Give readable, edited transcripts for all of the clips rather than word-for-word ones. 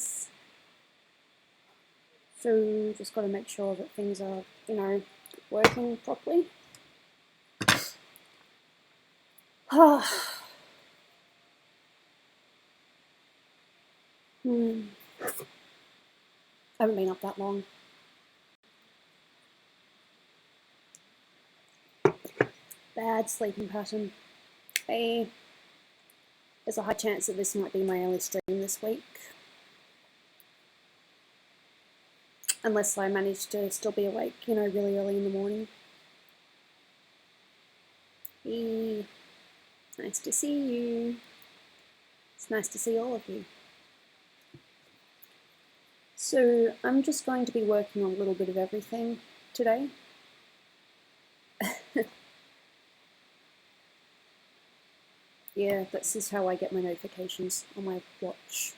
space. So just got to make sure that things are, working properly. I haven't been up that long. Bad sleeping pattern. Hey, there's a high chance that this might be my only stream this week. Unless I manage to still be awake, really early in the morning. Hey, nice to see you. It's nice to see all of you. So I'm just going to be working on a little bit of everything today. Yeah, this is how I get my notifications on my watch.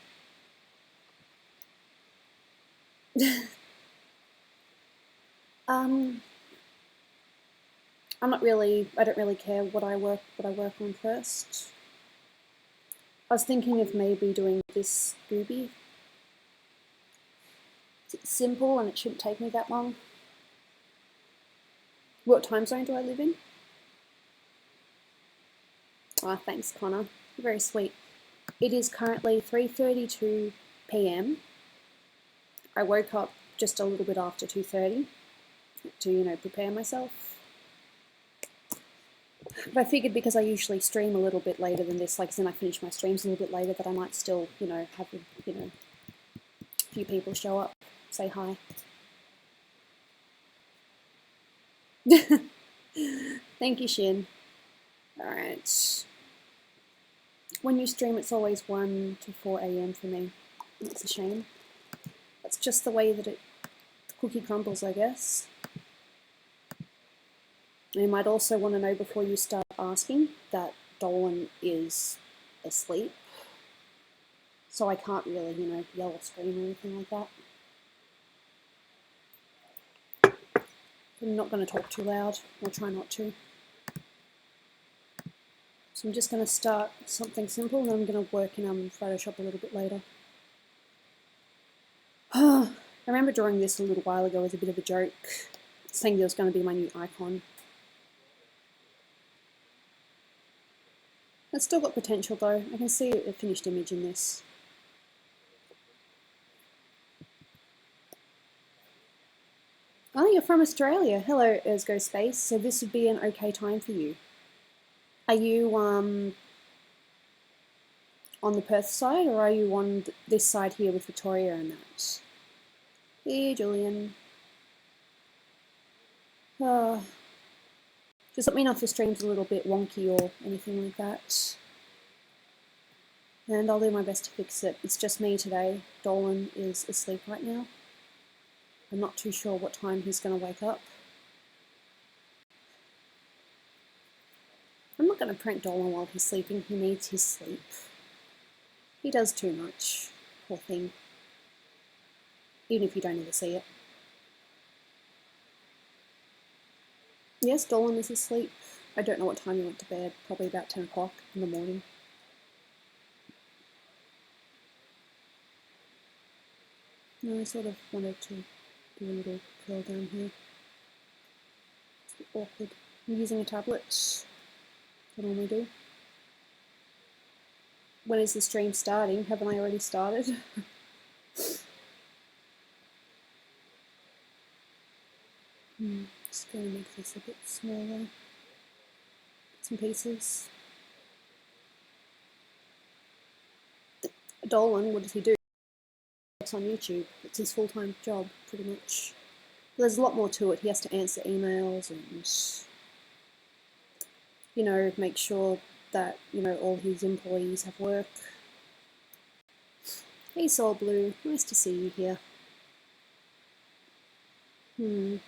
I don't really care what I work on first. I was thinking of maybe doing this Gooby. It's simple and it shouldn't take me that long. What time zone do I live in? Oh, thanks, Connor. You're very sweet. It is currently 3:32 p.m. I woke up just a little bit after 2:30 to, prepare myself. But I figured because I usually stream a little bit later than this, like then I finish my streams a little bit later, that I might still, have, a few people show up, say hi. Thank you, Shin. Alright. When you stream, it's always 1 to 4 a.m. for me. It's a shame. That's just the way that the cookie crumbles, I guess. You might also want to know before you start asking that Dolan is asleep. So I can't really, yell or scream or anything like that. I'm not going to talk too loud. I'll try not to. So I'm just going to start something simple and then I'm going to work in Photoshop a little bit later. I remember drawing this a little while ago as a bit of a joke, saying there was going to be my new icon. It's still got potential though. I can see a finished image in this. Oh, you're from Australia. Hello, Erzgo Space. So this would be an okay time for you. Are you on the Perth side, or are you on this side here with Victoria and that? Hey, Julian. Just let me know if the stream's a little bit wonky or anything like that. And I'll do my best to fix it. It's just me today. Dolan is asleep right now. I'm not too sure what time he's going to wake up. I'm not going to prank Dolan while he's sleeping. He needs his sleep. He does too much. Poor thing. Even if you don't ever see it. Yes, Dolan is asleep. I don't know what time he went to bed. Probably about 10 o'clock in the morning. No, I sort of wanted to do a little curl down here. It's a bit awkward. I'm using a tablet. I normally do. When is the stream starting? Haven't I already started? Just going to make this a bit smaller. Some pieces. Dolan, what does he do? It's on YouTube. It's his full-time job, pretty much. But there's a lot more to it. He has to answer emails and, make sure that, all his employees have work. Hey, Soul Blue. Nice to see you here. The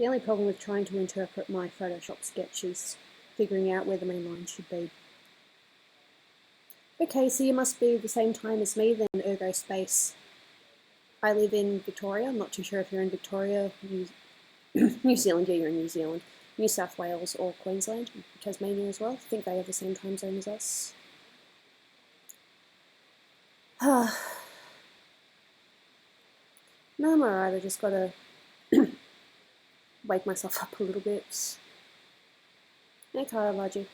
only problem with trying to interpret my Photoshop sketch is figuring out where the main line should be. Okay, so you must be the same time as me then, Ergo Space. I live in Victoria. I'm not too sure if you're in Victoria, New Zealand. Yeah, you're in New Zealand. New South Wales or Queensland, Tasmania as well. I think they have the same time zone as us. No, I'm alright, I just gotta wake myself up a little bit. No car logic.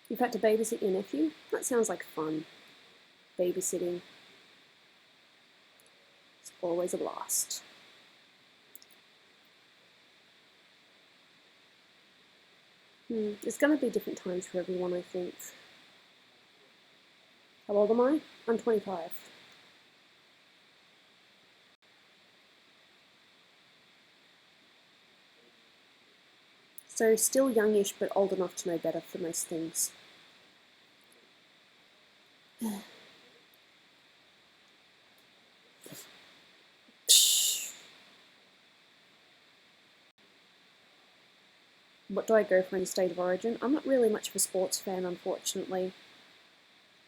You've had to babysit your nephew? That sounds like fun. Babysitting. It's always a blast. There's going to be different times for everyone, I think. How old am I? I'm 25. So still youngish, but old enough to know better for most things. What do I go for in state of origin? I'm not really much of a sports fan, unfortunately.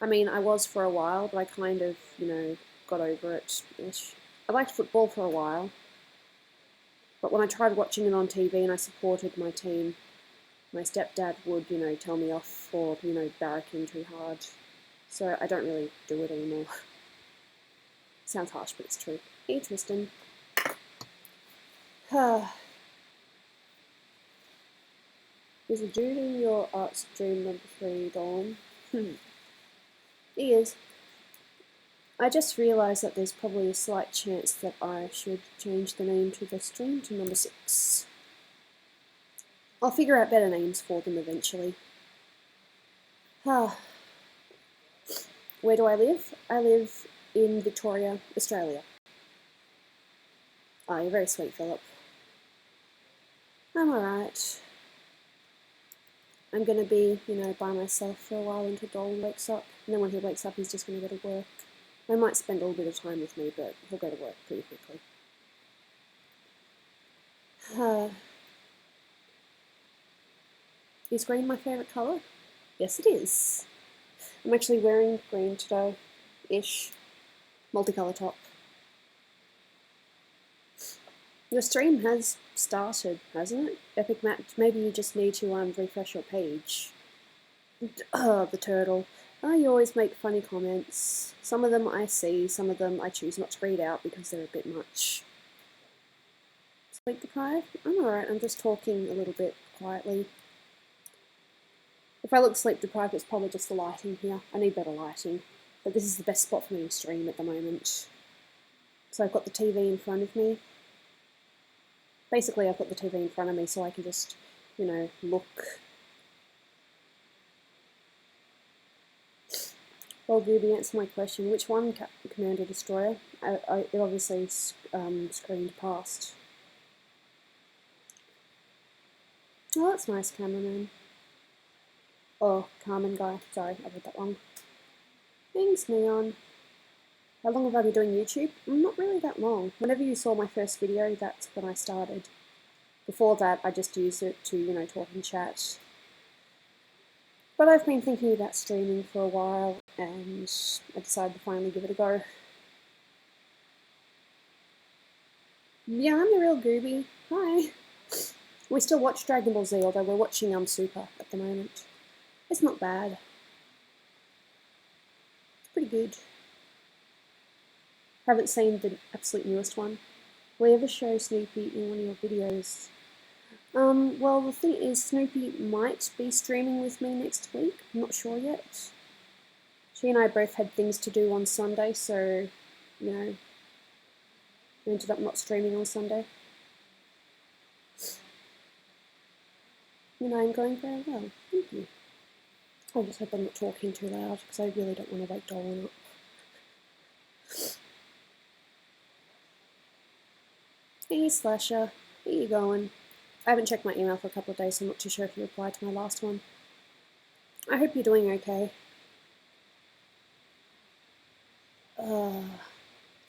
I mean, I was for a while, but I kind of, got over it-ish. I liked football for a while, but when I tried watching it on TV and I supported my team, my stepdad would, tell me off for, barracking too hard. So I don't really do it anymore. Sounds harsh, but it's true. Hey, Tristan. Is a dude in your art stream number 3, Dolan? He is. I just realised that there's probably a slight chance that I should change the name to the stream to number 6. I'll figure out better names for them eventually. Where do I live? I live in Victoria, Australia. Oh, you're very sweet, Philip. I'm alright. I'm gonna be, by myself for a while until Dolan wakes up. And then when he wakes up, he's just gonna go to work. I might spend a little bit of time with me, but he'll go to work pretty quickly. Is green my favourite colour? Yes, it is. I'm actually wearing green today-ish. Multicolour top. Your stream has started, hasn't it? Epic Match. Maybe you just need to refresh your page. Oh, the turtle. Oh, you always make funny comments. Some of them I see, some of them I choose not to read out because they're a bit much. Sleep deprived? I'm alright, I'm just talking a little bit quietly. If I look sleep deprived, it's probably just the lighting here. I need better lighting. But this is the best spot for me to stream at the moment. So I've got the TV in front of me. Basically, I've got the TV in front of me so I can just, look. Well, Gooby, answer my question. Which one, Commander Destroyer? It obviously screened past. Oh, that's nice, cameraman. Oh, Carmen guy. Sorry, I read that wrong. Thanks, Neon. How long have I been doing YouTube? Not really that long. Whenever you saw my first video, that's when I started. Before that, I just used it to, talk and chat. But I've been thinking about streaming for a while, and I decided to finally give it a go. Yeah, I'm the real Gooby. Hi. We still watch Dragon Ball Z, although we're watching Super at the moment. It's not bad. It's pretty good. Haven't seen the absolute newest one. Will you ever show Snoopy in one of your videos? Well, the thing is, Snoopy might be streaming with me next week. I'm not sure yet. She and I both had things to do on Sunday, so, we ended up not streaming on Sunday. I'm going very well. Thank you. I just hope I'm not talking too loud, because I really don't want to wake Dolan up. Hey, Slasher. How you going? I haven't checked my email for a couple of days, so I'm not too sure if you replied to my last one. I hope you're doing okay.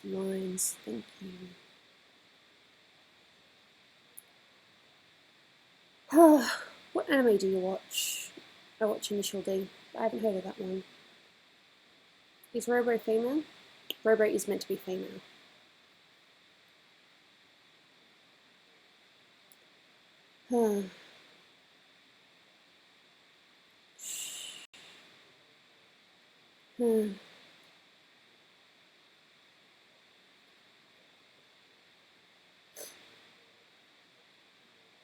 Lines, thank you. What anime do you watch? I watch Initial D. I haven't heard of that one. Is Robo female? Robo is meant to be female. Hmm.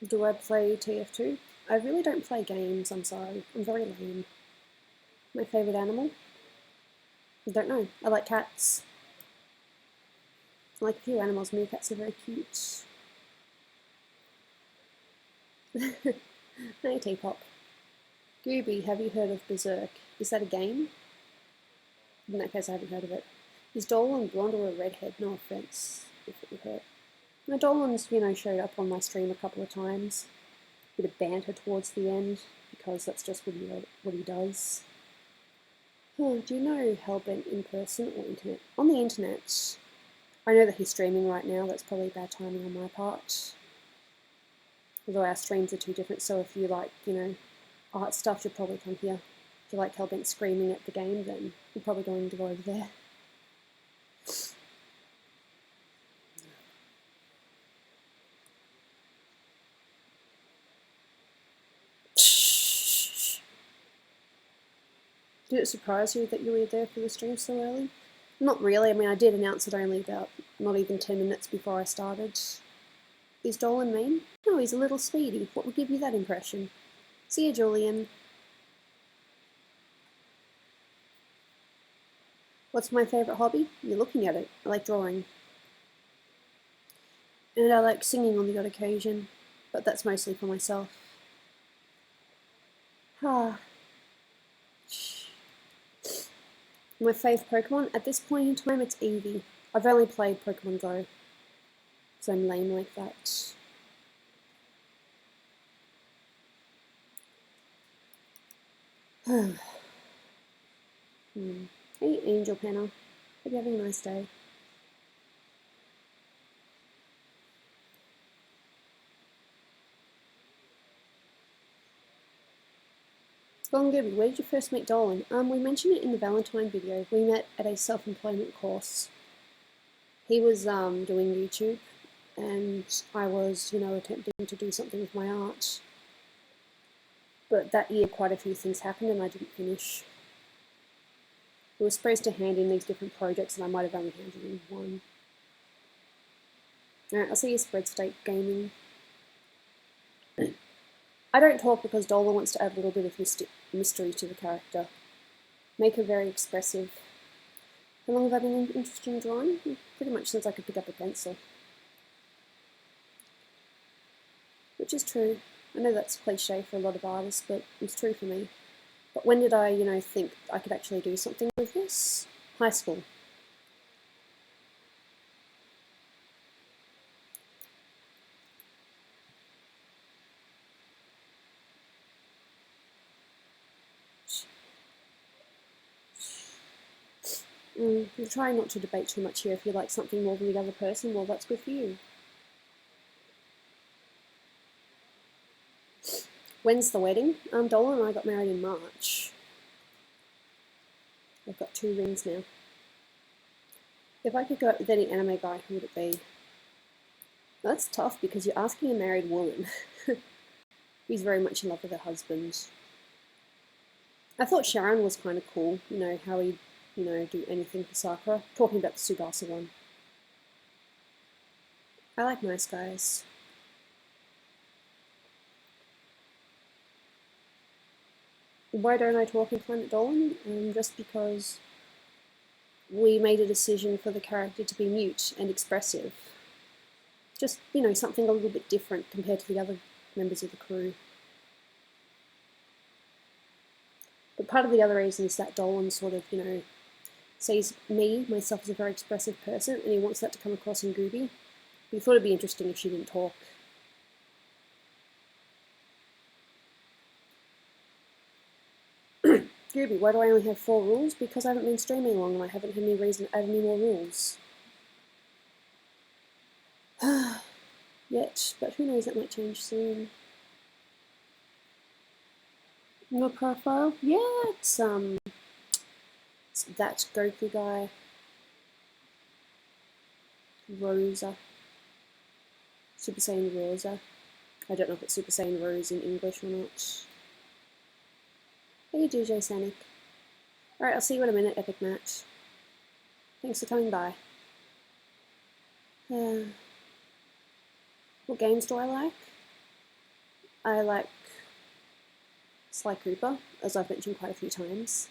Do I play TF2? I really don't play games, I'm sorry. I'm very lame. My favourite animal? I don't know. I like cats. I like a few animals. Meerkats are very cute. Hey, Teapop. Gooby, have you heard of Berserk? Is that a game? In that case, I haven't heard of it. Is Dolan blonde or a redhead? No offense if it hurt. No, Dolan's, showed up on my stream a couple of times. Bit of banter towards the end, because that's just what he does. Oh, do you know Hellbent in person or internet? On the internet. I know that he's streaming right now. That's probably bad timing on my part. Although our streams are too different, so if you like, art stuff, you'll probably come here. If you like Hellbent screaming at the game, then you're probably going to go over there. Did it surprise you that you were there for the stream so early? Not really. I mean, I did announce it only about not even 10 minutes before I started. Is Dolan mean? No, he's a little speedy. What would give you that impression? See you, Julian. What's my favourite hobby? You're looking at it. I like drawing. And I like singing on the odd occasion, but that's mostly for myself. Ah. My fave Pokemon? At this point in time, it's Eevee. I've only played Pokemon Go, so I'm lame like that. Hey, Angel Panel. Hope you're having a nice day. Golden Gooby, where did you first meet Dolan? We mentioned it in the Valentine video. We met at a self-employment course. He was doing YouTube, and I was, attempting to do something with my art. But that year, quite a few things happened, and I didn't finish. We were supposed to hand in these different projects, and I might have only handed in one. Alright, I'll see you, Spread State Gaming. I don't talk because Dolan wants to add a little bit of mystery to the character. Make her very expressive. How long have I been interested in drawing? Pretty much since I could pick up a pencil. Which is true. I know that's cliche for a lot of artists, but it's true for me. But when did I, think I could actually do something with this? High school. You're trying not to debate too much here. If you like something more than the other person, well, that's good for you. When's the wedding? Dolan and I got married in March. I've got 2 rings now. If I could go out with any anime guy, who would it be? That's tough because you're asking a married woman. He's very much in love with her husband. I thought Sharon was kind of cool, how he'd, do anything for Sakura. Talking about the Tsubasa one. I like nice guys. Why don't I talk in Planet Dolan? Just because we made a decision for the character to be mute and expressive. Just, something a little bit different compared to the other members of the crew. But part of the other reason is that Dolan sort of, sees myself as a very expressive person, and he wants that to come across in Gooby. But he thought it'd be interesting if she didn't talk. Gooby, why do I only have 4 rules? Because I haven't been streaming long and I haven't had any reason to add any more rules. Yet, but who knows, that might change soon. Your profile? Yeah, it's that Goku guy. Rosa. Super Saiyan Rosa. I don't know if it's Super Saiyan Rose in English or not. Hey DJ Sanic. Alright, I'll see you in a minute, Epic Matt. Thanks for coming by. What games do I like? I like Sly Cooper, as I've mentioned quite a few times.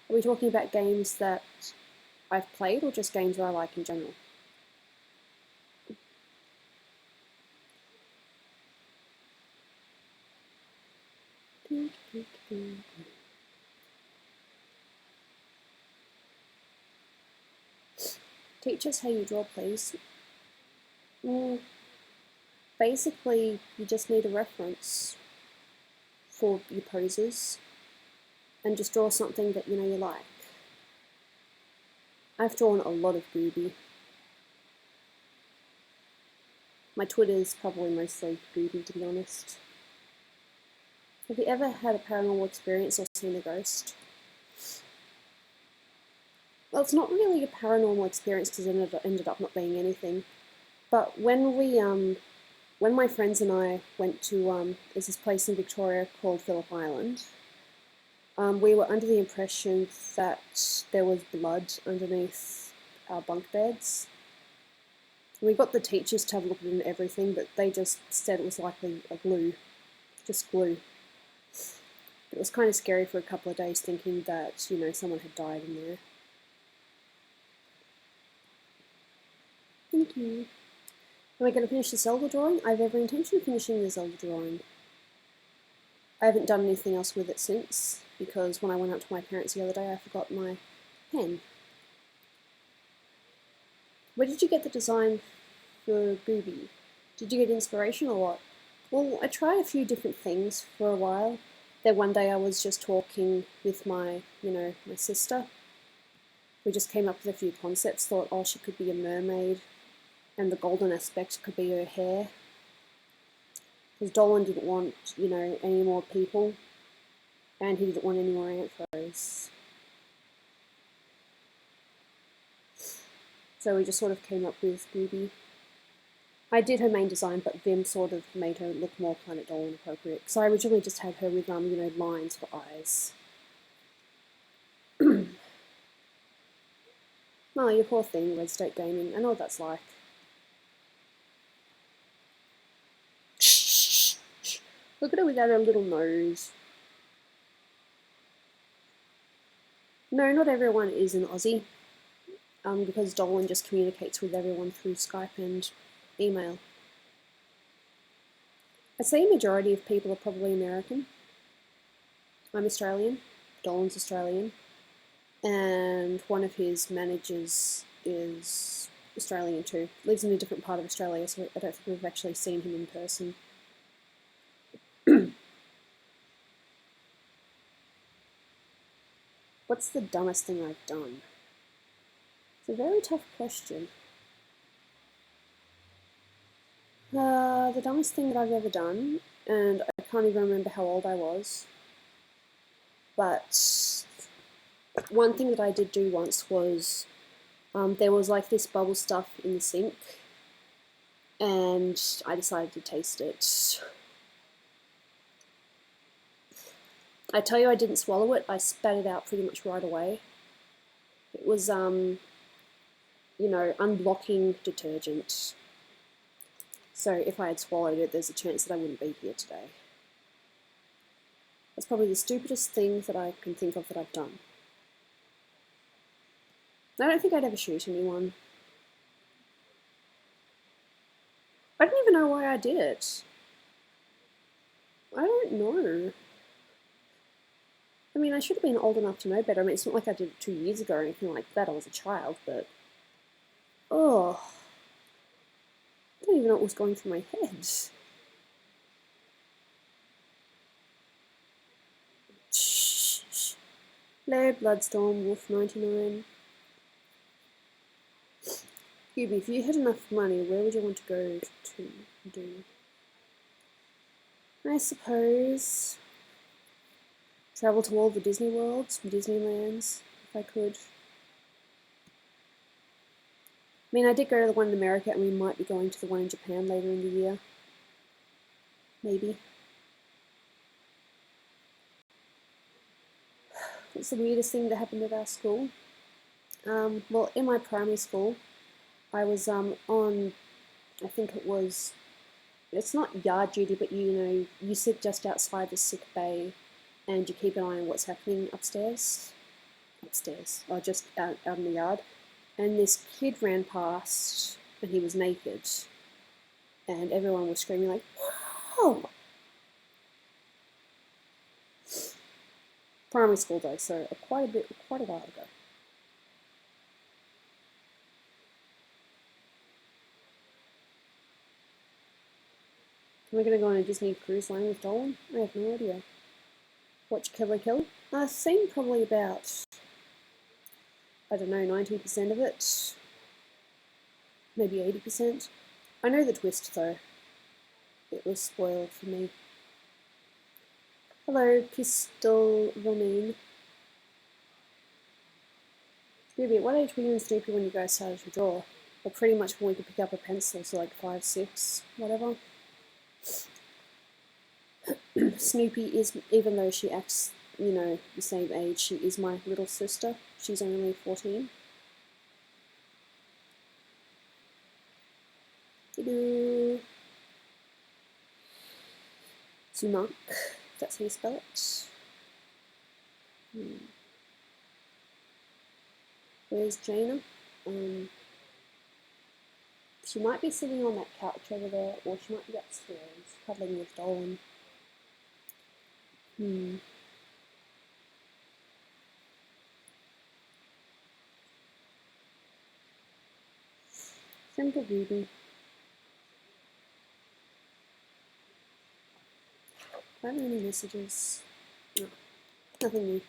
Are we talking about games that I've played or just games that I like in general? Teach us how you draw, please. Basically, you just need a reference for your poses and just draw something that you know you like. I've drawn a lot of Gooby. My Twitter's probably mostly Gooby, to be honest. Have you ever had a paranormal experience or seen a ghost? Well, it's not really a paranormal experience because it ended up not being anything. But when my friends and I went to there's this place in Victoria called Phillip Island, we were under the impression that there was blood underneath our bunk beds. We got the teachers to have a look at it and everything, but they just said it was likely a glue, just glue. It was kind of scary for a couple of days thinking that, you know, someone had died in there. Thank you. Am I going to finish the Zelda drawing? I have every intention of finishing the Zelda drawing. I haven't done anything else with it since, because when I went up to my parents the other day, I forgot my pen. Where did you get the design for Gooby? Did you get inspiration or what? Well, I tried a few different things for a while. Then one day I was just talking with my sister. We just came up with a few concepts, thought, oh, she could be a mermaid, and the golden aspect could be her hair. Because Dolan didn't want, any more people, and he didn't want any more anthros. So we just sort of came up with Gooby. I did her main design, but Vim sort of made her look more Planet Dolan appropriate. Because I originally just had her with, lines for eyes. Oh, you poor thing, Red State Gaming. I know what that's like. Look at her without her little nose. No, not everyone is an Aussie. Because Dolan just communicates with everyone through Skype and email. I'd say a majority of people are probably American. I'm Australian. Dolan's Australian. And one of his managers is Australian too. Lives in a different part of Australia, so I don't think we've actually seen him in person. What's the dumbest thing I've done? It's a very tough question. The dumbest thing that I've ever done, and I can't even remember how old I was, but one thing that I did do once was there was like this bubble stuff in the sink, and I decided to taste it. I tell you, I didn't swallow it. I spat it out pretty much right away. It was, unblocking detergent. So if I had swallowed it, there's a chance that I wouldn't be here today. That's probably the stupidest thing that I can think of that I've done. I don't think I'd ever shoot anyone. I don't even know why I did it. I don't know. I mean, I should have been old enough to know better. I mean, it's not like I did it 2 years ago or anything like that. I was a child, but... Oh. I don't even know what was going through my head. Shh. Laird, Bloodstorm, Wolf 99. Gooby, if you had enough money, where would you want to go to do? I suppose... travel to all the Disney worlds, Disneylands, if I could. I mean, I did go to the one in America, and we might be going to the one in Japan later in the year. Maybe. What's the weirdest thing that happened at our school? Well, in my primary school, I was on, I think it's not yard duty, but you sit just outside the sick bay and you keep an eye on what's happening upstairs, or just out in the yard. And this kid ran past and he was naked, and everyone was screaming like, "Whoa!" Primary school though, so quite a while ago. Am I going to go on a Disney cruise line with Dolan? I have no idea. Watch Kill la Kill? I've seen probably about, I don't know, 90% of it. Maybe 80%. I know the twist though. It was spoiled for me. Hello, Pistol Ronin. Gooby, at what age were you and Snoopy when you guys started to draw? Or pretty much when we could pick up a pencil, so like 5, 6, whatever. Snoopy is, even though she acts, the same age, she is my little sister. She's only 14. Sumak, if that's how you spell it. Where's Jaina? She might be sitting on that couch over there, or she might be upstairs, cuddling with Dolan. Simple Gooby. Not many messages. No, nothing new.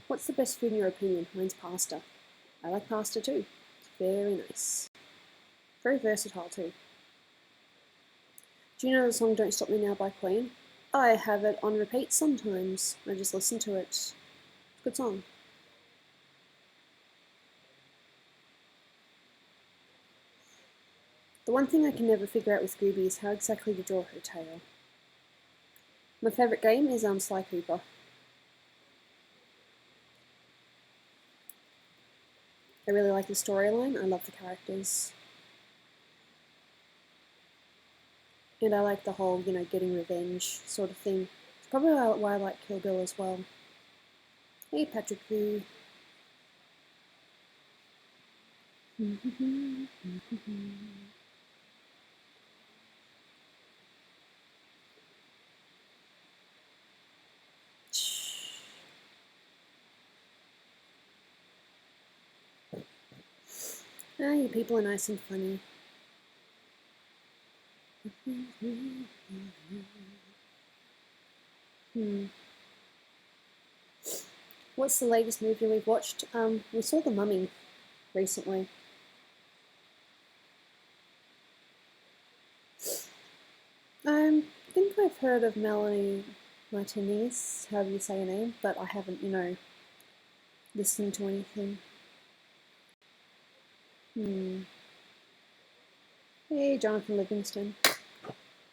What's the best food in your opinion? Mine's pasta. I like pasta too. It's very nice. Very versatile too. Do you know the song Don't Stop Me Now by Queen? I have it on repeat sometimes. I just listen to it. It's a good song. The one thing I can never figure out with Gooby is how exactly to draw her tail. My favourite game is Sly Cooper. I really like the storyline. I love the characters. And I like the whole, getting revenge sort of thing. It's probably why I like Kill Bill as well. Hey, Patrick Vu. Ah, you people are nice and funny. What's the latest movie we've watched? We saw The Mummy recently. I think I've heard of Melanie Martinez, however you say her name, but I haven't, listened to anything. Hey, Jonathan Livingston.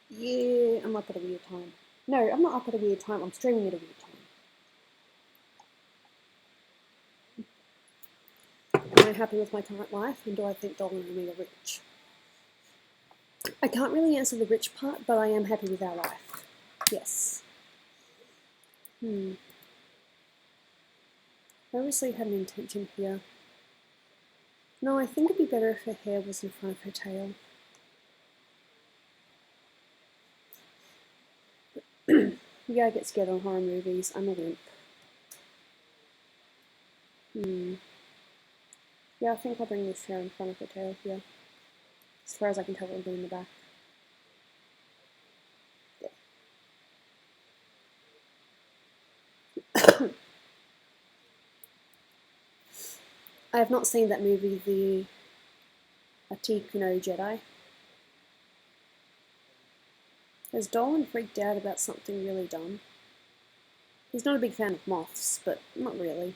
Yeah, I'm up at a weird time. No, I'm not up at a weird time, I'm streaming at a weird time. Am I happy with my current life, and do I think Dolan and me are rich? I can't really answer the rich part, but I am happy with our life. Yes. I obviously had an intention here. No, I think it'd be better if her hair was in front of her tail. Yeah, I get scared on horror movies. I'm a wimp. Yeah, I think I'll bring this hair in front of her tail here. As far as I can tell, it'll be in the back. Yeah. I have not seen that movie, the Atikuno Jedi. Has Dolan freaked out about something really dumb? He's not a big fan of moths, but not really.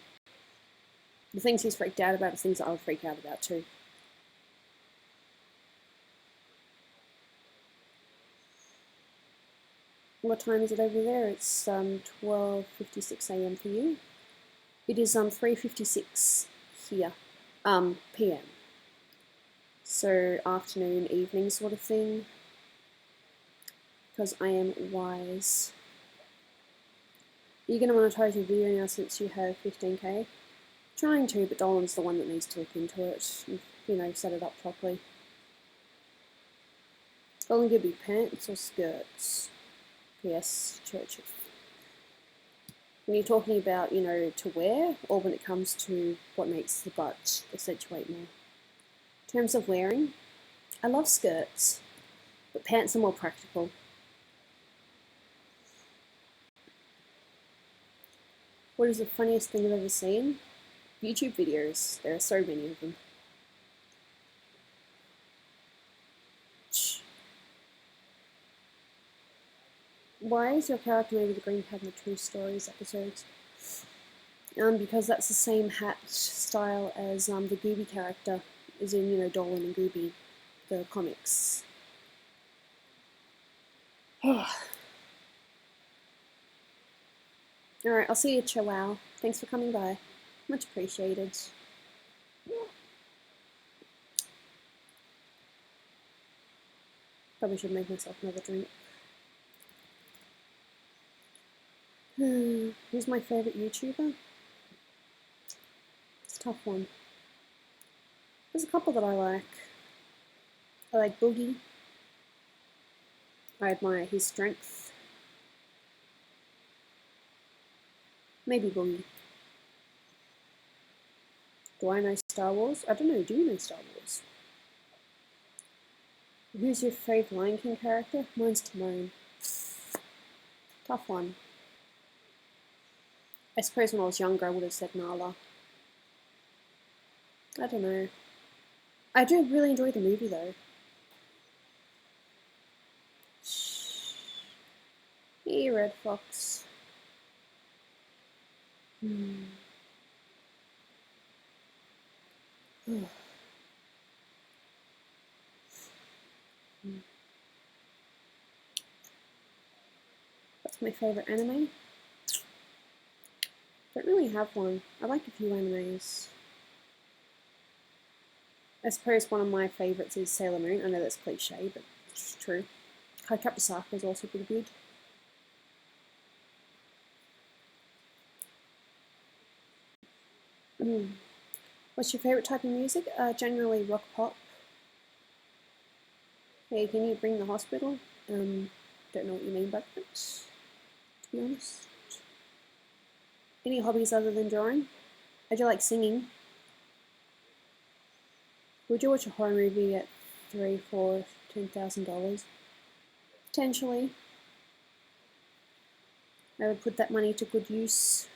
The things he's freaked out about are things that I would freak out about too. What time is it over there? It's 12:56 a.m. for you. It is 3:56 here, p.m. So afternoon, evening sort of thing. Because I am wise. Are you going to monetize your video now since you have 15k? Trying to, but Dolan's the one that needs to look into it and, you know, set it up properly. Dolan could be pants or skirts. Yes, church. When you're talking about, you know, to wear, or when it comes to what makes the butt accentuate more. In terms of wearing, I love skirts, but pants are more practical. What is the funniest thing I've ever seen? YouTube videos. There are so many of them. Why is your character made of the Green Cabinet True Stories episodes? Because that's the same hat style as the Gooby character is in, you know, Dolan and Gooby, the comics. Alright, I'll see you, Chihuahua. Thanks for coming by. Much appreciated. Probably should make myself another drink. Who's my favourite YouTuber? It's a tough one. There's a couple that I like. I like Boogie. I admire his strength. Maybe Boogie. Do I know Star Wars? I don't know, do you know Star Wars? Who's your favourite Lion King character? Mine's Timon. Tough one. I suppose when I was younger I would have said Nala. I don't know. I do really enjoy the movie though. Hey, Red Fox. What's my favourite anime? Don't really have one. I like a few animes. I suppose one of my favourites is Sailor Moon. I know that's cliche, but it's true. Kaikappa Sakura is also pretty good. What's your favourite type of music? Generally rock pop. Hey, can you bring the hospital? Don't know what you mean by that, to be honest. Any hobbies other than drawing? I do like singing. Would you watch a horror movie at $3, $4, $10,000? Potentially. I would put that money to good use.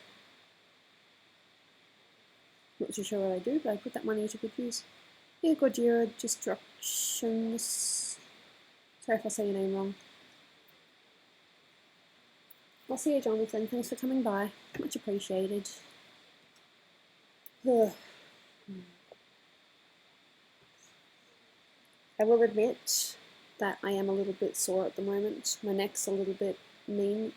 Not too sure what I do, but I put that money to good use. Yeah, Gojira Destructions. Sorry if I say your name wrong. I'll see you, Jonathan. Thanks for coming by. Much appreciated. Ugh. I will admit that I am a little bit sore at the moment. My neck's a little bit mean.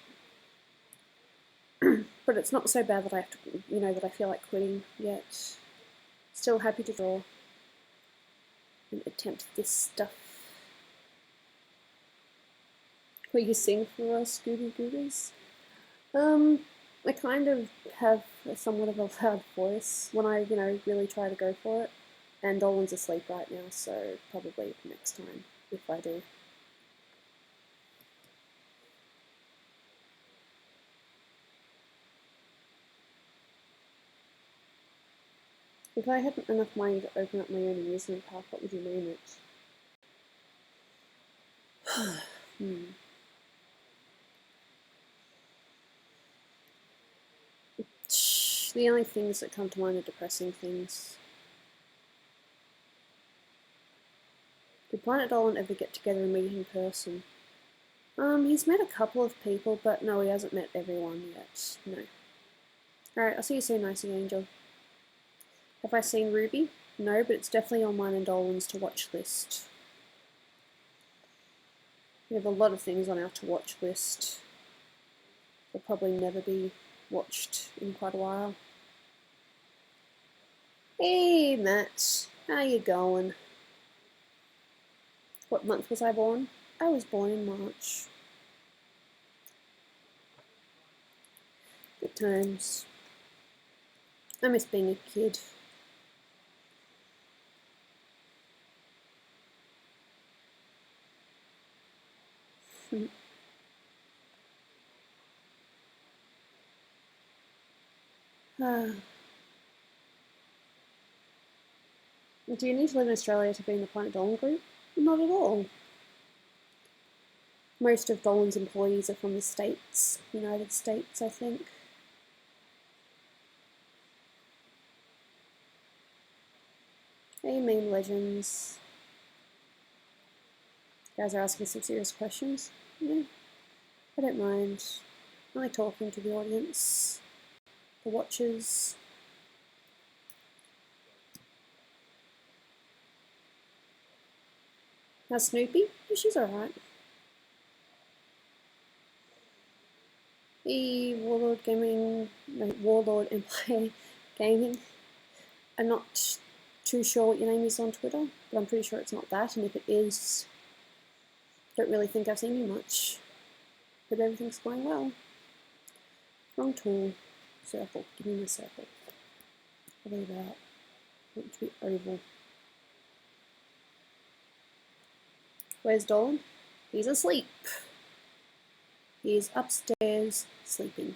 But it's not so bad that I have to, you know, that I feel like quitting yet. Still happy to draw and attempt this stuff. Will you sing for us, Gooby Goobers? I kind of have somewhat of a loud voice when I, you know, really try to go for it. And Dolan's asleep right now, so probably next time, if I do. If I hadn't enough money to open up my own amusement park, what would you name it? The only things that come to mind are depressing things. Did Planet Dolan ever get together and meet in person? He's met a couple of people, but no, he hasn't met everyone yet. No. Alright, I'll see you soon, Nicey Angel. Have I seen Ruby? No, but it's definitely on mine and Dolan's to watch list. We have a lot of things on our to-watch list. They'll probably never be watched in quite a while. Hey, Matt. How you going? What month was I born? I was born in March. Good times. I miss being a kid. Do you need to live in Australia to be in the Planet Dolan group? Not at all. Most of Dolan's employees are from the States, United States, I think. Hey, meme legends. You guys are asking some serious questions. Yeah, I don't mind. I like talking to the audience, the watchers. How's Snoopy? Yeah, she's alright. Warlord Empire Gaming. I'm not too sure what your name is on Twitter, but I'm pretty sure it's not that, and if it is, I don't really think I've seen you much. Hope everything's going well. Wrong tool. Circle. Give me my circle. What are they about? I want it to be oval. Where's Dolan? He's asleep. He's upstairs sleeping.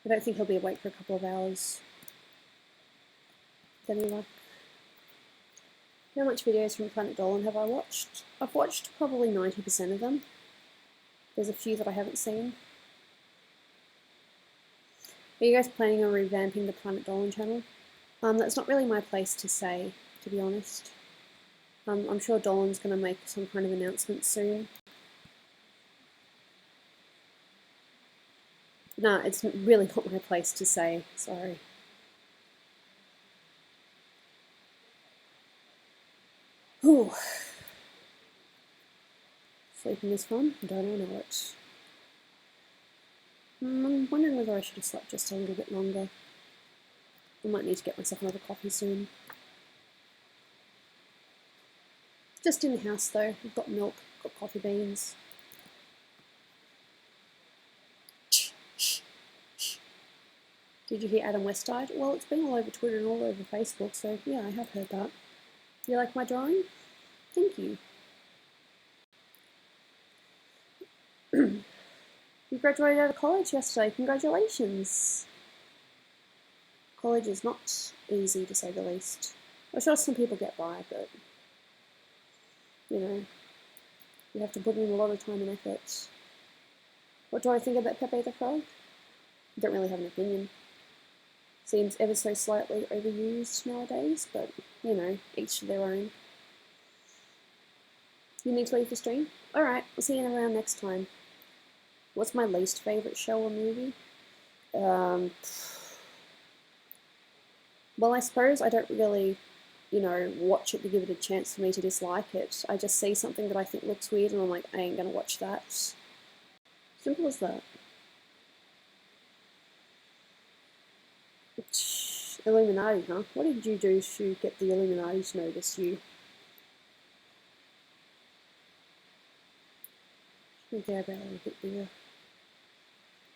I don't think he'll be awake for a couple of hours. With any luck. How much videos from Planet Dolan have I watched? I've watched probably 90% of them. There's a few that I haven't seen. Are you guys planning on revamping the Planet Dolan channel? That's not really my place to say, to be honest. I'm sure Dolan's going to make some kind of announcement soon. No, it's really not my place to say, sorry. Whew. Sleeping is fun? Don't I know it. I'm wondering whether I should have slept just a little bit longer. I might need to get myself another coffee soon. Just in the house though. I've got milk, got coffee beans. Did you hear Adam West died? Well, it's been all over Twitter and all over Facebook, so yeah, I have heard that. You like my drawing? Thank you. You graduated out of college yesterday. Congratulations. College is not easy, to say the least. I'm sure some people get by, but, you have to put in a lot of time and effort. What do I think about Pepe the Frog? I don't really have an opinion. Seems ever so slightly overused nowadays, but, each to their own. You need to leave the stream? Alright, I'll see you around next time. What's my least favourite show or movie? Well, I suppose I don't really, watch it to give it a chance for me to dislike it. I just see something that I think looks weird and I'm like, I ain't gonna watch that. Simple as that. Illuminati, huh? What did you do to get the Illuminati to notice you? Should we go about a bit bigger?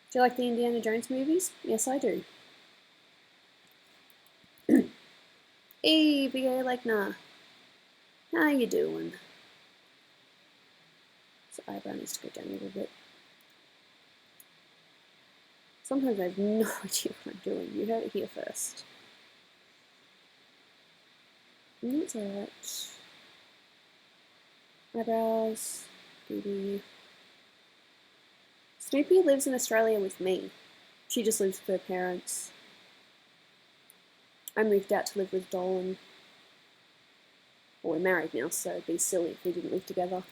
Do you like the Indiana Jones movies? Yes, I do. Hey, BA like nah. How you doing? So eyebrow needs to go down a little bit. Sometimes I have no idea what I'm doing. You heard it here first. That's alright. Eyebrows. Gooby. Snoopy lives in Australia with me. She just lives with her parents. I moved out to live with Dolan. Well, we're married now, so it'd be silly if we didn't live together.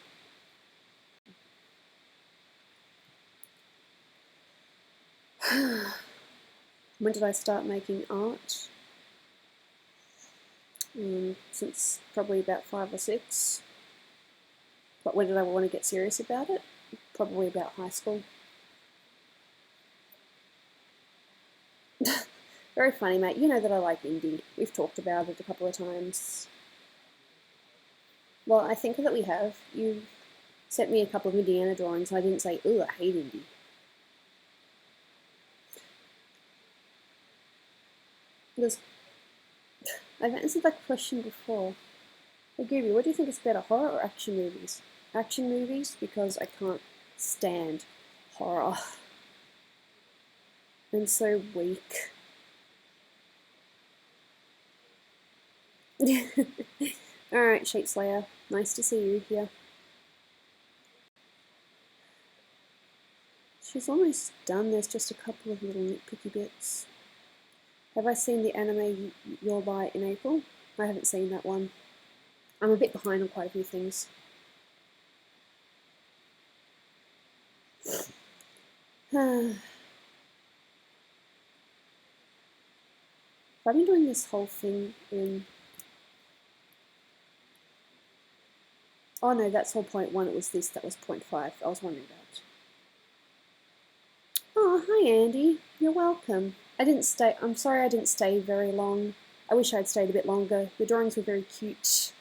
When did I start making art? Since probably about 5 or 6. But when did I want to get serious about it? Probably about high school. Very funny, mate. You know that I like indie. We've talked about it a couple of times. Well, I think that we have. You sent me a couple of Indiana drawings, and I didn't say, ooh, I hate indie. Because I've answered that question before. Hey, Gooby, what do you think is better, horror or action movies? Action movies, because I can't stand horror. I'm so weak. Alright, Sheep Slayer. Nice to see you here. She's almost done. There's just a couple of little nitpicky bits. Have I seen the anime Your Lie in April? I haven't seen that one. I'm a bit behind on quite a few things. I've been doing this whole thing in... Oh no, that's all point 1. It was this that was point 5. I was wondering about. Oh, hi Andy. You're welcome. I'm sorry I didn't stay very long. I wish I'd stayed a bit longer. Your drawings were very cute.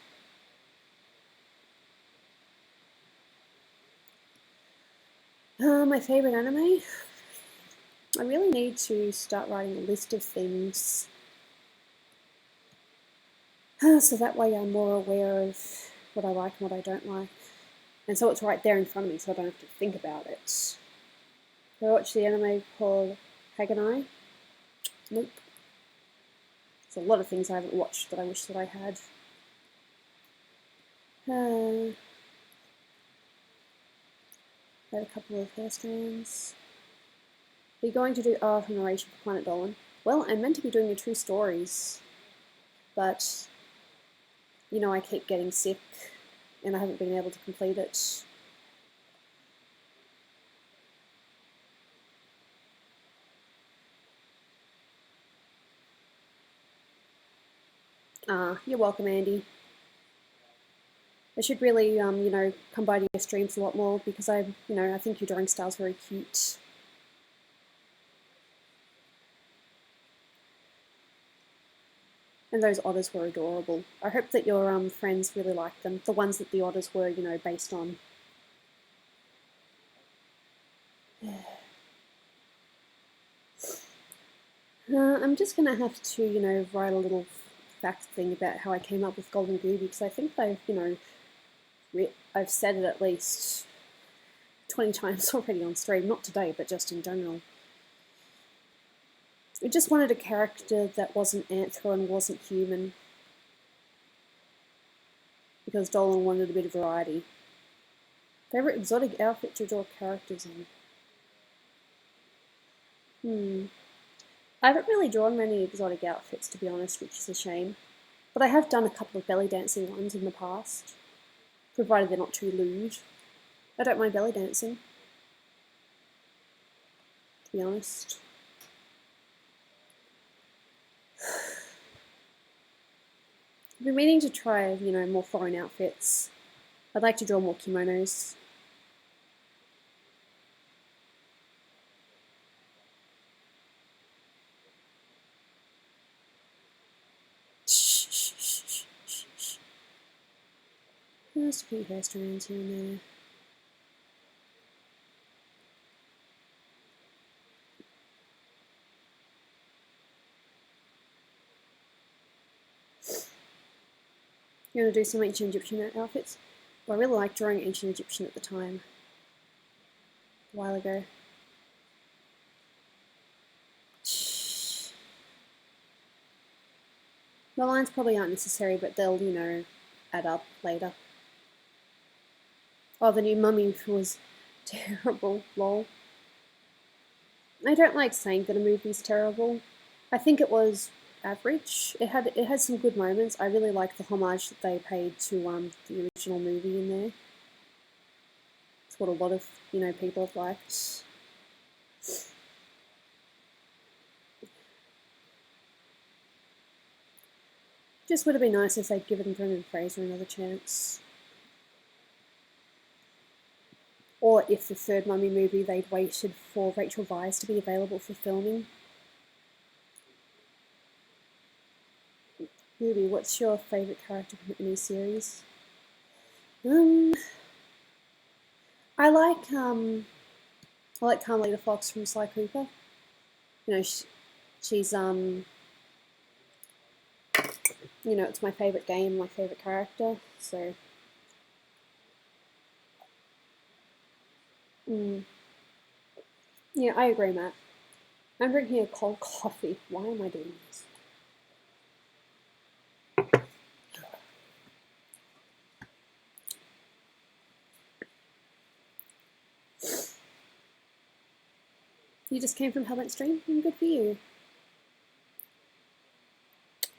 My favourite anime? I really need to start writing a list of things. So that way I'm more aware of what I like and what I don't like. And so it's right there in front of me so I don't have to think about it. Have I watched the anime called Haganai? Nope. There's a lot of things I haven't watched that I wish that I had. Had a couple of hair strands. Are you going to do art and narration for Planet Dolan? Well, I'm meant to be doing the true stories, but you know I keep getting sick and I haven't been able to complete it. You're welcome, Andy. I should really, you know, come by to your streams a lot more because I think your drawing style's very cute. And those otters were adorable. I hope that your friends really liked them. The ones that the otters were, you know, based on. I'm just going to have to, you know, write a little fact thing about how I came up with Golden Gooby because I think they've, you know, I've said it at least 20 times already on stream. Not today, but just in general. I just wanted a character that wasn't anthro and wasn't human. Because Dolan wanted a bit of variety. Favorite exotic outfit to draw characters in? I haven't really drawn many exotic outfits, to be honest, which is a shame. But I have done a couple of belly dancing ones in the past, provided they're not too lewd. I don't mind belly dancing, to be honest. I've been meaning to try, you know, more foreign outfits. I'd like to draw more kimonos. Just a few hair strands here and there. You're going to do some ancient Egyptian outfits? Well, I really liked drawing ancient Egyptian at the time. A while ago. The lines probably aren't necessary, but they'll, you know, add up later. Oh, the new Mummy was terrible, lol. I don't like saying that a movie's terrible. I think it was average. It had some good moments. I really like the homage that they paid to the original movie in there. It's what a lot of, you know, people have liked. Just would have been nice if they'd given Brendan Fraser another chance. or if the third Mummy movie they'd waited for Rachel Weisz to be available for filming. Ruby, what's your favourite character from any series? I like Carmelita Fox from Sly Cooper. You know, she's you know, it's my favourite game, my favourite character, so yeah, I agree, Matt. I'm drinking a cold coffee. Why am I doing this? You just came from Hellbent Stream? Good for you.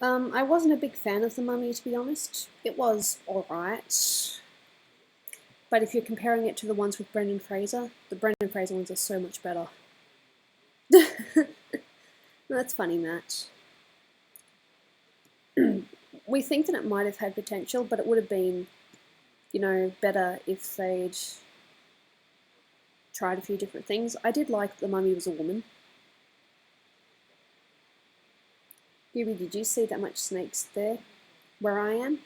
I wasn't a big fan of The Mummy, to be honest. It was alright. But if you're comparing it to the ones with Brendan Fraser, the Brendan Fraser ones are so much better. That's funny, Matt. We think that it might have had potential, but it would have been, you know, better if they'd tried a few different things. I did like The Mummy was a woman. Gooby, did you see that much snakes there where I am?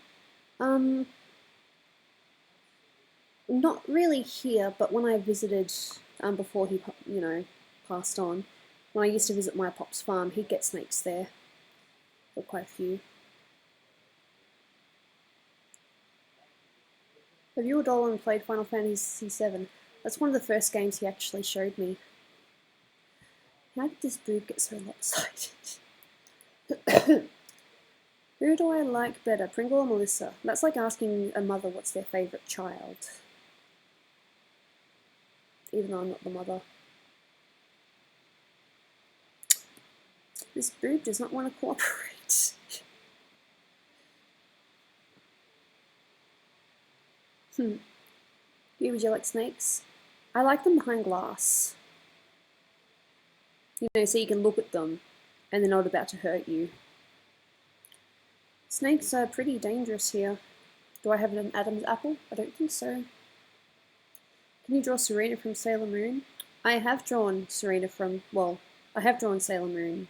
Not really here, but when I visited before he, you know, passed on, when I used to visit my pop's farm, he'd get snakes there. Or quite a few. Have you or Dolan played Final Fantasy VII? That's one of the first games he actually showed me. How did this boob get so lopsided? Who do I like better, Pringle or Melissa? That's like asking a mother what's their favourite child. Even though I'm not the mother. This boob does not want to cooperate. You, would you like snakes? I like them behind glass. You know, so you can look at them and they're not about to hurt you. Snakes are pretty dangerous here. Do I have an Adam's apple? I don't think so. Can you draw Serena from Sailor Moon? I have drawn Serena from, well, I have drawn Sailor Moon.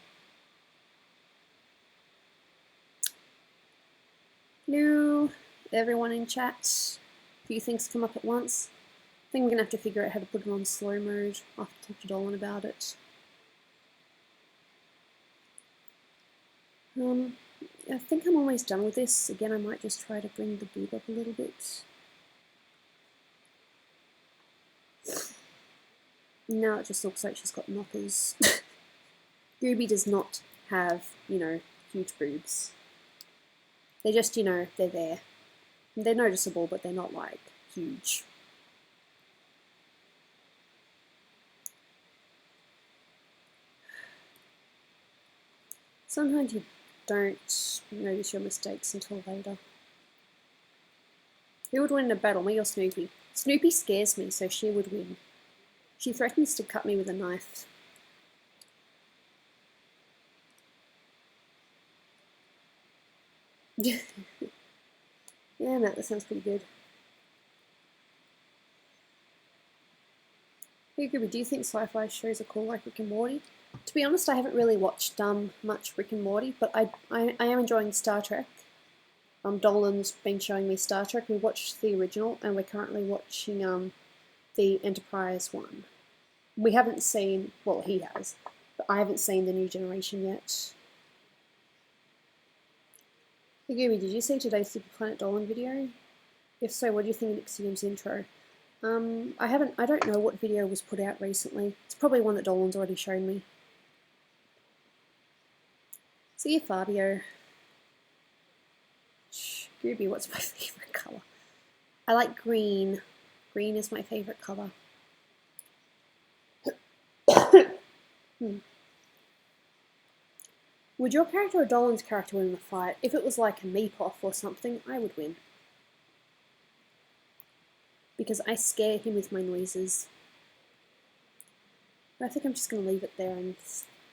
Hello, everyone in chat. A few things come up at once. I think we're going to have to figure out how to put it on slow mode. I'll have to talk to Dolan about it. I think I'm almost done with this. Again, I might just try to bring the boob up a little bit. Now it just looks like she's got knockers. Gooby does not have, you know, huge boobs. They're just, you know, they're there. They're noticeable, but they're not, like, huge. Sometimes you don't notice your mistakes until later. Who would win in a battle, me or Snoopy? Snoopy scares me, so she would win. She threatens to cut me with a knife. Yeah, Matt, that sounds pretty good. Hey, Gooby, do you think sci-fi shows are cool like Rick and Morty? To be honest, I haven't really watched much Rick and Morty, but I am enjoying Star Trek. Dolan's been showing me Star Trek. We watched the original, and we're currently watching the Enterprise one. We haven't seen, well, he has, but I haven't seen the new generation yet. Hey, Gooby, did you see today's Super Planet Dolan video? If so, what do you think of Nixium's intro? I don't know what video was put out recently. It's probably one that Dolan's already shown me. See you, Fabio. Gooby, what's my favourite colour? I like green. Green is my favourite colour. Would your character or Dolan's character win in a fight? If it was like a Meepoff or something, I would win. Because I scare him with my noises. But I think I'm just going to leave it there and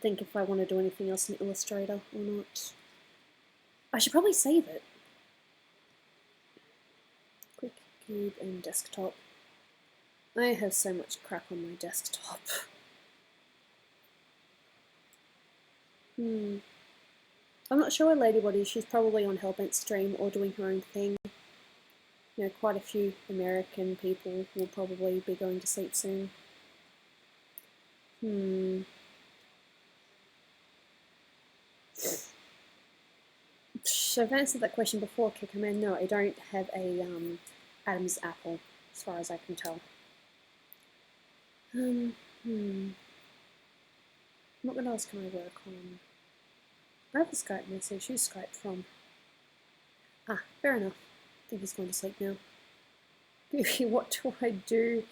think if I want to do anything else in Illustrator or not. I should probably save it. Quick, cube, and desktop. I have so much crap on my desktop. I'm not sure where Ladybot is. She's probably on Hellbent's stream or doing her own thing. You know, quite a few American people will probably be going to sleep soon. I've answered that question before, Kickerman. No, I don't have a Adam's apple, as far as I can tell. What else can I work on? I have a Skype message. Who's Skype from? Ah, fair enough. I think he's going to sleep now. Gooby, what do I do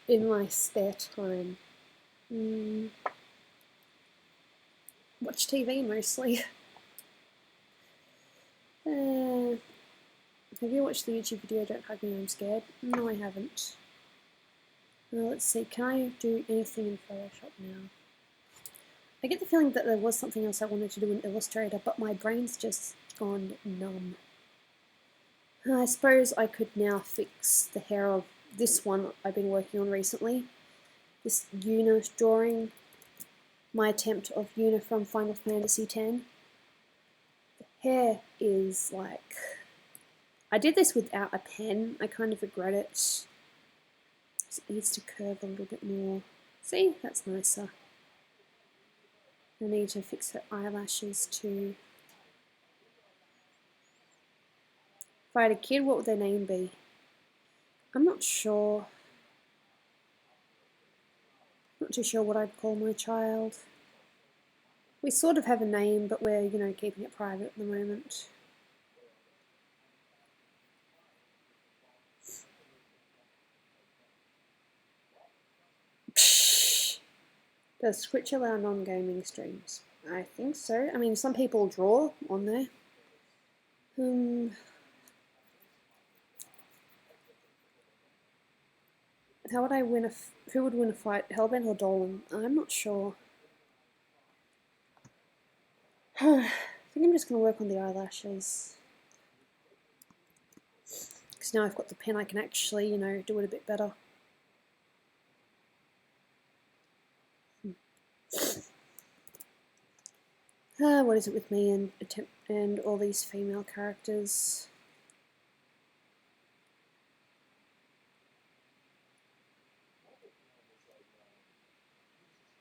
in my spare time? Watch TV mostly. Have you watched the YouTube video Don't Hug Me, I'm Scared? No, I haven't. Let's see, can I do anything in Photoshop now? I get the feeling that there was something else I wanted to do in Illustrator, but my brain's just gone numb. I suppose I could now fix the hair of this one I've been working on recently. This Una drawing, my attempt of Una from Final Fantasy X. The hair is like... I did this without a pen. I kind of regret it. It needs to curve a little bit more. See? That's nicer. I need to fix her eyelashes too. If I had a kid, what would their name be? I'm not sure. Not too sure what I'd call my child. We sort of have a name, but we're, you know, keeping it private at the moment. Psh. Does Twitch allow non-gaming streams? I think so. I mean, some people draw on there. How would I win who would win a fight, Hellbent or Dolan? I'm not sure. I think I'm just going to work on the eyelashes. Because now I've got the pen, I can actually, you know, do it a bit better. What is it with me and all these female characters?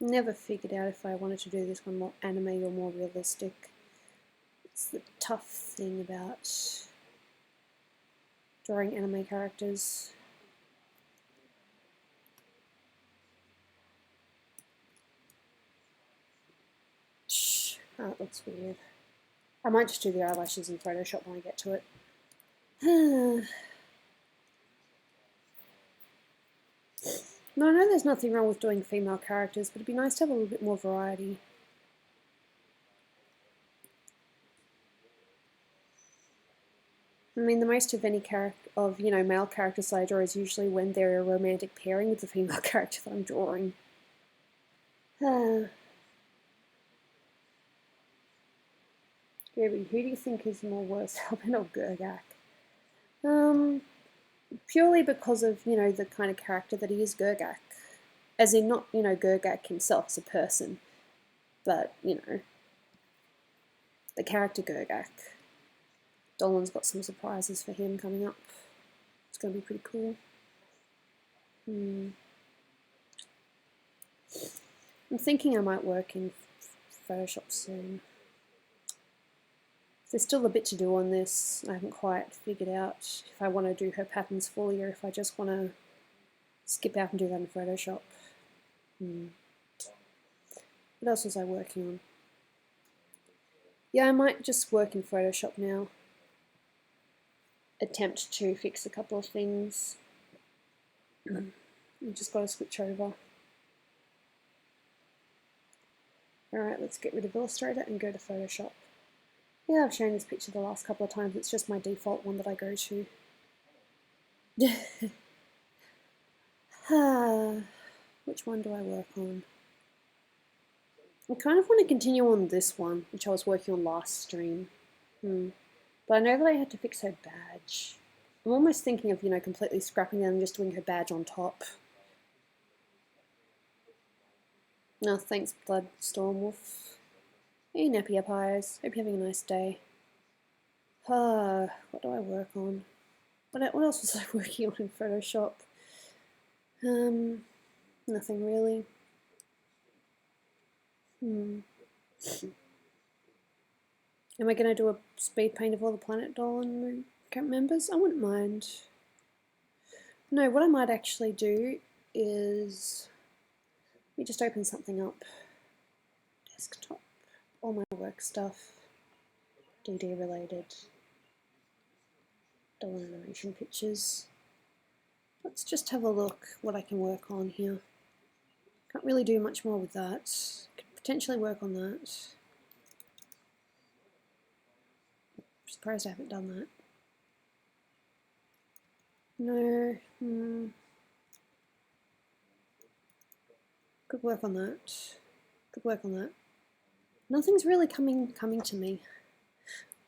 Never figured out if I wanted to do this one more anime or more realistic. It's the tough thing about drawing anime characters. Oh, it looks weird. I might just do the eyelashes in Photoshop when I get to it. No, I know there's nothing wrong with doing female characters, but it'd be nice to have a little bit more variety. I mean, the most of any character of, you know, male characters I draw is usually when they're a romantic pairing with the female character that I'm drawing. Gooby, who do you think is more worse, Hellbent or Gergak? Purely because of, you know, the kind of character that he is, Gergak. As in, not, you know, Gergak himself as a person, but, you know, the character Gergak. Dolan's got some surprises for him coming up. It's going to be pretty cool. I'm thinking I might work in Photoshop soon. There's still a bit to do on this. I haven't quite figured out if I want to do her patterns fully or if I just want to skip out and do that in Photoshop. What else was I working on? Yeah, I might just work in Photoshop now. Attempt to fix a couple of things. I just got to switch over. Alright, let's get rid of Illustrator and go to Photoshop. Yeah, I've shown this picture the last couple of times. It's just my default one that I go to. Which one do I work on? I kind of want to continue on this one, which I was working on last stream. But I know that I had to fix her badge. I'm almost thinking of, you know, completely scrapping that and just doing her badge on top. No, thanks, Blood Stormwolf. Hey, Napier Pies. Hope you're having a nice day. What do I work on? What else was I working on in Photoshop? Nothing really. Am I going to do a speed paint of all the Planet Dolan members? I wouldn't mind. No, what I might actually do is... Let me just open something up. Desktop. All my work stuff. DD related. Dolan animation pictures. Let's just have a look what I can work on here. Can't really do much more with that. Could potentially work on that. Surprised I haven't done that. No. Could work on that. Could work on that. Nothing's really coming to me.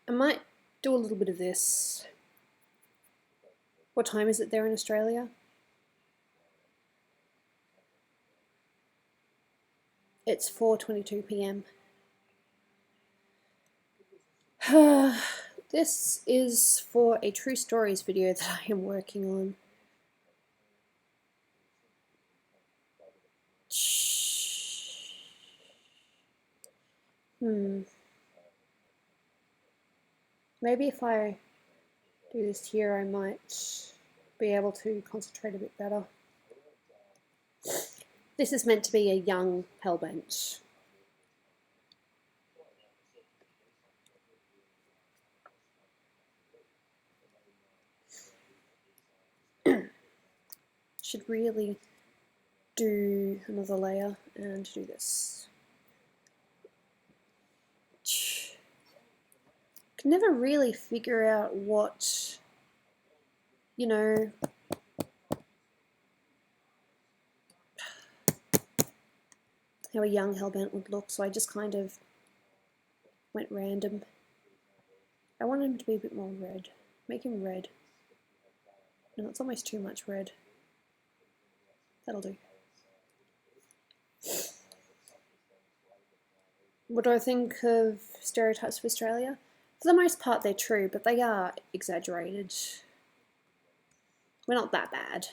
I might do a little bit of this. What time is it there in Australia? It's 4:22 p.m. This is for a True Stories video that I am working on. Maybe if I do this here, I might be able to concentrate a bit better. This is meant to be a young Hellbent. Should really do another layer and do this. Can never really figure out what, you know, how a young Hellbent would look, so I just kind of went random. I want him to be a bit more red. Make him red. No, it's almost too much red. That'll do. What do I think of stereotypes of Australia? For the most part, they're true, but they are exaggerated. We're not that bad.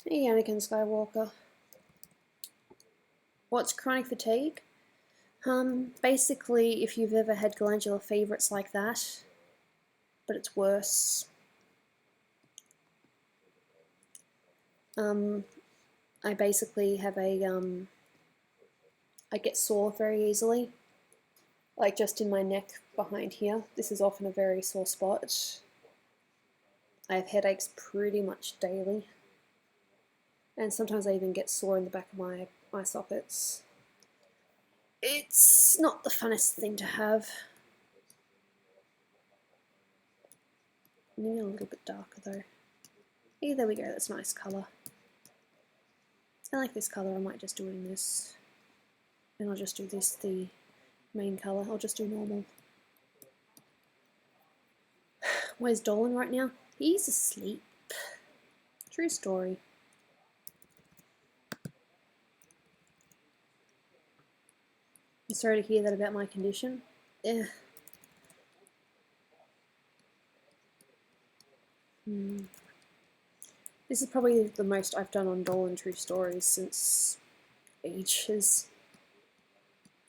Hey, Anakin Skywalker. What's chronic fatigue? Basically, if you've ever had glandular fever, it's like that, but it's worse. I basically have a, I get sore very easily, like just in my neck behind here. This is often a very sore spot. I have headaches pretty much daily, and sometimes I even get sore in the back of my eye sockets. It's not the funnest thing to have. Maybe a little bit darker though. Hey, there we go, that's a nice colour. I like this colour, I might just do it in this. And I'll just do this, the main colour. I'll just do normal. Where's Dolan right now? He's asleep. True story. I'm sorry to hear that about my condition. This is probably the most I've done on Dolan True Stories since ages.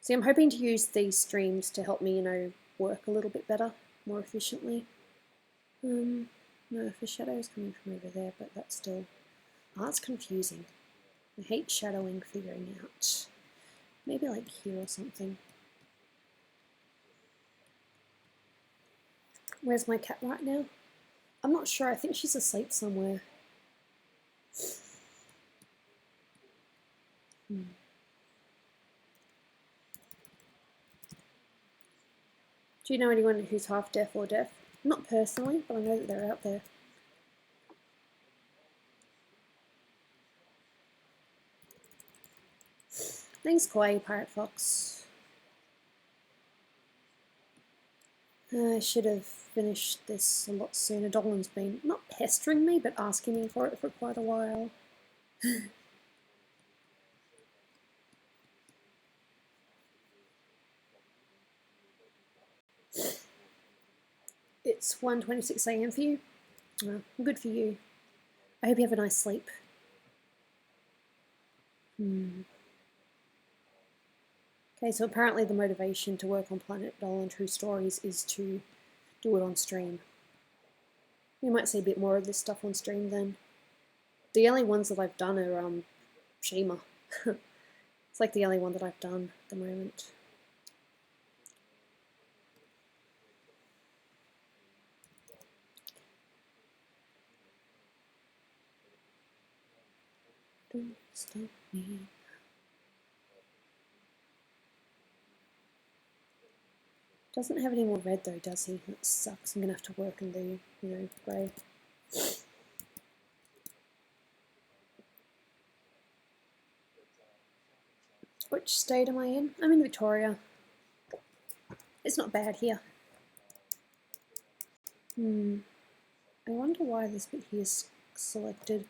See, I'm hoping to use these streams to help me, you know, work a little bit better, more efficiently. No, the shadow's coming from over there, but that's still... Art's confusing. I hate shadowing figuring out. Maybe like here or something. Where's my cat right now? I'm not sure, I think she's asleep somewhere. Do you know anyone who's half deaf or deaf? Not personally, but I know that they're out there. Thanks, Kawaii Pirate Fox. I should have finished this a lot sooner. Dolan's been not pestering me, but asking me for it for quite a while. It's 1:26 AM for you. Oh, good for you. I hope you have a nice sleep. Okay, so apparently the motivation to work on Planet Dolan True Stories is to do it on stream. You might see a bit more of this stuff on stream then. The only ones that I've done are Shima. It's like the only one that I've done at the moment. Don't stop me. Doesn't have any more red though, does he? That sucks. I'm gonna have to work and do, grey. Which state am I in? I'm in Victoria. It's not bad here. I wonder why this bit here is selected.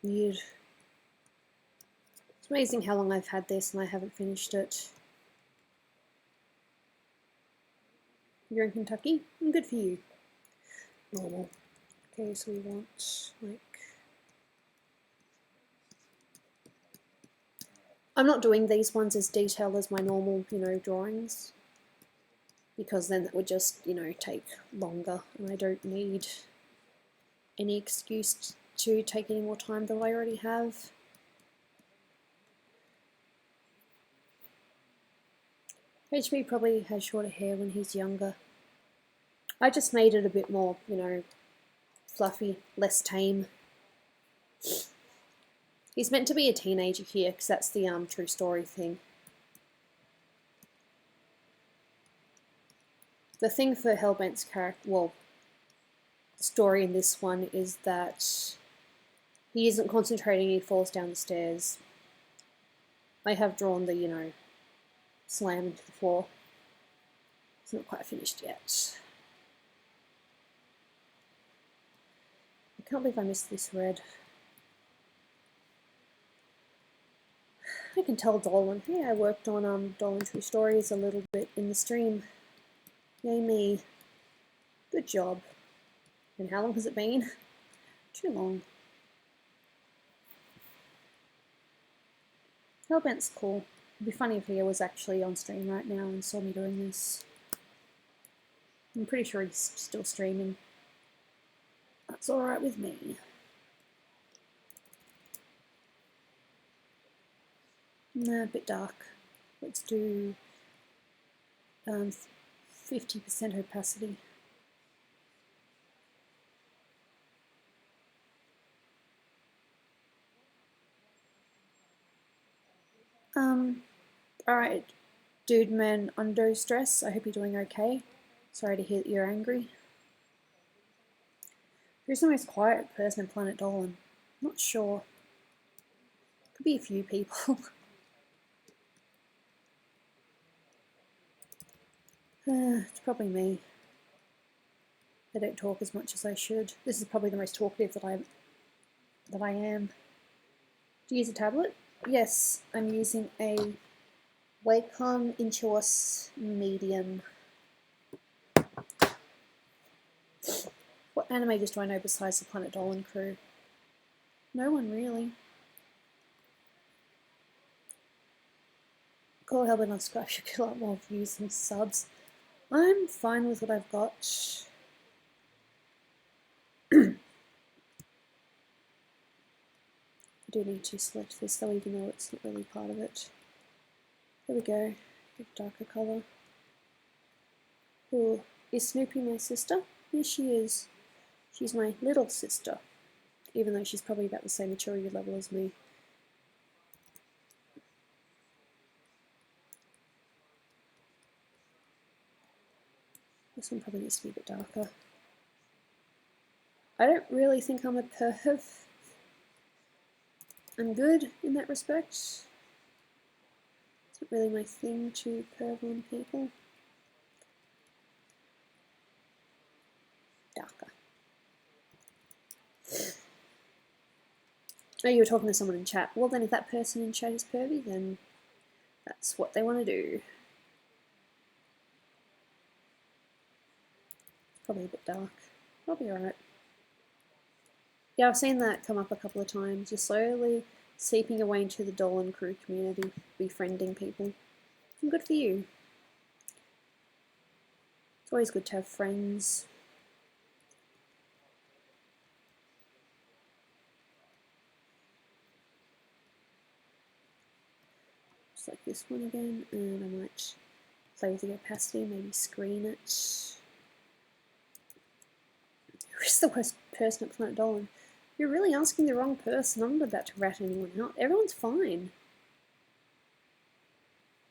Weird. It's amazing how long I've had this and I haven't finished it. You're in Kentucky? Good for you. Normal. Okay, so we want, like... I'm not doing these ones as detailed as my normal, drawings. Because then that would just, take longer. And I don't need any excuse to take any more time than I already have. HB probably has shorter hair when he's younger. I just made it a bit more, fluffy, less tame. He's meant to be a teenager here because that's the true story thing. The thing for Hellbent's character, story in this one is that he isn't concentrating, he falls down the stairs. I have drawn the, slam into the floor. It's not quite finished yet. I can't believe I missed this red. I can tell Dolan, hey, I worked on Dolan True Stories a little bit in the stream. Yay me. Good job. And how long has it been? Too long. Hellbent's cool. It'd be funny if he was actually on stream right now and saw me doing this. I'm pretty sure he's still streaming. That's alright with me. Nah, a bit dark. Let's do 50% opacity. Alright, dude man under stress. I hope you're doing okay. Sorry to hear that you're angry. Who's the most quiet person in Planet Dolan? Not sure. Could be a few people. It's probably me. I don't talk as much as I should. This is probably the most talkative that I am. Do you use a tablet? Yes, I'm using a Wacom Intuos Medium. What animators do I know besides the Planet Dolan crew? No one really. Call Hellbent on Skype should get a lot more views than subs. I'm fine with what I've got. I do need to select this though, even though it's not really part of it. There we go. Get a darker colour. Cool. Is Snoopy my sister? Yes, she is. She's my little sister, even though she's probably about the same maturity level as me. This one probably needs to be a bit darker. I don't really think I'm a perv. I'm good in that respect. It's not really my thing to perv on people. Oh, you were talking to someone in chat. Well, then if that person in chat is pervy, then that's what they want to do. Probably a bit dark. I'll be alright. Yeah, I've seen that come up a couple of times. You're slowly seeping away into the Dolan crew community, befriending people. And good for you. It's always good to have friends. Just like this one again, and I might play with the opacity, maybe screen it. Who's the worst person at Planet Dolan? You're really asking the wrong person. I'm not about to rat anyone out. Everyone's fine.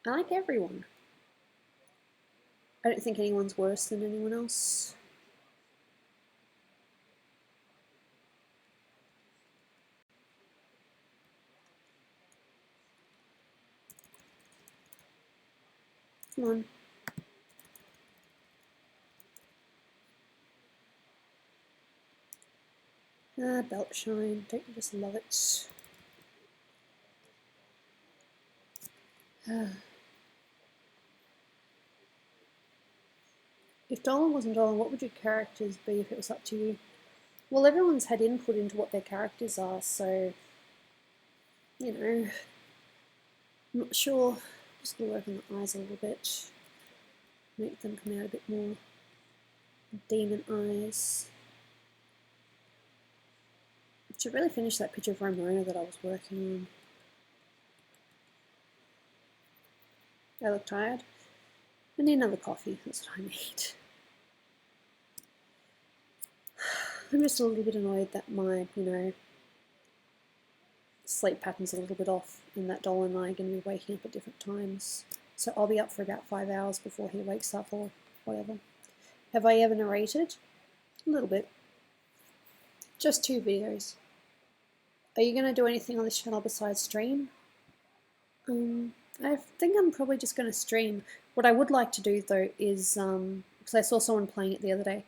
I like everyone. I don't think anyone's worse than anyone else. Come on. Ah, belt shine. Don't you just love it? If Dolan wasn't Dolan, what would your characters be if it was up to you? Well, everyone's had input into what their characters are, so, you know, I'm not sure. Just gonna work on the eyes a little bit. Make them come out a bit more demon eyes. I should really finish that picture of Ramona that I was working on. I look tired. I need another coffee, that's what I need. I'm just a little bit annoyed that my, sleep pattern's a little bit off and that Dolan and I are going to be waking up at different times. So I'll be up for about 5 hours before he wakes up or whatever. Have I ever narrated? A little bit. Just 2 videos. Are you going to do anything on this channel besides stream? I think I'm probably just going to stream. What I would like to do though is, because I saw someone playing it the other day,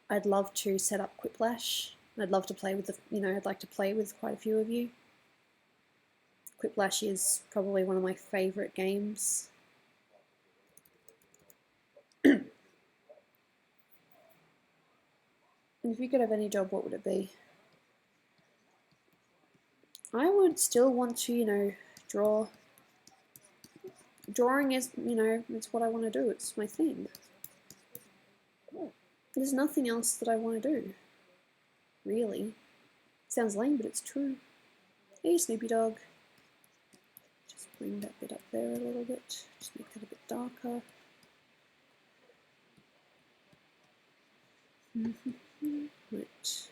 I'd love to set up Quiplash. I'd love to play with I'd like to play with quite a few of you. Quiplash is probably one of my favourite games. And if you could have any job, what would it be? I would still want to, draw. Drawing is, it's what I want to do. It's my thing. There's nothing else that I want to do. Really. Sounds lame, but it's true. Hey, Snoopy Dog. Just bring that bit up there a little bit. Just make that a bit darker. Right.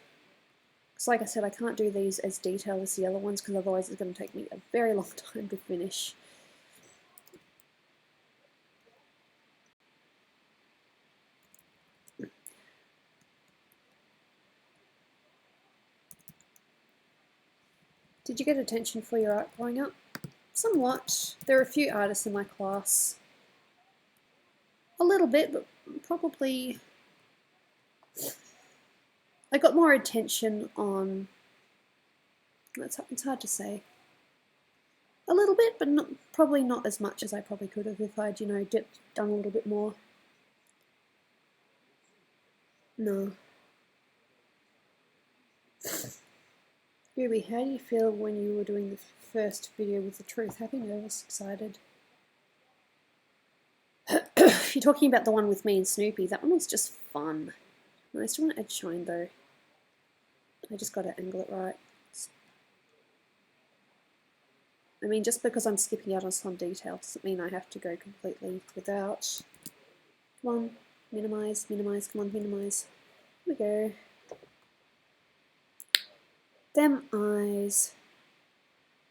Because like I said, I can't do these as detailed as the other ones because otherwise it's going to take me a very long time to finish. Did you get attention for your art growing up? Somewhat. There are a few artists in my class. A little bit, but probably... I got more attention on... It's hard to say. A little bit, but probably not as much as I probably could have if I'd, done a little bit more. No. Gooby, how do you feel when you were doing the first video with the truth? Happy, nervous, excited? If you're talking about the one with me and Snoopy, that one was just fun. I still want to edge shine though. I just got to angle it right. I mean, just because I'm skipping out on some detail doesn't mean I have to go completely without. Come on, minimize, minimize, come on, minimize. Here we go. Them eyes.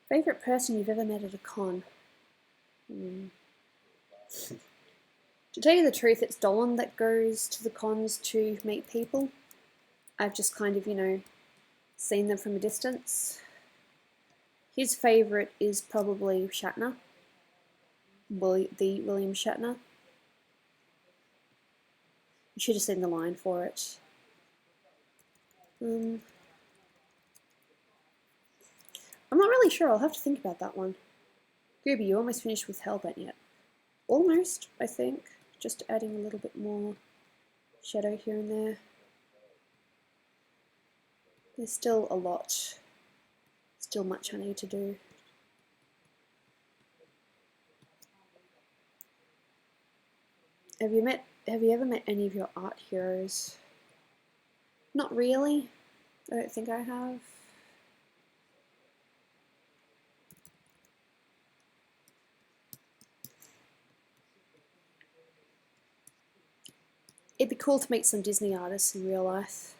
Favorite person you've ever met at a con? To tell you the truth, it's Dolan that goes to the cons to meet people. I've just kind of, seen them from a distance. His favourite is probably Shatner. The William Shatner. You should have seen the line for it. I'm not really sure. I'll have to think about that one. Gooby, you almost finished with Hellbent yet? Almost, I think. Just adding a little bit more shadow here and there. There's still a lot. Still much I need to do. Have you ever met any of your art heroes? Not really. I don't think I have. It'd be cool to meet some Disney artists in real life.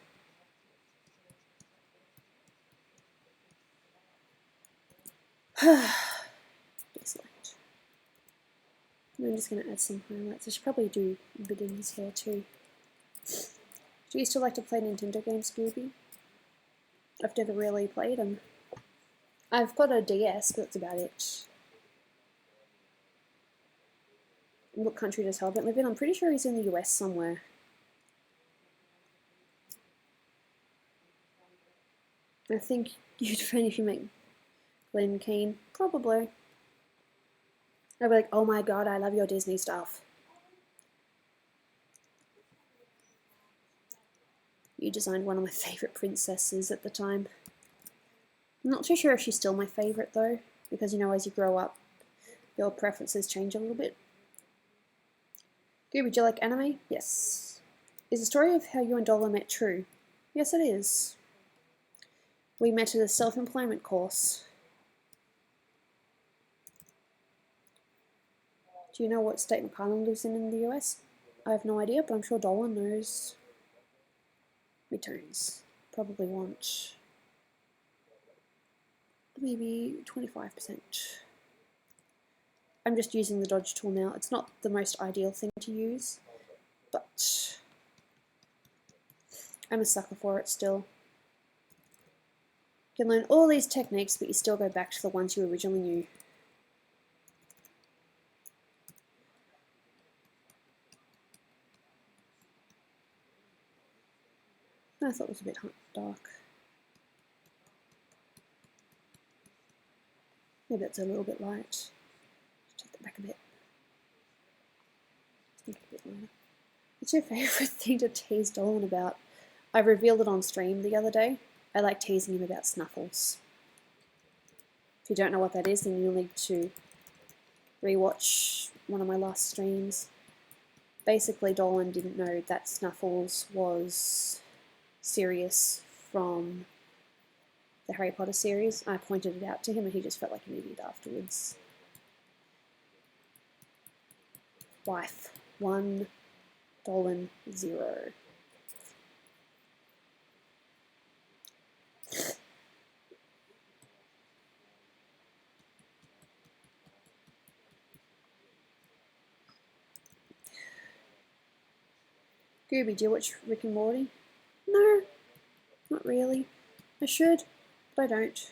Excellent. I'm just going to add some highlights. I should probably do a bit in his hair too. Do you still like to play Nintendo games, Gooby? I've never really played them. I've got a DS, but that's about it. What country does Hellbent live in? I'm pretty sure he's in the US somewhere. I think you'd find if you make Glen Keane. Probably. I'd be like, oh my god, I love your Disney stuff. You designed one of my favourite princesses at the time. I'm not too sure if she's still my favourite though, because you know, as you grow up, your preferences change a little bit. Gooby, do you like anime? Yes. Is the story of how you and Dolan met true? Yes, it is. We met at a self-employment course. Do you know what state McCallum lives in the US? I have no idea, but I'm sure Dolan knows. Midtones. Probably want maybe 25%. I'm just using the dodge tool now. It's not the most ideal thing to use, but I'm a sucker for it still. You can learn all these techniques, but you still go back to the ones you originally knew. I thought it was a bit dark. Maybe that's a little bit light. Take that back a bit. Make it a bit lighter. What's your favourite thing to tease Dolan about? I revealed it on stream the other day. I like teasing him about snuffles. If you don't know what that is, then you'll need to rewatch one of my last streams. Basically, Dolan didn't know that Snuffles was Sirius from the Harry Potter series. I pointed it out to him and he just felt like an idiot afterwards. Wife 1, Dolan 0. Gooby, do you watch Rick and Morty? No, not really. I should, but I don't.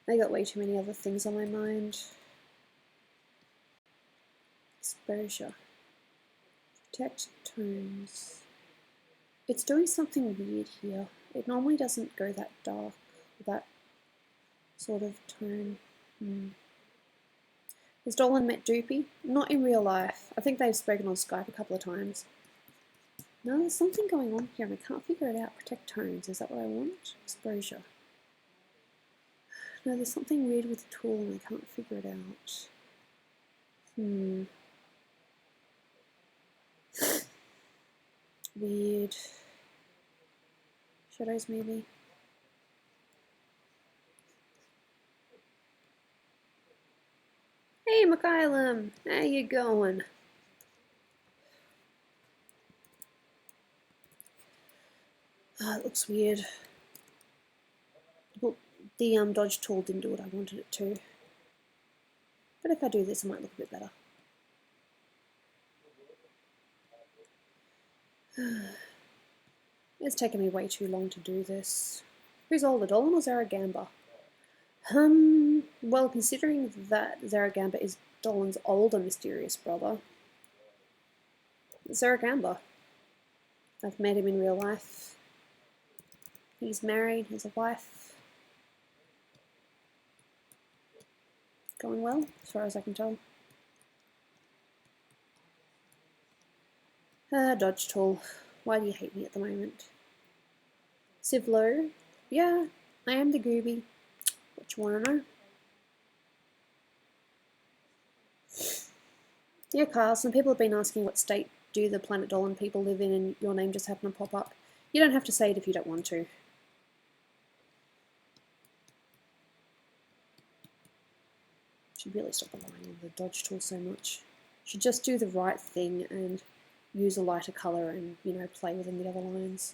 I got way too many other things on my mind. Exposure. Protect tones. It's doing something weird here. It normally doesn't go that dark, that sort of tone. Has Dolan met Doopy? Not in real life. I think they've spoken on Skype a couple of times. No, there's something going on here and I can't figure it out. Protect tones, is that what I want? Exposure. No, there's something weird with the tool and I can't figure it out. Weird. Shadows maybe? Hey Mikhailum, how you going? Oh, it looks weird. Well, the dodge tool didn't do what I wanted it to. But if I do this, it might look a bit better. It's taken me way too long to do this. Who's older, Dolan or Zaragamba? Well, considering that Zaragamba is Dolan's older mysterious brother, Zaragamba. I've met him in real life. He's married, has a wife. Going well, as far as I can tell. Dodge tool. Why do you hate me at the moment? Civlo. Yeah, I am the Gooby. What you wanna know? Yeah, Kyle, some people have been asking what state do the planet Dolan people live in, and your name just happened to pop up. You don't have to say it if you don't want to. Should really stop relying on the dodge tool so much. Should just do the right thing and use a lighter colour and, you know, play within the other lines.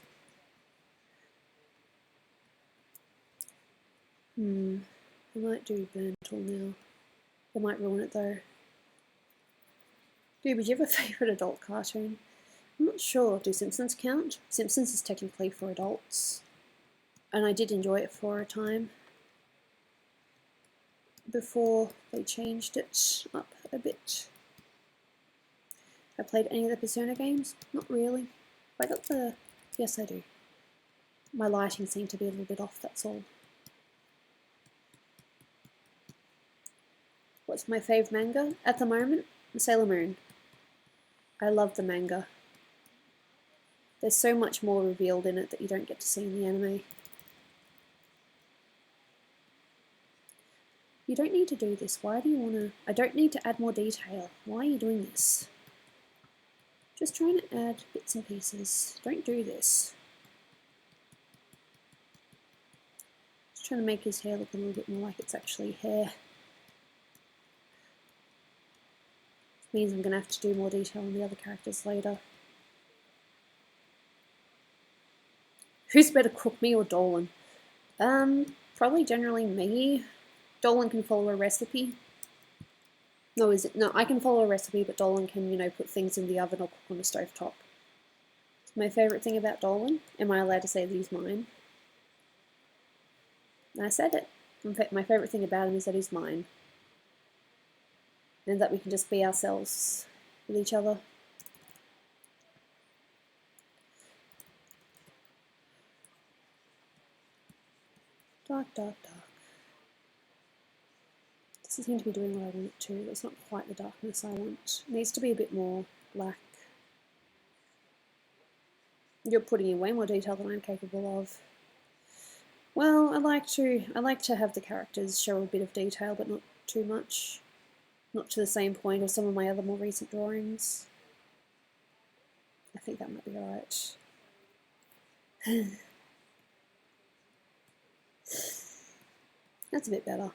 I might do burn tool now. I might ruin it though. Dude, do you have a favourite adult cartoon? I'm not sure. Do Simpsons count? Simpsons is technically for adults. And I did enjoy it for a time. Before they changed it up a bit. I played any of the Persona games? Not really. I got the... Yes, I do. My lighting seemed to be a little bit off, that's all. What's my fave manga? At the moment, Sailor Moon. I love the manga. There's so much more revealed in it that you don't get to see in the anime. You don't need to do this. Why do you want to... I don't need to add more detail. Why are you doing this? Just trying to add bits and pieces. Don't do this. Just trying to make his hair look a little bit more like it's actually hair. Means I'm going to have to do more detail on the other characters later. Who's better cook, me or Dolan? Probably generally me. Dolan can follow a recipe. No, is it? No, I can follow a recipe, but Dolan can, you know, put things in the oven or cook on the stovetop. My favourite thing about Dolan, am I allowed to say that he's mine? I said it. My favourite thing about him is that he's mine. And that we can just be ourselves with each other. Dark, dark, dark. Doesn't seem to be doing what I want it to. That's not quite the darkness I want. It needs to be a bit more black. You're putting in way more detail than I'm capable of. Well, I like to have the characters show a bit of detail, but not too much. Not to the same point as some of my other more recent drawings. I think that might be right. That's a bit better.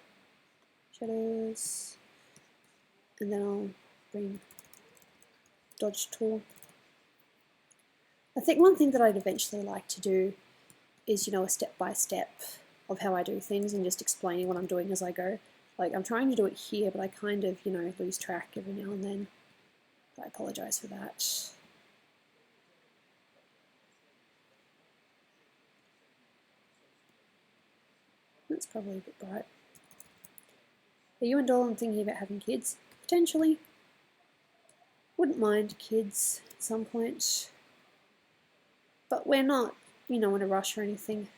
Shadows. And then I'll bring dodge tool. I think one thing that I'd eventually like to do is, you know, a step-by-step of how I do things and just explaining what I'm doing as I go. Like, I'm trying to do it here, but I kind of, you know, lose track every now and then. I apologise for that. That's probably a bit bright. Are you and Dolan thinking about having kids? Potentially. Wouldn't mind kids at some point. But we're not, you know, in a rush or anything.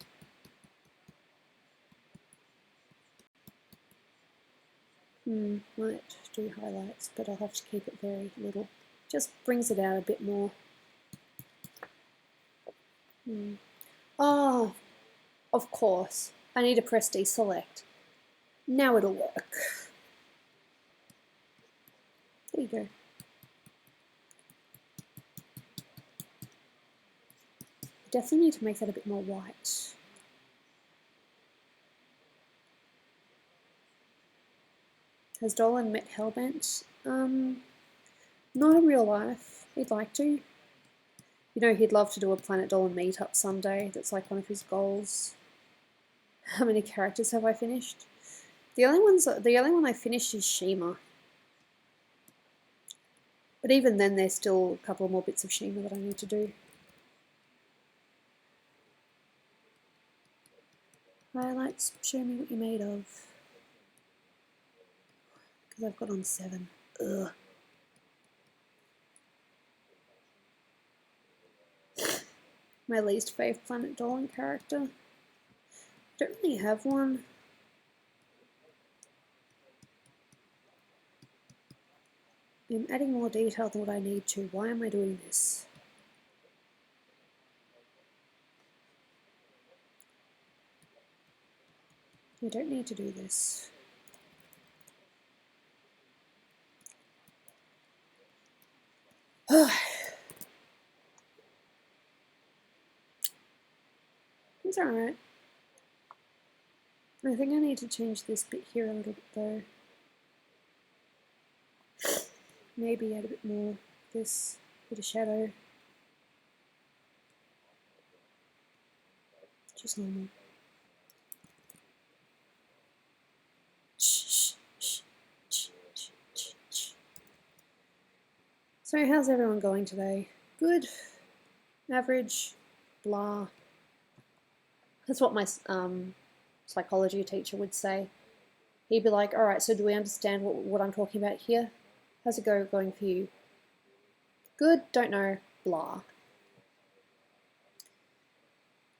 Might do highlights, but I'll have to keep it very little. Just brings it out a bit more. Oh, of course. I need to press deselect. Now it'll work. There you go. Definitely need to make that a bit more white. Has Dolan met Hellbent? Not in real life. He'd like to. You know, he'd love to do a Planet Dolan meetup someday. That's like one of his goals. How many characters have I finished? The only one I finished is Shima. But even then, there's still a couple more bits of Shima that I need to do. Highlights, show me what you're made of. Because I've got on 7. Ugh. My least fave Planet Dolan character. Don't really have one. I'm adding more detail than what I need to. Why am I doing this? I don't need to do this. It's alright. I think I need to change this bit here a little bit though. Maybe add a bit more this bit of shadow. Just normal. So how's everyone going today? Good? Average? Blah? That's what my psychology teacher would say. He'd be like, alright, so do we understand what I'm talking about here? How's it going for you? Good? Don't know. Blah.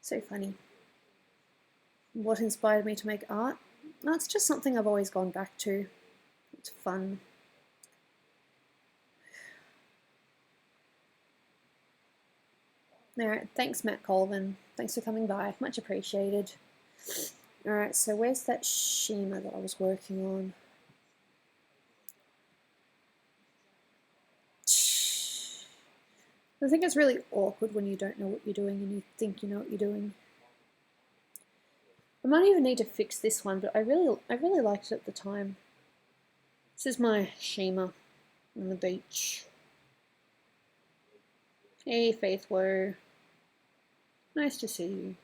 So funny. What inspired me to make art? No, it's just something I've always gone back to. It's fun. Alright, thanks Matt Colvin. Thanks for coming by. Much appreciated. Alright, so where's that schema that I was working on? I think it's really awkward when you don't know what you're doing and you think you know what you're doing. I might even need to fix this one, but I really liked it at the time. This is my schema on the beach. Hey Faithwo. Nice to see you.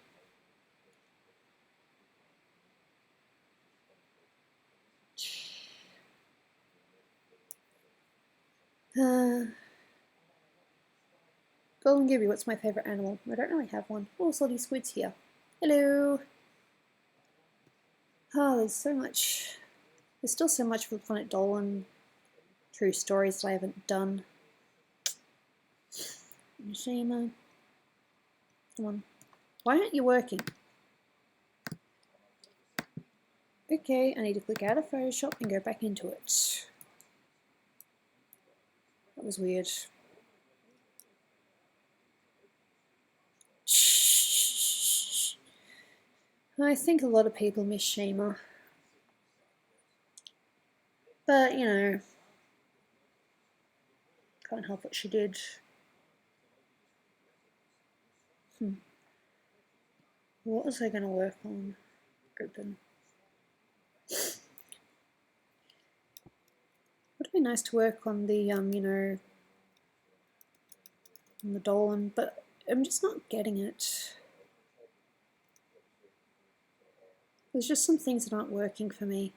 Golden Gooby, what's my favourite animal? I don't really have one. Oh, salty squid's here. Hello! Oh, there's still so much fun at Dolan. True stories that I haven't done. Shima. Come on. Why aren't you working? Okay, I need to click out of Photoshop and go back into it. That was weird. I think a lot of people miss Shima. But, you know, can't help what she did. What was I going to work on? Open. Would be nice to work on the, you know, on the Dolan, but I'm just not getting it. There's just some things that aren't working for me.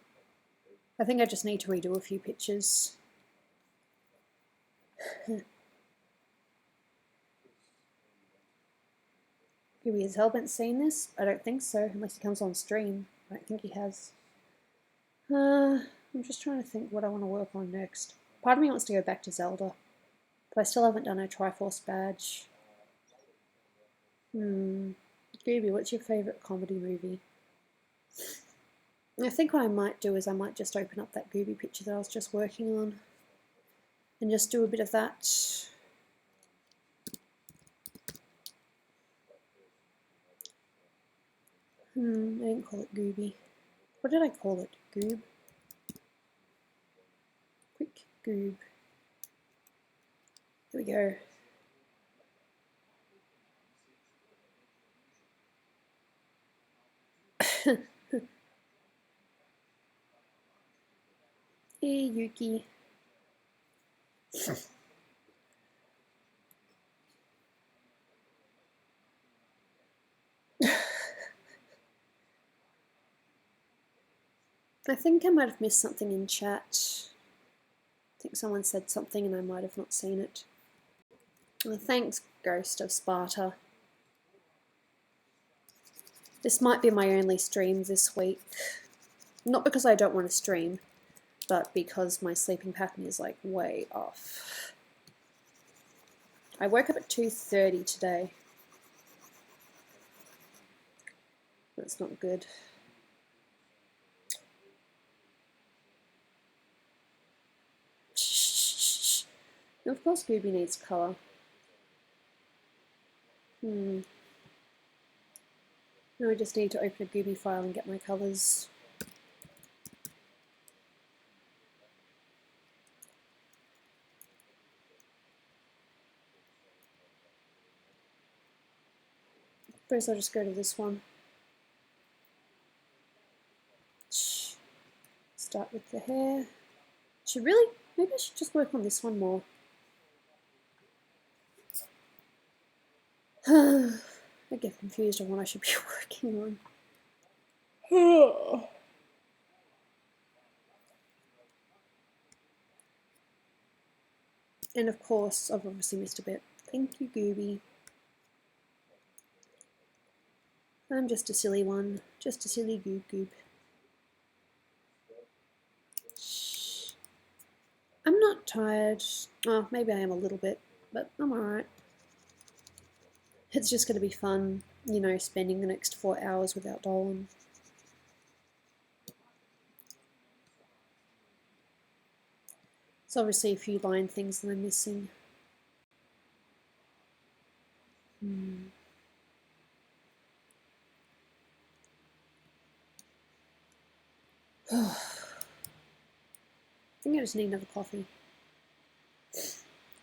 I think I just need to redo a few pictures. Maybe has Hellbent seen this? I don't think so, unless he comes on stream. I don't think he has. I'm just trying to think what I want to work on next. Part of me wants to go back to Zelda, but I still haven't done a Triforce badge. Gooby, what's your favourite comedy movie? I think what I might do is I might just open up that Gooby picture that I was just working on and just do a bit of that. I didn't call it Gooby. What did I call it? Goob? Quick Goob. There we go. Hey Yuki. I think I might have missed something in chat. I think someone said something and I might have not seen it. Well, thanks, Ghost of Sparta. This might be my only stream this week. Not because I don't want to stream, but because my sleeping pattern is like way off. I woke up at 2:30 today. That's not good. And of course Gooby needs colour. Now I just need to open a Gooby file and get my colours. First I'll just go to this one. Start with the hair. Maybe I should just work on this one more. I get confused on what I should be working on. And of course, I've obviously missed a bit. Thank you, Gooby. I'm just a silly one. Just a silly goob. I'm not tired. Oh, maybe I am a little bit, but I'm alright. It's just going to be fun, you know, spending the next 4 hours without Dolan. There's obviously a few line things that I'm missing. I think I just need another coffee.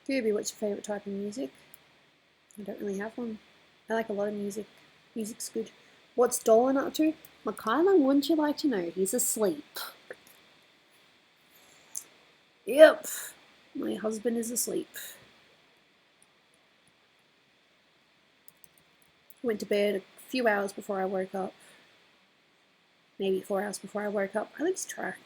Gooby, what's your favourite type of music? I don't really have one. I like a lot of music. Music's good. What's Dolan up to? Michaela, wouldn't you like to know? He's asleep. Yep, my husband is asleep. He went to bed a few hours before I woke up. Maybe 4 hours before I woke up. I lose track.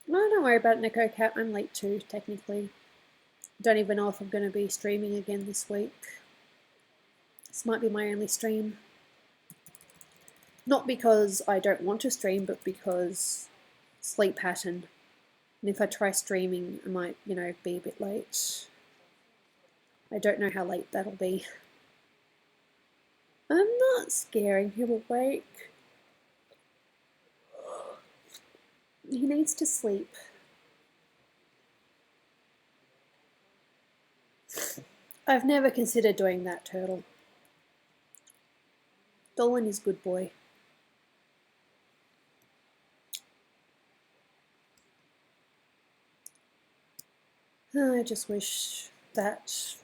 No, don't worry about it, Nico Cat. I'm late too, technically. Don't even know if I'm going to be streaming again this week. This might be my only stream. Not because I don't want to stream, but because sleep pattern. And if I try streaming, I might, you know, be a bit late. I don't know how late that'll be. I'm not scaring him awake. He needs to sleep. I've never considered doing that, Turtle. Dolan is good boy. I just wish that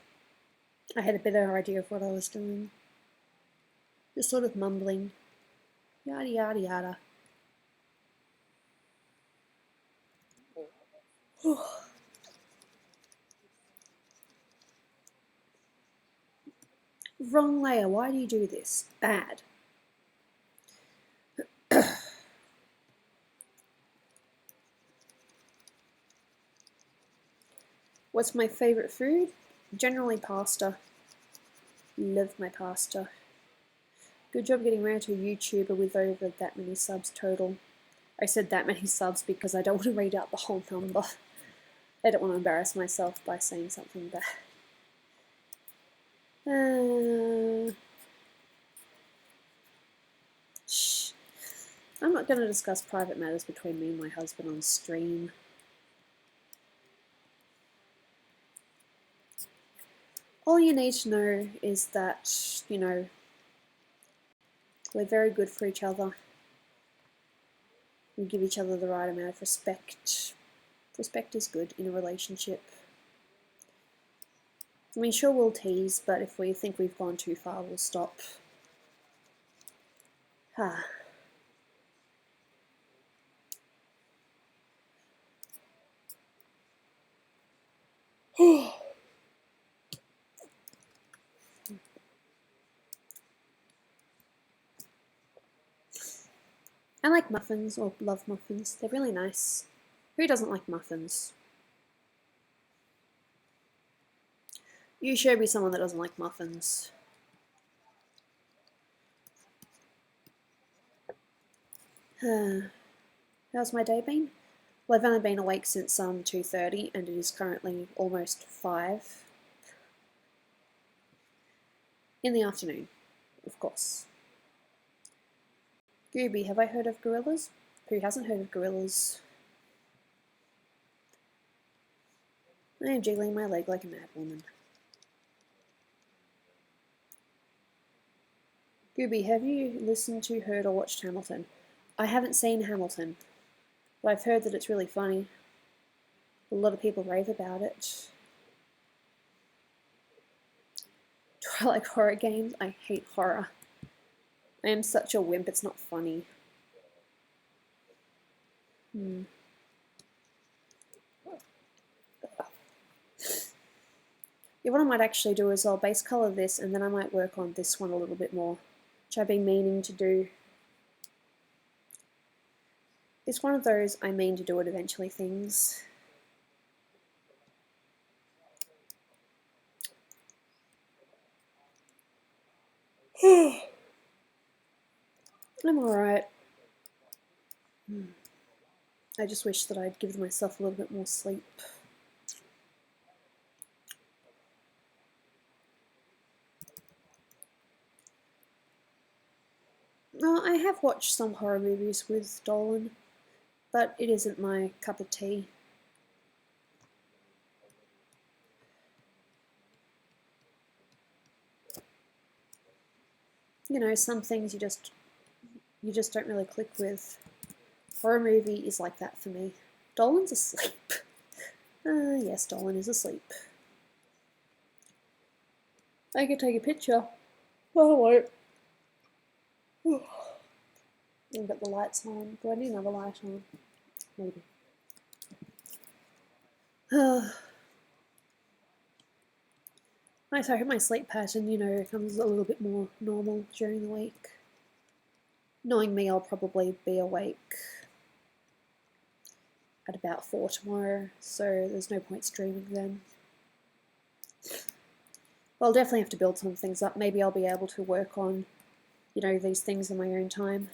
I had a better idea of what I was doing. Just sort of mumbling. Yada yada yada. Wrong layer, why do you do this? Bad. What's my favourite food? Generally pasta. Love my pasta. Good job getting around to a YouTuber with over that many subs total. I said that many subs because I don't want to read out the whole number. I don't want to embarrass myself by saying something bad. Shh. I'm not going to discuss private matters between me and my husband on stream. All you need to know is that, you know, we're very good for each other. We give each other the right amount of respect. Respect is good in a relationship. I mean, sure, we'll tease, but if we think we've gone too far, we'll stop. Ah. I like muffins, or love muffins. They're really nice. Who doesn't like muffins? You show me someone that doesn't like muffins. How's my day been? Well, I've only been awake since 2:30 and it is currently almost 5. In the afternoon, of course. Gooby, have I heard of gorillas? Who hasn't heard of gorillas? I am jiggling my leg like a mad woman. Gooby, have you listened to, heard, or watched Hamilton? I haven't seen Hamilton, but I've heard that it's really funny. A lot of people rave about it. Do I like horror games? I hate horror. I am such a wimp, it's not funny. Yeah, what I might actually do is I'll base colour this and then I might work on this one a little bit more, which I've been meaning to do. It's one of those I mean to do it eventually things. I'm alright. I just wish that I'd given myself a little bit more sleep. I have watched some horror movies with Dolan, but it isn't my cup of tea. You know, some things you just don't really click with. Horror movie is like that for me. Dolan's asleep. Yes, Dolan is asleep. I could take a picture. Oh, I won't. I've got the lights on. Do I need another light on? Maybe. Nice, I hope my sleep pattern, you know, comes a little bit more normal during the week. Knowing me, I'll probably be awake at about 4 tomorrow, so there's no point streaming then. Well, I'll definitely have to build some things up. Maybe I'll be able to work on, you know, these things in my own time.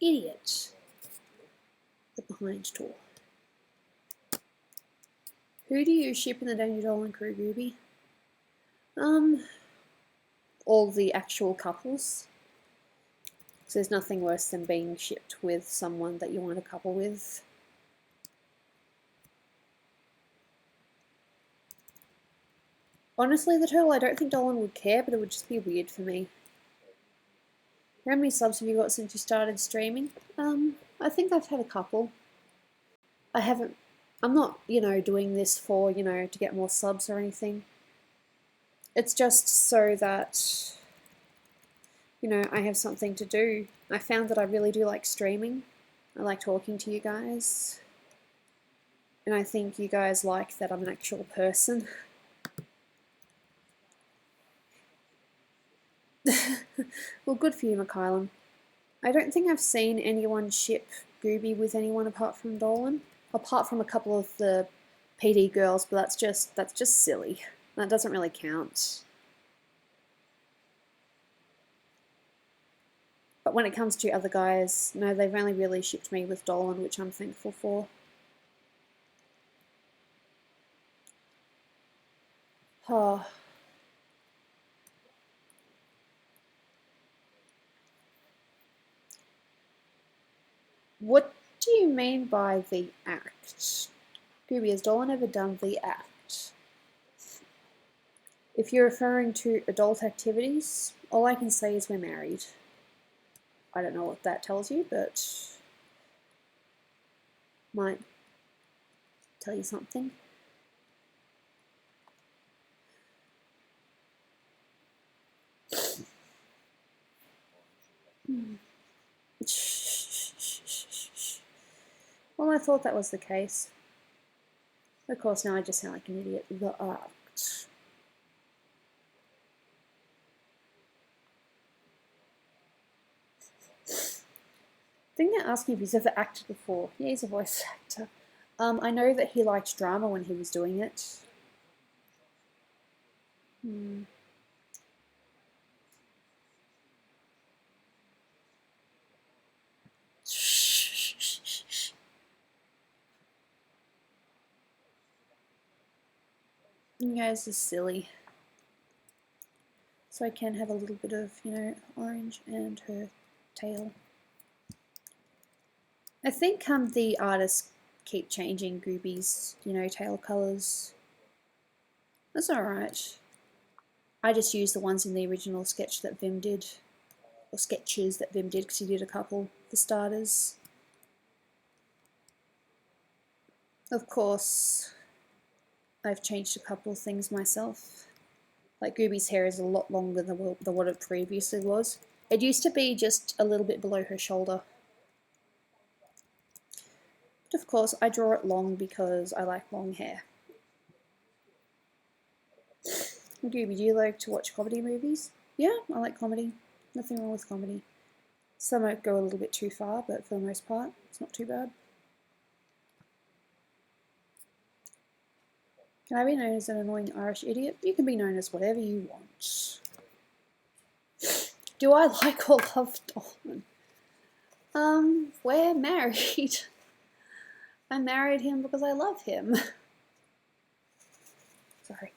Idiot. The behind tool. Who do you ship in the Daniel Dolan crew, Gooby? All the actual couples. So there's nothing worse than being shipped with someone that you want to couple with. Honestly, the turtle, I don't think Dolan would care, but it would just be weird for me. How many subs have you got since you started streaming? I think I've had a couple. I'm not, you know, doing this for, you know, to get more subs or anything. It's just so that, you know, I have something to do. I found that I really do like streaming. I like talking to you guys. And I think you guys like that I'm an actual person. Well, good for you, McKylum. I don't think I've seen anyone ship Gooby with anyone apart from Dolan. Apart from a couple of the PD girls, but that's just silly. That doesn't really count. But when it comes to other guys, no, they've only really shipped me with Dolan, which I'm thankful for. Oh. What do you mean by the act? Gooby, has Dolan ever done the act? If you're referring to adult activities, all I can say is we're married. I don't know what that tells you, but might tell you something. Well, I thought that was the case. Of course, now I just sound like an idiot. The act. I think they're asking if he's ever acted before. Yeah, he's a voice actor. I know that he liked drama when he was doing it. You guys are silly. So I can have a little bit of, you know, orange and her tail. I think the artists keep changing Gooby's, you know, tail colours. That's alright. I just used the ones in the original sketch that Vim did, or sketches that Vim did, because he did a couple for starters. Of course, I've changed a couple of things myself. Like Gooby's hair is a lot longer than what it previously was. It used to be just a little bit below her shoulder. But of course, I draw it long because I like long hair. Gooby, do you like to watch comedy movies? Yeah, I like comedy. Nothing wrong with comedy. Some might go a little bit too far, but for the most part, it's not too bad. Can I be known as an annoying Irish idiot? You can be known as whatever you want. Do I like or love Dolan? We're married. I married him because I love him. Sorry.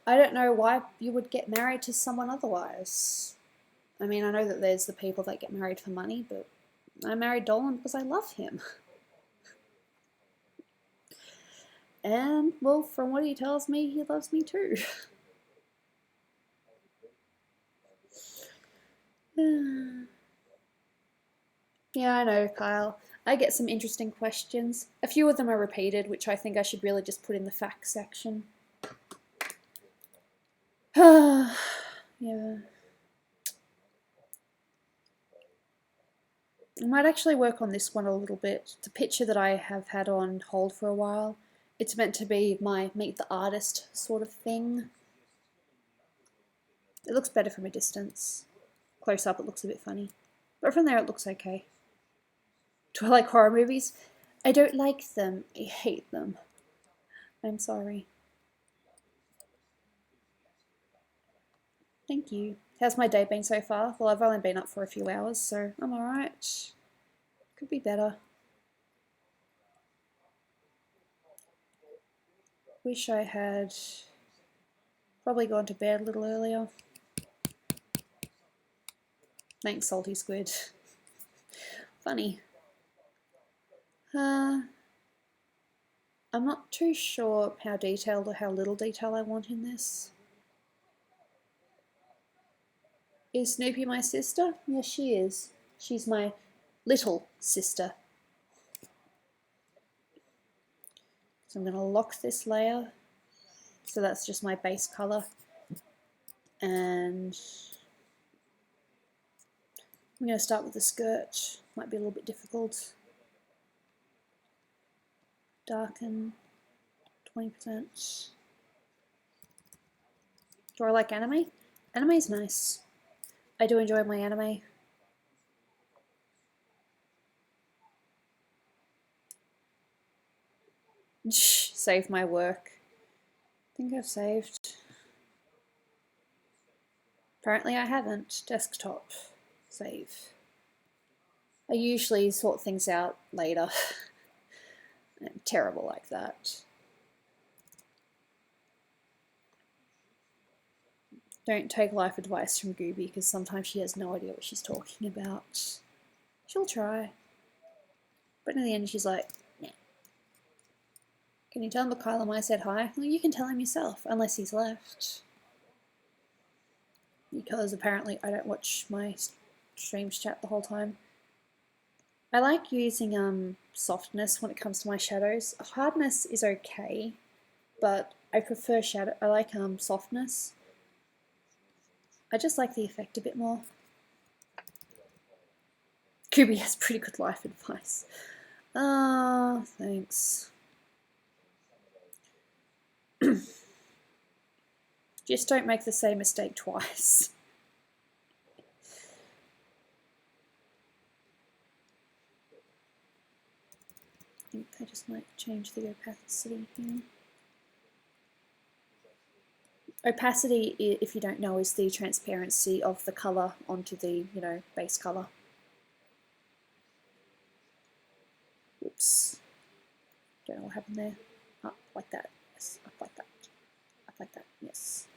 I don't know why you would get married to someone otherwise. I mean, I know that there's the people that get married for money, but I married Dolan because I love him. And, well, from what he tells me, he loves me too. Yeah, I know, Kyle. I get some interesting questions. A few of them are repeated, which I think I should really just put in the facts section. Yeah. I might actually work on this one a little bit. It's a picture that I have had on hold for a while. It's meant to be my meet the artist sort of thing. It looks better from a distance. Close up it looks a bit funny. But from there it looks okay. Do I like horror movies? I don't like them. I hate them. I'm sorry. Thank you. How's my day been so far? Well, I've only been up for a few hours, so I'm alright. Could be better. Wish I had probably gone to bed a little earlier. Thanks, Salty Squid. Funny. I'm not too sure how detailed or how little detail I want in this. Is Snoopy my sister? Yes, she is. She's my little sister. So I'm going to lock this layer. So that's just my base color. And I'm going to start with the skirt. Might be a little bit difficult. Darken 20%. Do I like anime? Anime is nice. I do enjoy my anime. Save my work. I think I've saved. Apparently I haven't. Desktop. Save. I usually sort things out later. I'm terrible like that. Don't take life advice from Gooby because sometimes she has no idea what she's talking about. She'll try. But in the end she's like, nah. Can you tell him Kylam I said hi? Well, you can tell him yourself, unless he's left. Because apparently I don't watch my streams chat the whole time. I like using softness when it comes to my shadows. Hardness is okay, but I prefer shadow. I like softness. I just like the effect a bit more. Gooby has pretty good life advice. Oh, thanks. Just don't make the same mistake twice. I think I just might change the opacity here. Opacity, if you don't know, is the transparency of the colour onto the, you know, base colour. Oops. Don't know what happened there. Up like that. Yes, up like that. Up like that. Yes.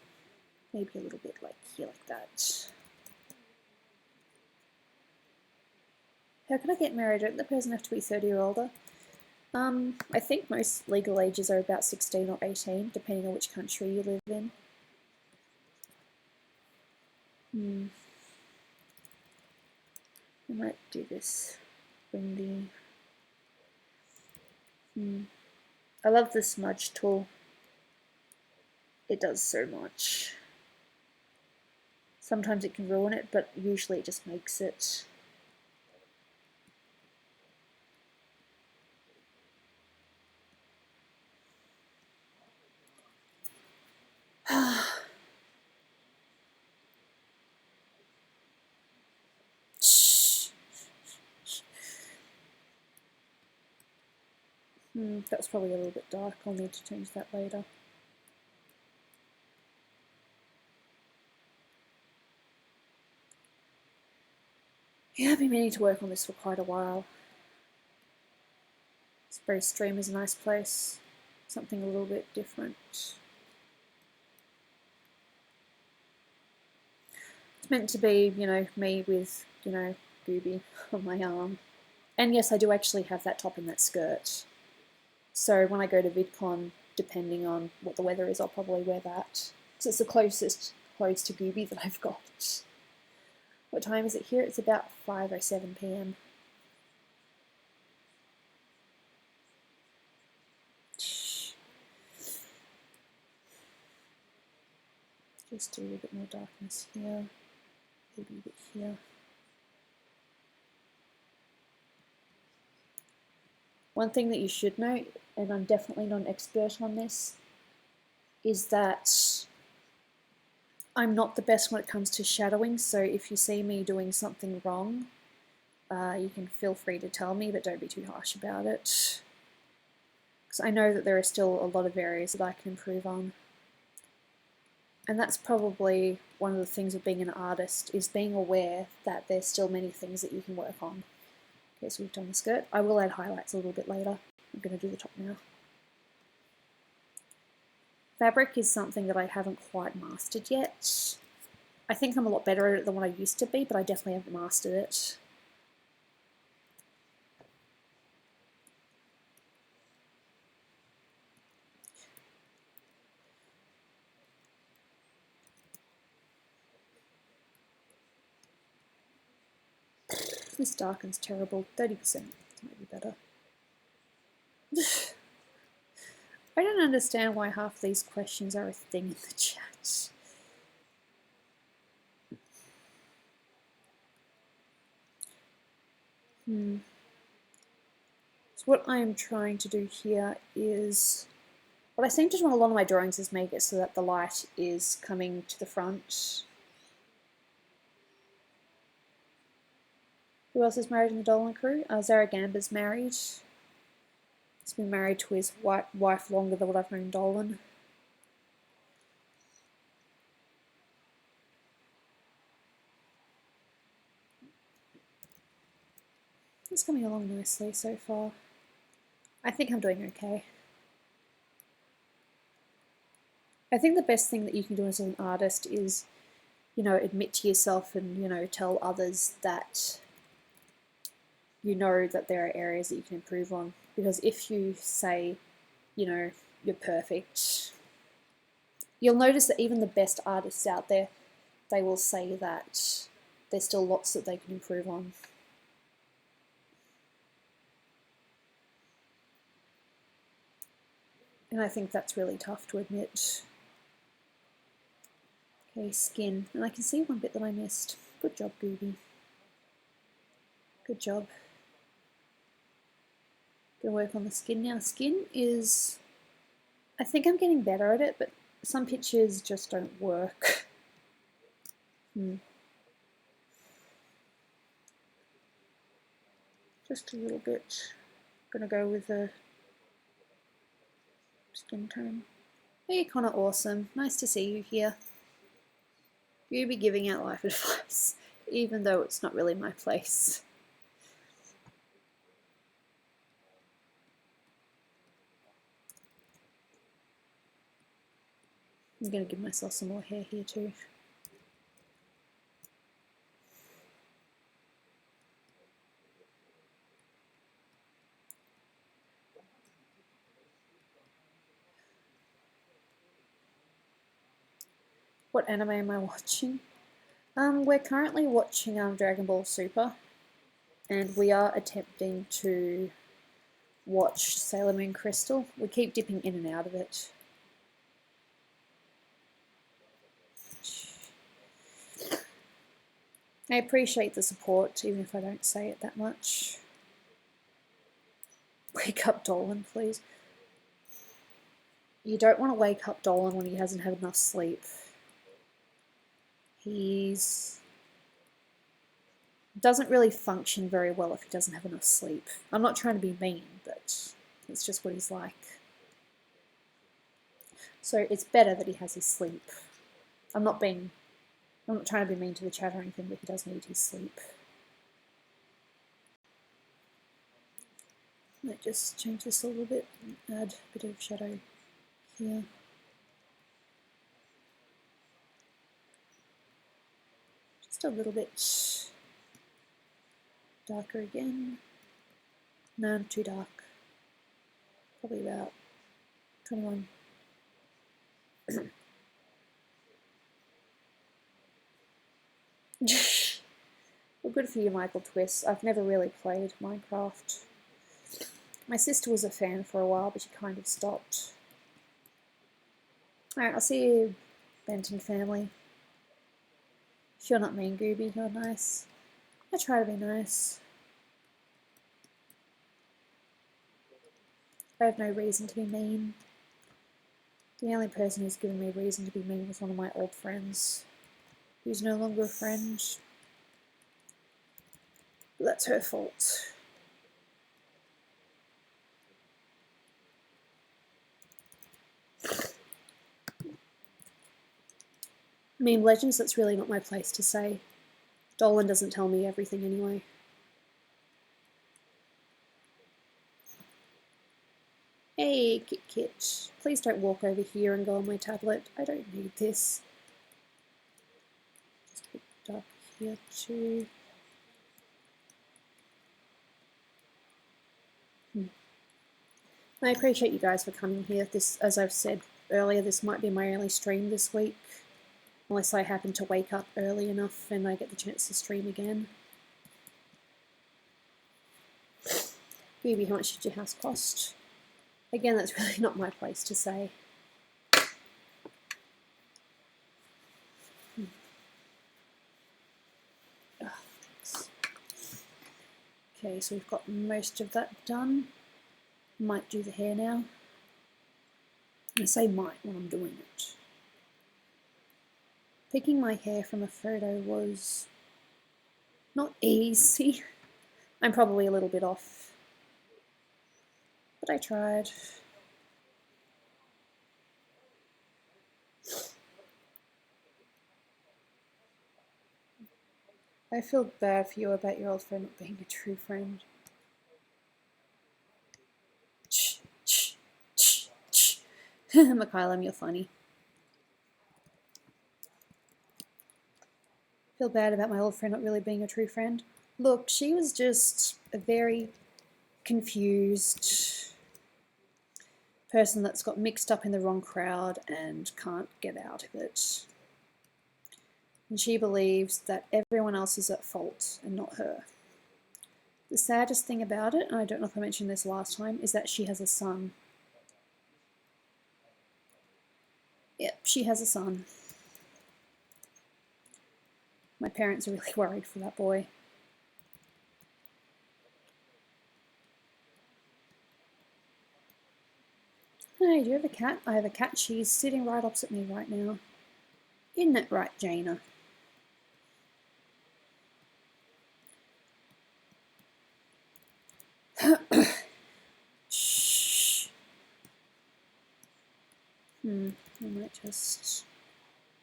Maybe a little bit like here, like that. How can I get married? Don't the person have to be 30 or older? I think most legal ages are about 16 or 18, depending on which country you live in. I might do this windy. I love the smudge tool. It does so much. Sometimes it can ruin it, but usually it just makes it. That's probably a little bit dark. I'll need to change that later. Yeah, I've been meaning to work on this for quite a while. Space Stream is a nice place. Something a little bit different. It's meant to be, you know, me with, you know, Gooby on my arm. And yes, I do actually have that top and that skirt. So when I go to VidCon, depending on what the weather is, I'll probably wear that. So it's the closest clothes to Gooby that I've got. What time is it here? It's about 5 or 7 p.m. Just do a little bit more darkness here, maybe a bit here. One thing that you should note, and I'm definitely not an expert on this, is that I'm not the best when it comes to shadowing, so if you see me doing something wrong, you can feel free to tell me, but don't be too harsh about it. Because I know that there are still a lot of areas that I can improve on. And that's probably one of the things of being an artist, is being aware that there's still many things that you can work on. Okay, so we've done the skirt. I will add highlights a little bit later. I'm going to do the top now. Fabric is something that I haven't quite mastered yet. I think I'm a lot better at it than what I used to be, but I definitely haven't mastered it. This darken's terrible. 30% might be better. I don't understand why half these questions are a thing in the chat. So what I am trying to do here is, what I seem to do on a lot of my drawings is make it so that the light is coming to the front. Who else is married in the Dolan crew? Zaragamba's married. He's been married to his wife longer than what I've known Dolan. It's coming along nicely so far. I think I'm doing okay. I think the best thing that you can do as an artist is, you know, admit to yourself and, you know, tell others that you know that there are areas that you can improve on. Because if you say, you know, you're perfect, you'll notice that even the best artists out there, they will say that there's still lots that they can improve on. And I think that's really tough to admit. Okay, skin. And I can see one bit that I missed. Good job, Gooby. Good job. Gonna work on the skin now. Skin is, I think I'm getting better at it, but some pictures just don't work. Just a little bit. Gonna go with the skin tone. Hey Connor, awesome. Nice to see you here. You'll be giving out life advice, even though it's not really my place. I'm going to give myself some more hair here too. What anime am I watching? We're currently watching Dragon Ball Super, and we are attempting to watch Sailor Moon Crystal. We keep dipping in and out of it. I appreciate the support, even if I don't say it that much. Wake up Dolan, please. You don't want to wake up Dolan when he hasn't had enough sleep. He's doesn't really function very well if he doesn't have enough sleep. I'm not trying to be mean, but it's just what he's like. So it's better that he has his sleep. I'm not trying to be mean to the chat or anything, but he does need his sleep. Might just change this a little bit and add a bit of shadow here. Just a little bit darker again. No, too dark. Probably about 21. Well, good for you, Michael Twist. I've never really played Minecraft. My sister was a fan for a while, but she kind of stopped. Alright, I'll see you, Benton family. If you're not mean, Gooby, you're nice. I try to be nice. I have no reason to be mean. The only person who's given me reason to be mean was one of my old friends, who's no longer a friend. But that's her fault. I mean, Legends, that's really not my place to say. Dolan doesn't tell me everything anyway. Hey, Kit Kit. Please don't walk over here and go on my tablet. I don't need this. Just a bit dark here too. I appreciate you guys for coming here. This, as I've said earlier, this might be my only stream this week. Unless I happen to wake up early enough and I get the chance to stream again. Gooby, how much did your house cost? Again, that's really not my place to say. Okay, so we've got most of that done. Might do the hair now. I say might when I'm doing it. Picking my hair from a photo was not easy. I'm probably a little bit off, but I tried. I feel bad for you about your old friend not being a true friend. Michaelim, you're funny. Feel bad about my old friend not really being a true friend. Look, she was just a very confused person that's got mixed up in the wrong crowd and can't get out of it. And she believes that everyone else is at fault and not her. The saddest thing about it, and I don't know if I mentioned this last time, is that she has a son. Yep, she has a son. My parents are really worried for that boy. Hey, do you have a cat? I have a cat. She's sitting right opposite me right now. Isn't it right, Jaina? Shh. I might just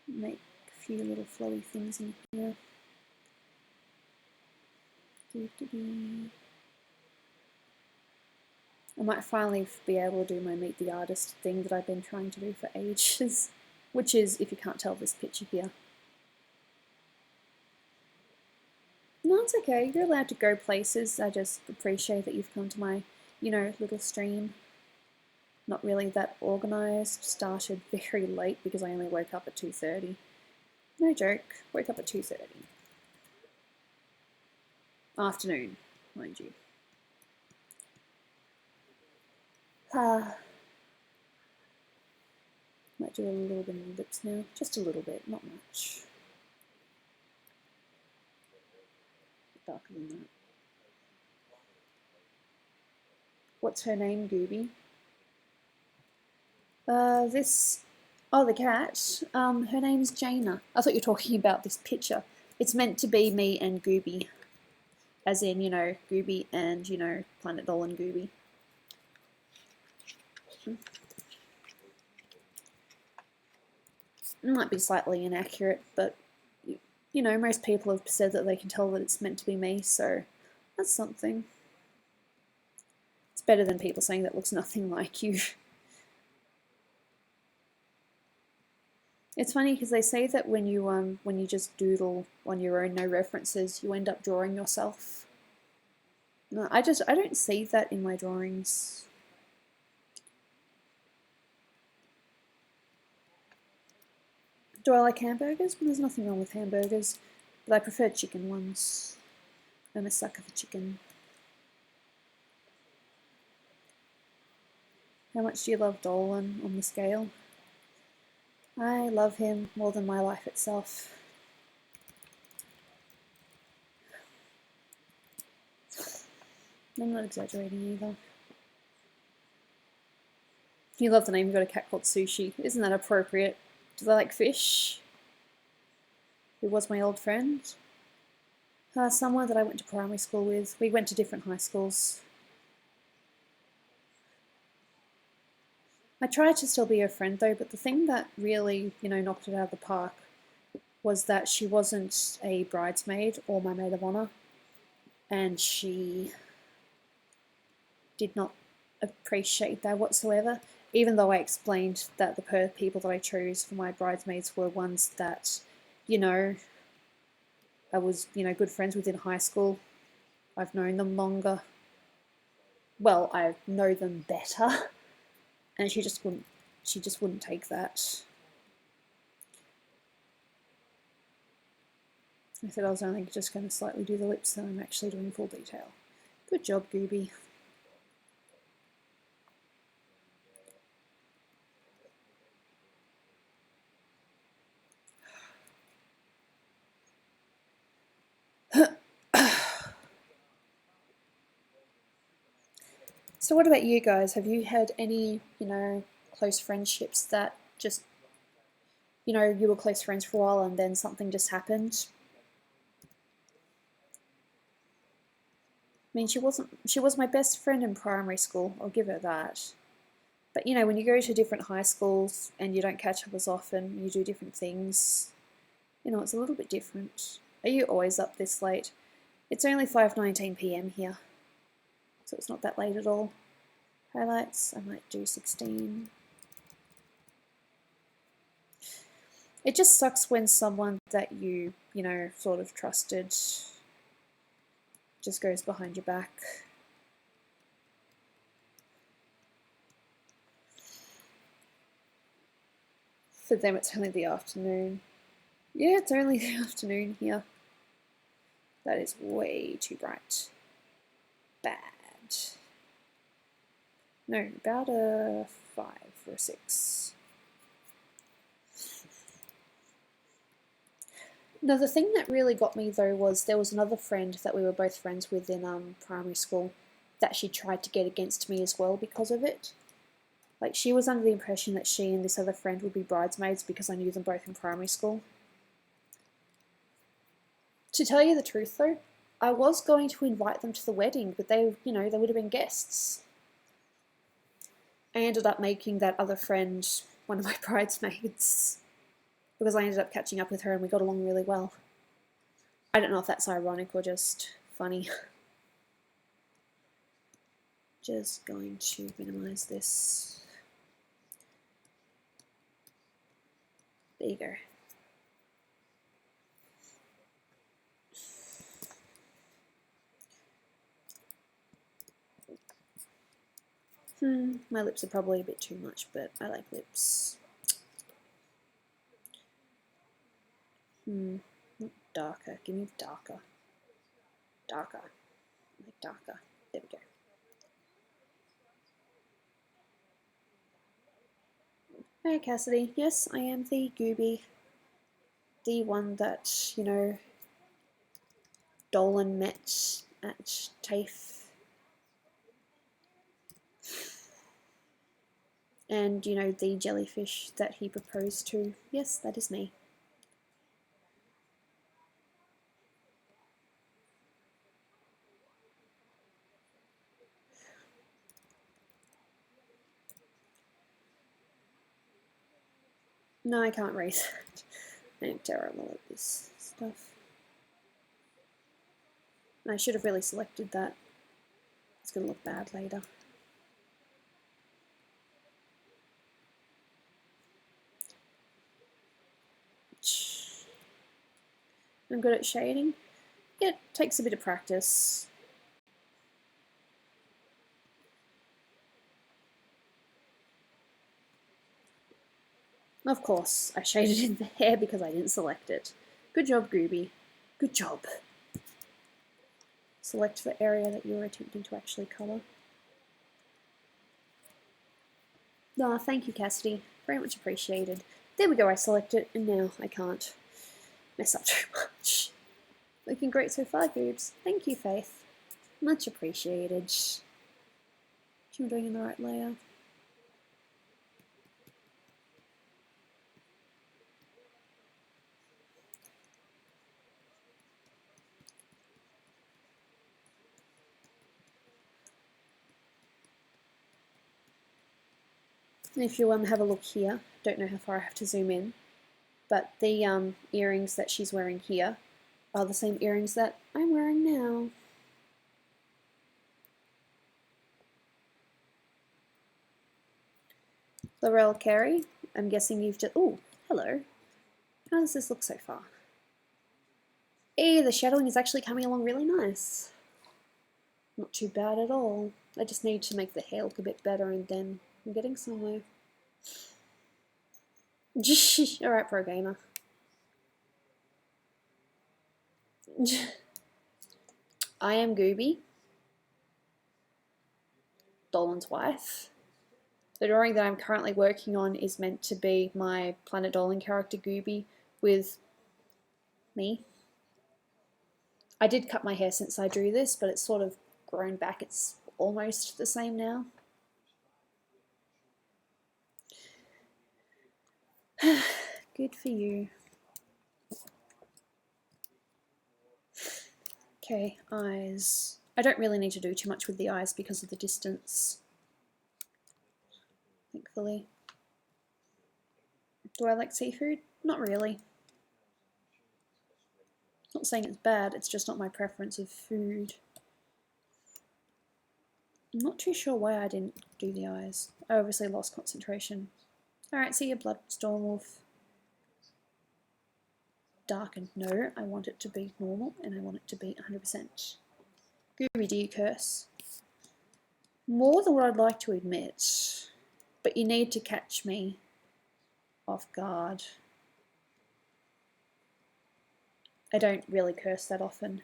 make a few little flowy things in here. I might finally be able to do my Meet the Artist thing that I've been trying to do for ages. which is, if you can't tell, this picture here. No, it's okay. You're allowed to go places. I just appreciate that you've come to my, little stream. Not really that organised. Started very late because I only woke up at 2:30. No joke. Woke up at 2:30. Afternoon, mind you. Might do a little bit of lips now. Just a little bit, not much. Darker than that. What's her name, Gooby? The cat. Her name's Jaina. I thought you were talking about this picture. It's meant to be me and Gooby. As in, Gooby and, Planet Dolan Gooby. It might be slightly inaccurate, but, most people have said that they can tell that it's meant to be me, so that's something. It's better than people saying that looks nothing like you. It's funny because they say that when you just doodle on your own, no references, you end up drawing yourself. No, I don't see that in my drawings. Do I like hamburgers? Well, there's nothing wrong with hamburgers, but I prefer chicken ones. I'm a sucker for chicken. How much do you love Dolan on the scale? I love him more than my life itself. I'm not exaggerating either. You love the name, you've got a cat called Sushi. Isn't that appropriate? Do they like fish? Who was my old friend? Someone that I went to primary school with. We went to different high schools. I tried to still be her friend though, but the thing that really, knocked it out of the park was that she wasn't a bridesmaid or my maid of honour, and she did not appreciate that whatsoever, even though I explained that the people that I chose for my bridesmaids were ones that, I was, good friends with in high school. I've known them longer. Well, I know them better. And she just wouldn't take that. I said I was only just going to slightly do the lips, and I'm actually doing full detail. Good job, Gooby. So what about you guys? Have you had any, close friendships that just, you were close friends for a while and then something just happened? I mean, she was my best friend in primary school, I'll give her that. But, when you go to different high schools and you don't catch up as often, you do different things, it's a little bit different. Are you always up this late? It's only 5:19 p.m. here, so it's not that late at all. Highlights, I might do 16. It just sucks when someone that you, sort of trusted just goes behind your back. For them, it's only the afternoon. Yeah, it's only the afternoon here. That is way too bright. Bad. No, about a 5 or a 6. No, the thing that really got me though was there was another friend that we were both friends with in primary school that she tried to get against me as well because of it. Like, she was under the impression that she and this other friend would be bridesmaids because I knew them both in primary school. To tell you the truth though, I was going to invite them to the wedding, but they would have been guests. I ended up making that other friend one of my bridesmaids because I ended up catching up with her and we got along really well. I don't know if that's ironic or just funny. Just going to minimize this. There you go. My lips are probably a bit too much, but I like lips. Not darker. Give me darker. Darker. I like darker. There we go. Hey Cassidy, yes, I am the Gooby. The one that, you know, Dolan met at TAFE. And, you know, the jellyfish that he proposed to. Yes, that is me. No, I can't raise it. I'm terrible at this stuff. I should have really selected that. It's going to look bad later. I'm good at shading. It takes a bit of practice. Of course, I shaded in the hair because I didn't select it. Good job, Gooby. Good job. Select the area that you're attempting to actually colour. Ah, thank you, Cassidy. Very much appreciated. There we go, I select it, and now I can't mess up too much. Looking great so far, Goobs. Thank you, Faith. Much appreciated. You're doing in the right layer. If you have a look here, don't know how far I have to zoom in, but the earrings that she's wearing here are the same earrings that I'm wearing now. Laurel Carey, I'm guessing you've just... Oh, hello. How does this look so far? Hey, the shadowing is actually coming along really nice. Not too bad at all. I just need to make the hair look a bit better and then I'm getting somewhere. Alright, pro gamer. I am Gooby, Dolan's wife. The drawing that I'm currently working on is meant to be my Planet Dolan character Gooby with me. I did cut my hair since I drew this, but it's sort of grown back. It's almost the same now. Good for you. Okay, eyes. I don't really need to do too much with the eyes because of the distance, thankfully. Do I like seafood? Not really. Not saying it's bad, it's just not my preference of food. I'm not too sure why I didn't do the eyes. I obviously lost concentration. Alright, see your blood, Stormwolf. Darkened. No, I want it to be normal and I want it to be 100%. Gooby, do you curse? More than what I'd like to admit. But you need to catch me off guard. I don't really curse that often.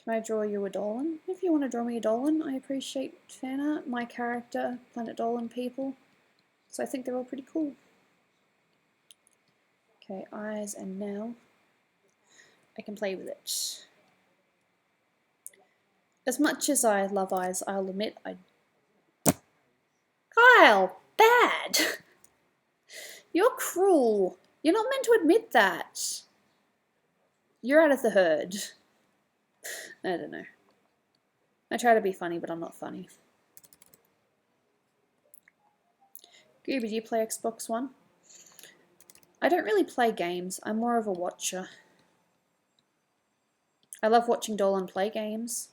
Can I draw you a Dolan? If you want to draw me a Dolan, I appreciate fan art. My character, Planet Dolan people. So I think they're all pretty cool. Okay, eyes, and now I can play with it. As much as I love eyes, I'll admit Kyle, bad! You're cruel. You're not meant to admit that. You're out of the herd. I don't know. I try to be funny, but I'm not funny. Gooby, do you play Xbox One? I don't really play games. I'm more of a watcher. I love watching Dolan play games,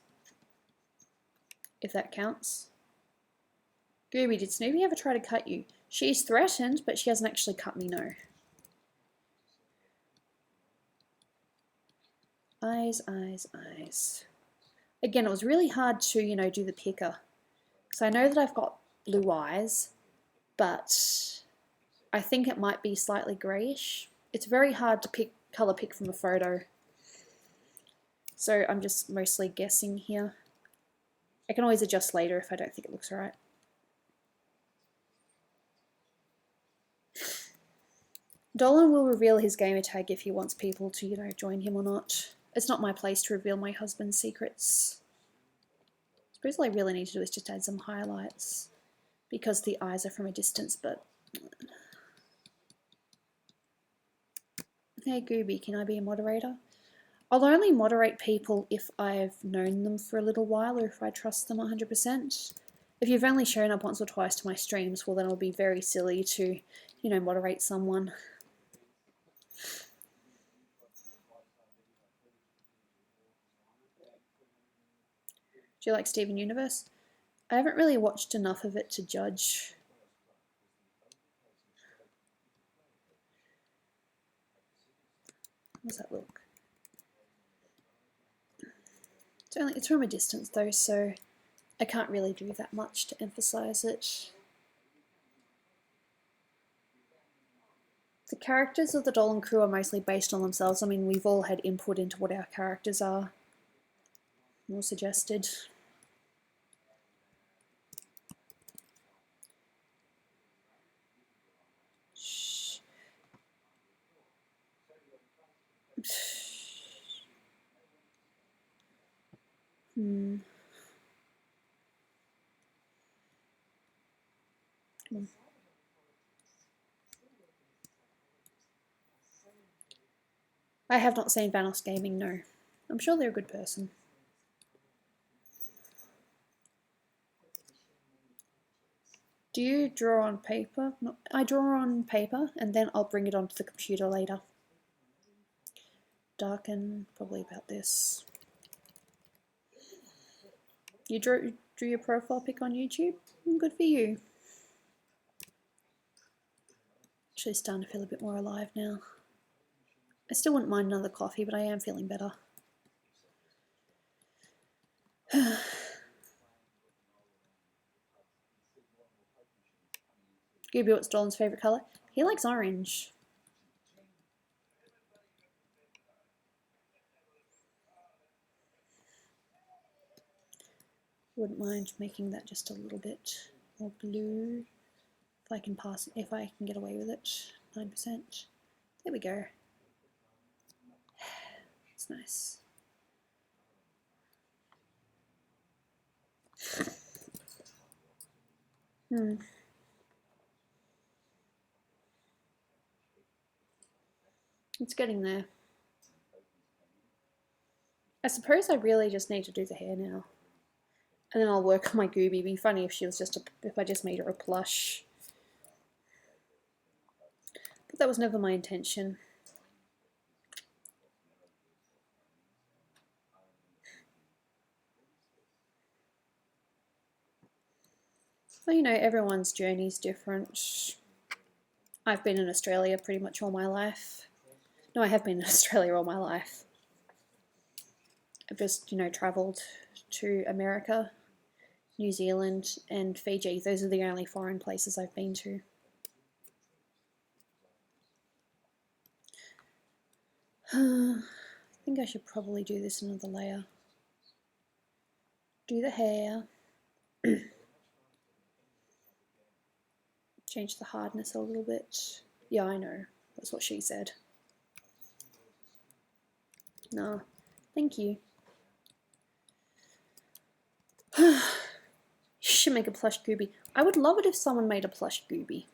if that counts. Gooby, did Snoopy ever try to cut you? She's threatened, but she hasn't actually cut me, no. Eyes, eyes, eyes. Again, it was really hard to, you know, do the picker. Because I know that I've got blue eyes, but I think it might be slightly greyish. It's very hard to colour pick from a photo. So I'm just mostly guessing here. I can always adjust later if I don't think it looks right. Dolan will reveal his gamer tag if he wants people to, you know, join him or not. It's not my place to reveal my husband's secrets. I suppose all I really need to do is just add some highlights because the eyes are from a distance, but... Hey Gooby, can I be a moderator? I'll only moderate people if I've known them for a little while or if I trust them 100%. If you've only shown up once or twice to my streams, well then it'll be very silly to, you know, moderate someone. Do you like Steven Universe? I haven't really watched enough of it to judge. How does that look? It's from a distance though, so I can't really do that much to emphasize it. The characters of the Dolan crew are mostly based on themselves. I mean, we've all had input into what our characters are. More suggested. I have not seen Vanos Gaming, no. I'm sure they're a good person. Do you draw on paper? No, I draw on paper and then I'll bring it onto the computer later. Darken, probably about this. You drew your profile pic on YouTube? Good for you. Actually starting to feel a bit more alive now. I still wouldn't mind another coffee, but I am feeling better. Gooby, what's Dolan's favourite colour? He likes orange. Wouldn't mind making that just a little bit more blue. If I can get away with it. 9%. There we go. It's nice. It's getting there. I suppose I really just need to do the hair now. And then I'll work on my Gooby. It'd be funny if she was if I just made her a plush. But that was never my intention. Well, you know, everyone's journey's different. I've been in Australia pretty much all my life. No, I have been in Australia all my life. I've just, you know, travelled to America, New Zealand, and Fiji. Those are the only foreign places I've been to. I think I should probably do this another layer. Do the hair. Change the hardness a little bit. Yeah, I know. That's what she said. No, thank you. You should make a plush Gooby. I would love it if someone made a plush Gooby.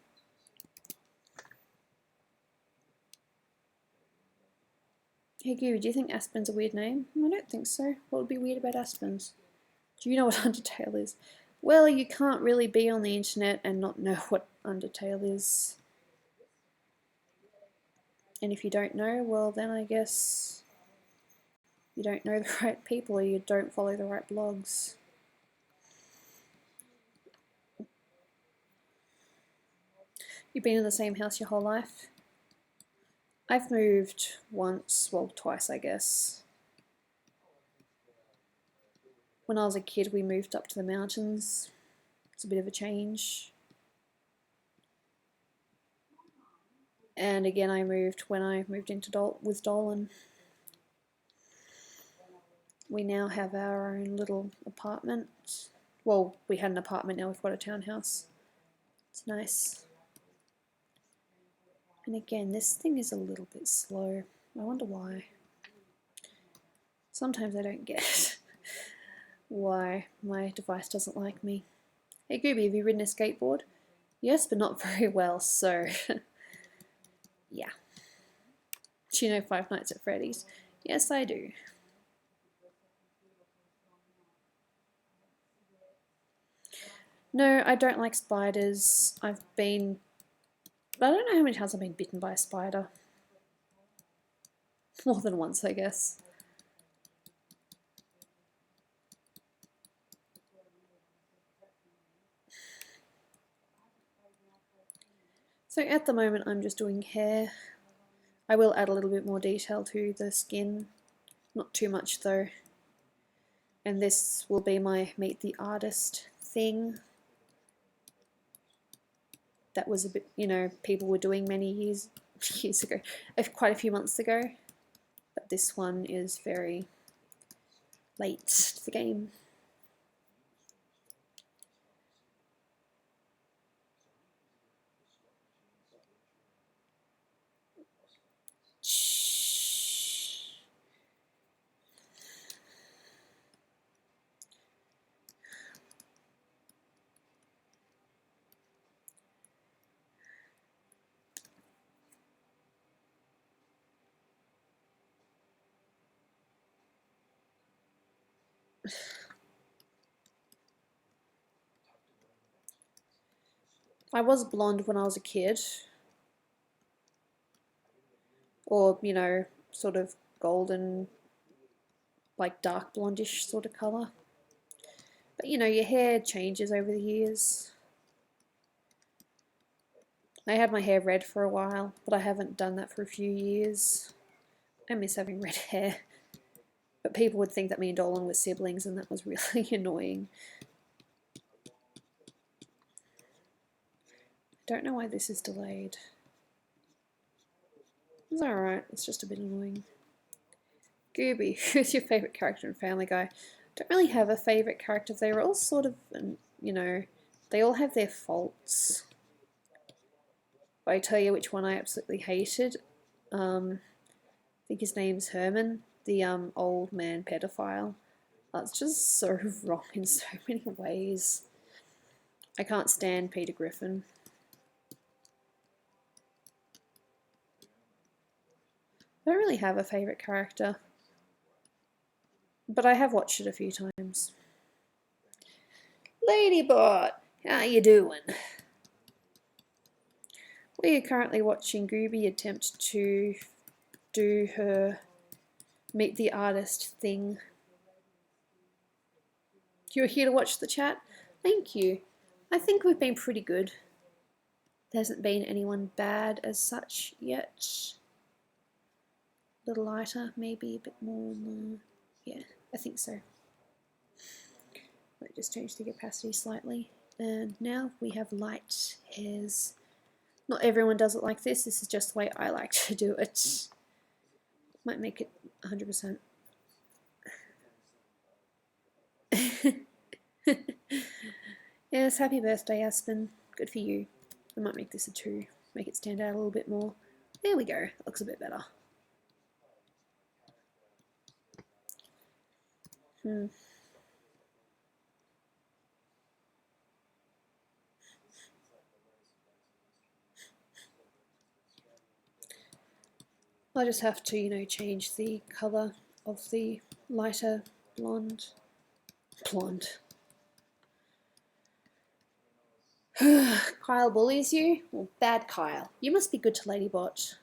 Hey Gooby, do you think Aspen's a weird name? I don't think so. What would be weird about Aspen's? Do you know what Undertale is? Well, you can't really be on the internet and not know what Undertale is. And if you don't know, well then I guess you don't know the right people or you don't follow the right blogs. You've been in the same house your whole life? I've moved once, well, twice, I guess. When I was a kid, we moved up to the mountains. It's a bit of a change. And again, I moved when I moved into with Dolan. We now have our own little apartment. Well, we had an apartment, now we've got a townhouse. It's nice. And again, this thing is a little bit slow. I wonder why. Sometimes I don't get why my device doesn't like me. Hey Gooby, have you ridden a skateboard? Yes, but not very well, so yeah. Do you know Five Nights at Freddy's? Yes, I do. No, I don't like spiders. I don't know how many times I've been bitten by a spider. More than once, I guess. So at the moment I'm just doing hair. I will add a little bit more detail to the skin. Not too much though. And this will be my Meet the Artist thing. That was a bit, people were doing many years ago, quite a few months ago. But this one is very late to the game. I was blonde when I was a kid. Or, sort of golden, like dark blondish sort of colour. But, your hair changes over the years. I had my hair red for a while, but I haven't done that for a few years. I miss having red hair. But people would think that me and Dolan were siblings, and that was really annoying. I don't know why this is delayed. It's alright, it's just a bit annoying. Gooby, who's your favourite character in Family Guy? Don't really have a favourite character. They're all sort of, they all have their faults. If I tell you which one I absolutely hated, I think his name's Herman, the old man pedophile. That's just so wrong in so many ways. I can't stand Peter Griffin. I don't really have a favourite character, but I have watched it a few times. Ladybot, how you doing? We are currently watching Gooby attempt to do her Meet the Artist thing. You're here to watch the chat? Thank you. I think we've been pretty good. There hasn't been anyone bad as such yet. A little lighter, maybe a bit more. Yeah, I think so. Might just change the opacity slightly. And now we have light hairs. Not everyone does it like this. This is just the way I like to do it. Might make it 100%. Yes, happy birthday, Aspen. Good for you. I might make this a 2. Make it stand out a little bit more. There we go. That looks a bit better. I just have to, change the colour of the lighter blonde. Kyle bullies you? Well, bad Kyle. You must be good to Ladybot.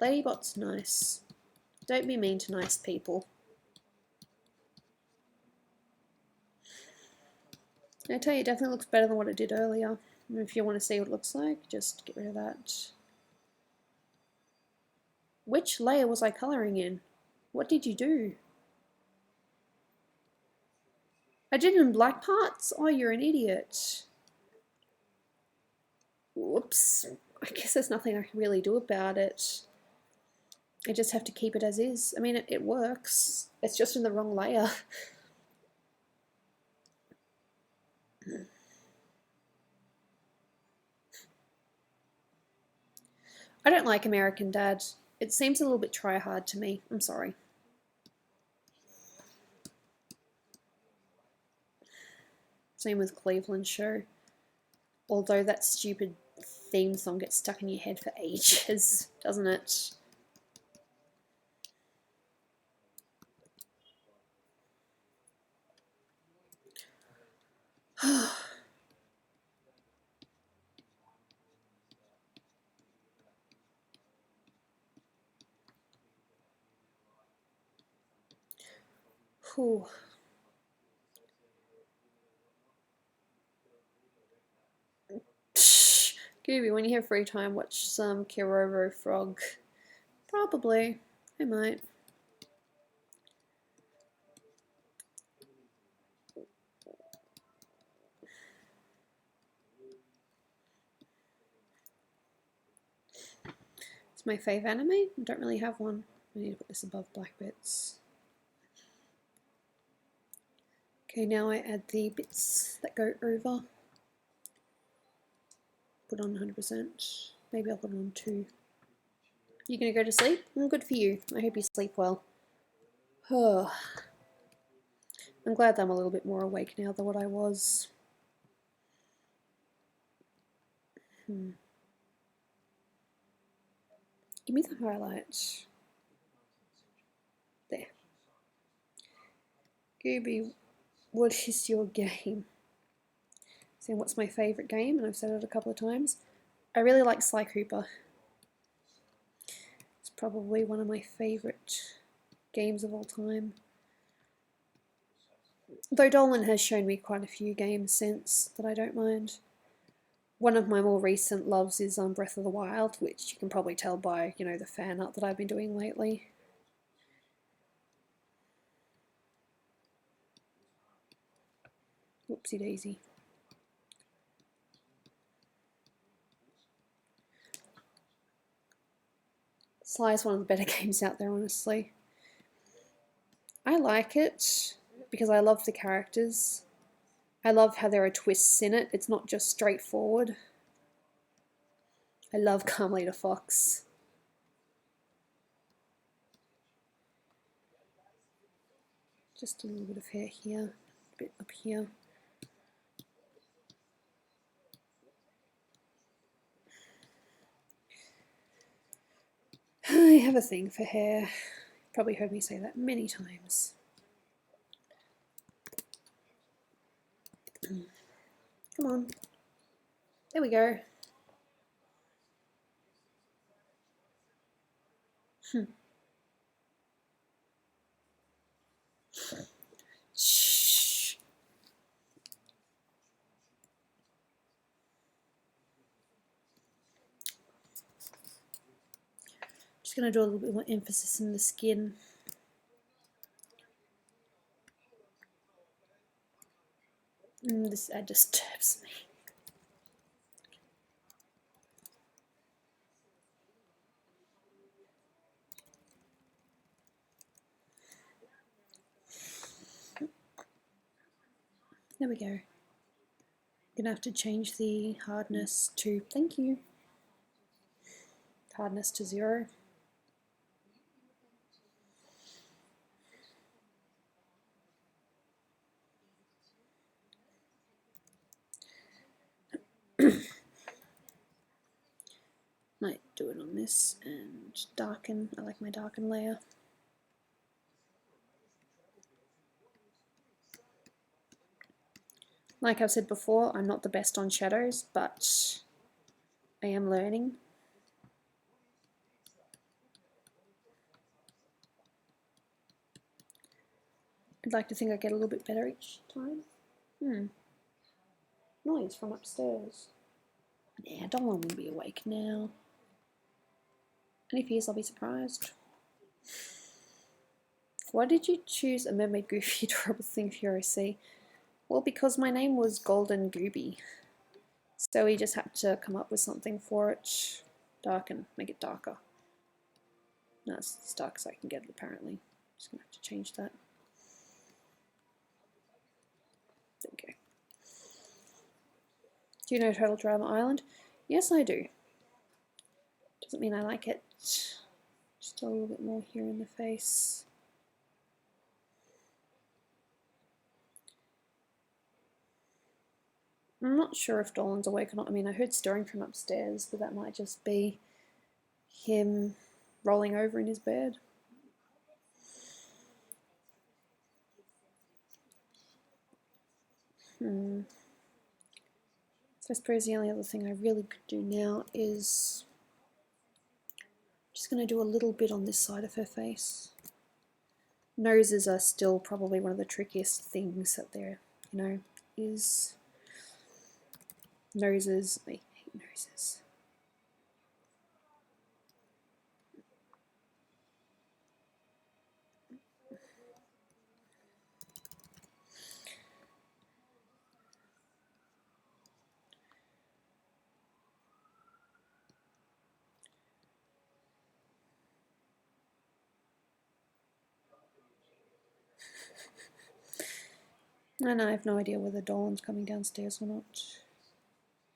Ladybot's nice. Don't be mean to nice people. I tell you, it definitely looks better than what it did earlier. If you want to see what it looks like, just get rid of that. Which layer was I colouring in? What did you do? I did it in black parts? Oh, you're an idiot. Whoops. I guess there's nothing I can really do about it. I just have to keep it as is. I mean, it works. It's just in the wrong layer. I don't like American Dad. It seems a little bit try-hard to me. I'm sorry. Same with Cleveland Show. Although that stupid theme song gets stuck in your head for ages, doesn't it? Whew. Gooby, when you have free time, watch some Kiroro Frog. Probably. I might. It's my fave anime. I don't really have one. I need to put this above black bits. Okay, now I add the bits that go over. Put on 100%. Maybe I'll put it on 2. You gonna go to sleep? Well, good for you. I hope you sleep well. I'm glad that I'm a little bit more awake now than what I was. Give me the highlight. There. Gooby, what is your game? So what's my favourite game? And I've said it a couple of times. I really like Sly Cooper. It's probably one of my favourite games of all time. Though Dolan has shown me quite a few games since that I don't mind. One of my more recent loves is Breath of the Wild, which you can probably tell by, you know, the fan art that I've been doing lately. Whoopsie daisy. Sly is one of the better games out there, honestly. I like it because I love the characters. I love how there are twists in it. It's not just straightforward. I love Carmelita Fox. Just a little bit of hair here, a bit up here. I have a thing for hair. Probably heard me say that many times. Come on. There we go. Shh. Just going to do a little bit more emphasis in the skin. This ad disturbs me. There we go. I'm gonna have to change the hardness to, thank you, hardness to 0. Might do it on this and darken. I like my darken layer. Like I've said before, I'm not the best on shadows, but I am learning. I'd like to think I get a little bit better each time. Noise from upstairs. Nah, Dolan will be awake now. And if he is, I'll be surprised. Why did you choose a mermaid goofy adorable thing for your OC? Well, because my name was Golden Gooby. So we just had to come up with something for it. Darken, make it darker. No, it's as dark as I can get it, apparently. Just gonna have to change that. Okay. Do you know Turtle Drama Island? Yes, I do. Doesn't mean I like it. Just a little bit more here in the face. I'm not sure if Dolan's awake or not. I mean, I heard stirring from upstairs, but that might just be him rolling over in his bed. So I suppose the only other thing I really could do now is just going to do a little bit on this side of her face. Noses are still probably one of the trickiest things that there, is noses. I hate noses. And I have no idea whether Dolan's coming downstairs or not.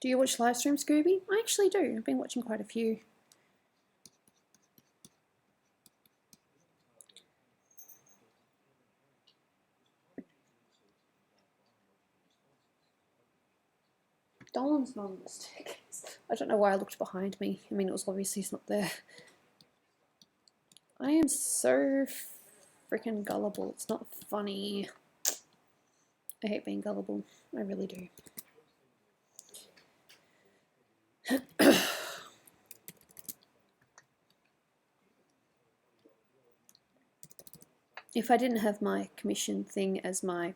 Do you watch live streams, Gooby? I actually do. I've been watching quite a few. Dolan's not on the staircase. I don't know why I looked behind me. I mean, it was obviously he's not there. I am so freaking gullible. It's not funny. I hate being gullible. I really do. If I didn't have my commission thing as my,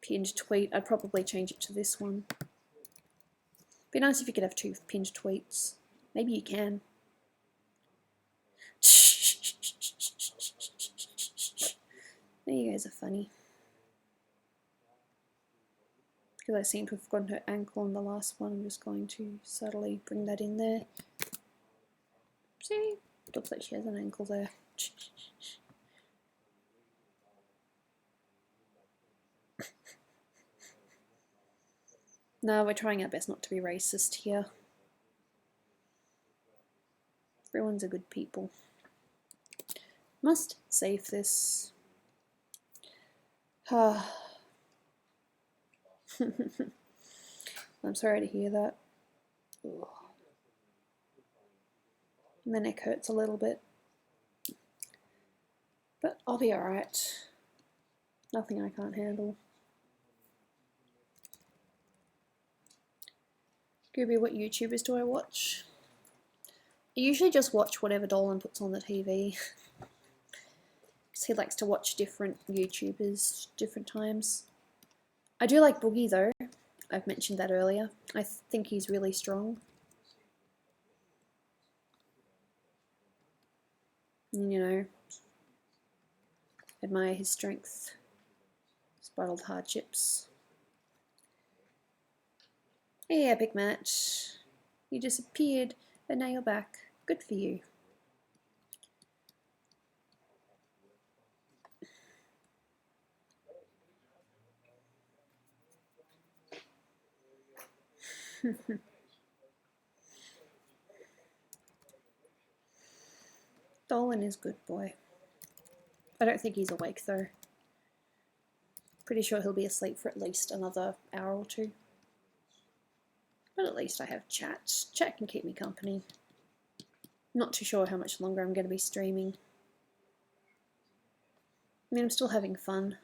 pinned tweet, I'd probably change it to this one. Be nice if you could have 2 pinned tweets. Maybe you can. You guys are funny. Because I seem to have gotten her ankle on the last one, I'm just going to subtly bring that in there. See? Looks like she has an ankle there. No, we're trying our best not to be racist here. Everyone's a good people. Must save this. I'm sorry to hear that. Ugh. My neck hurts a little bit. But I'll be alright. Nothing I can't handle. Gooby, what YouTubers do I watch? I usually just watch whatever Dolan puts on the TV. Because he likes to watch different YouTubers different times. I do like Boogie though. I've mentioned that earlier. I think he's really strong. And, admire his strength. Despite hardships. Hey, epic match. You disappeared, but now you're back. Good for you. Dolan is good boy. I don't think he's awake though. Pretty sure he'll be asleep for at least another hour or 2. But at least I have chat. Chat can keep me company. Not too sure how much longer I'm going to be streaming. I mean, I'm still having fun.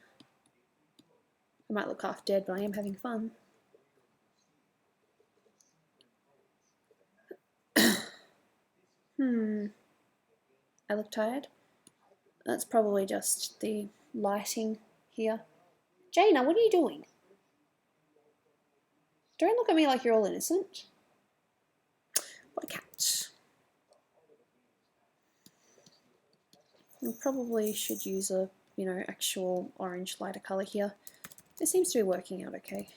I might look half dead, but I am having fun. I look tired. That's probably just the lighting here. Jaina, what are you doing? Don't look at me like you're all innocent. What a cat. I probably should use a, actual orange lighter colour here. It seems to be working out okay.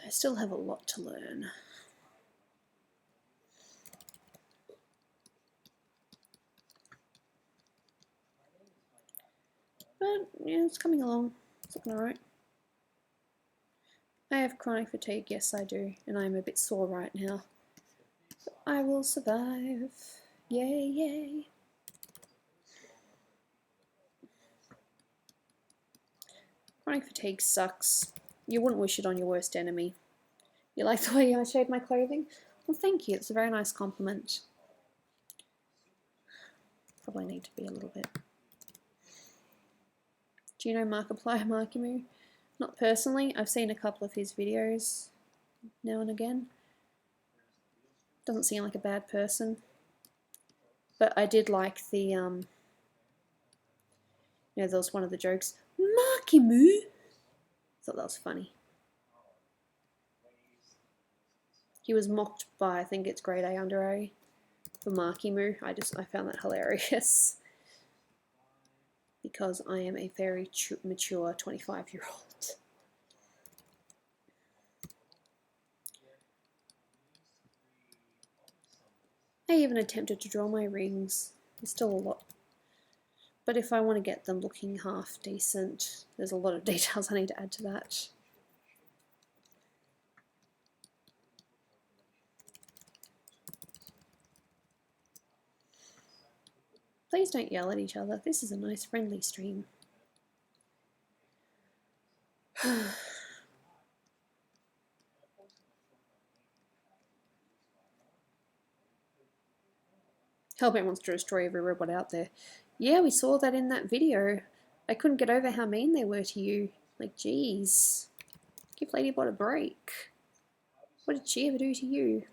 I still have a lot to learn. But yeah, it's coming along. It's looking alright. I have chronic fatigue, yes I do, and I'm a bit sore right now. But I will survive. Yay, yay. Chronic fatigue sucks. You wouldn't wish it on your worst enemy. You like the way I shade my clothing? Well, thank you. It's a very nice compliment. Probably need to be a little bit. Do you know Markiplier Markimoo? Not personally. I've seen a couple of his videos now and again. Doesn't seem like a bad person. But I did like the, there was one of the jokes, Markimoo. Thought that was funny. He was mocked by, I think it's grade A under A, for Markimoo. I found that hilarious. Because I am a very mature 25-year-old. I even attempted to draw my rings. There's still a lot. But if I want to get them looking half decent, there's a lot of details I need to add to that. Please don't yell at each other. This is a nice friendly stream. Hellbent wants to destroy every robot out there. Yeah, we saw that in that video. I couldn't get over how mean they were to you. Like, geez. Give Ladybot a break. What did she ever do to you?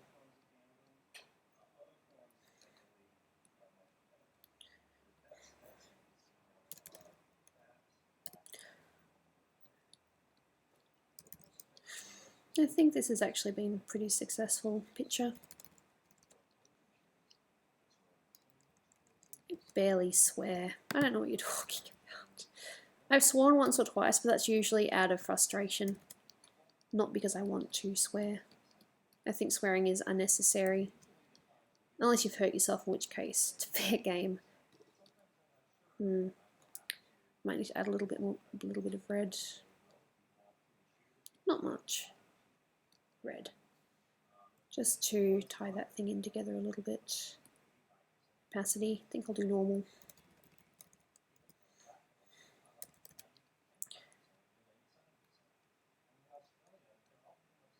I think this has actually been a pretty successful picture. I barely swear. I don't know what you're talking about. I've sworn once or twice, but that's usually out of frustration. Not because I want to swear. I think swearing is unnecessary. Unless you've hurt yourself, in which case it's a fair game. Might need to add a little bit of red. Not much. Red. Just to tie that thing in together a little bit. Opacity, I think I'll do normal.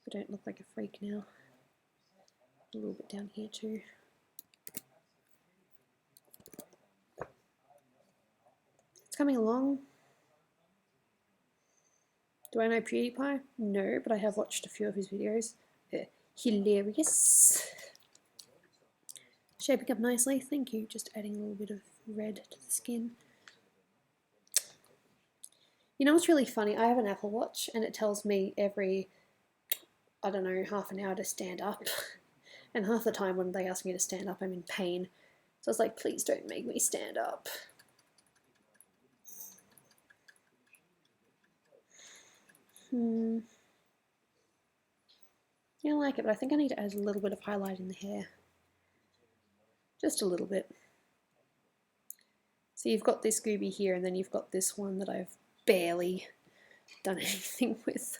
I don't look like a freak now. A little bit down here too. It's coming along. Do I know PewDiePie? No, but I have watched a few of his videos. Hilarious. Shaping up nicely, thank you. Just adding a little bit of red to the skin. You know what's really funny? I have an Apple Watch and it tells me every, I don't know, half an hour to stand up. And half the time when they ask me to stand up, I'm in pain. So I was like, please don't make me stand up. Yeah, I like it, but I think I need to add a little bit of highlight in the hair. Just a little bit. So you've got this Gooby here, and then you've got this one that I've barely done anything with.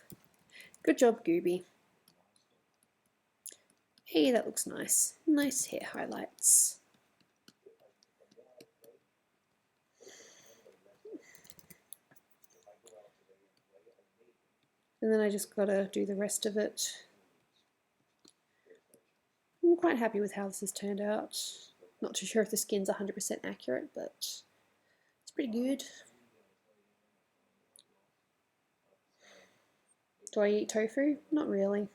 Good job, Gooby. Hey, that looks nice. Nice hair highlights. And then I just gotta do the rest of it. I'm quite happy with how this has turned out. Not too sure if the skin's 100% accurate, but it's pretty good. Do I eat tofu? Not really.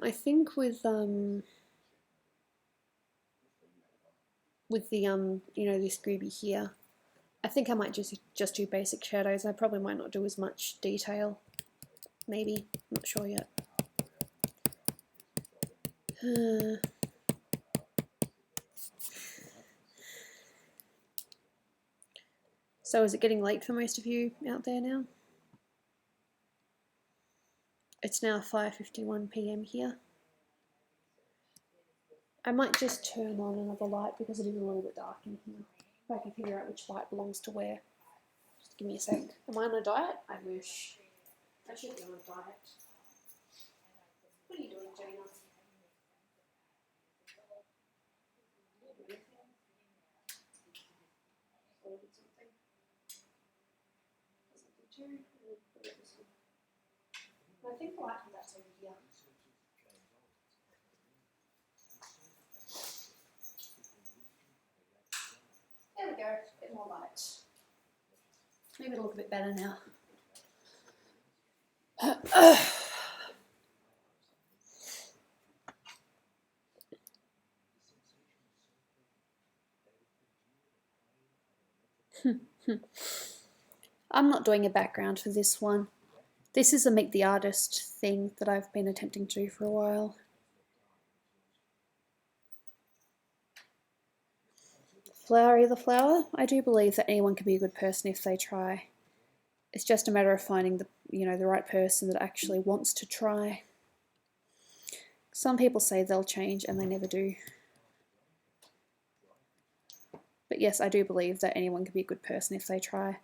I think with with the you know, this Gooby here. I think I might just do basic shadows. I probably might not do as much detail. Maybe, not sure yet. So is it getting late for most of you out there now? It's now 5:51 p.m. here. I might just turn on another light because it is a little bit dark in here. If I can figure out which light belongs to where. Just give me a sec. Am I on a diet? I wish. I should be on a diet. What are you doing, Jaina? Ordered something. Something too. I think the light from that's over here. There we go. A bit more light. Maybe it'll look a bit better now. I'm not doing a background for this one. This is a Meet the Artist thing that I've been attempting to do for a while. Flowery the flower. I do believe that anyone can be a good person if they try. It's just a matter of finding the right person that actually wants to try. Some people say they'll change and they never do. But yes, I do believe that anyone can be a good person if they try.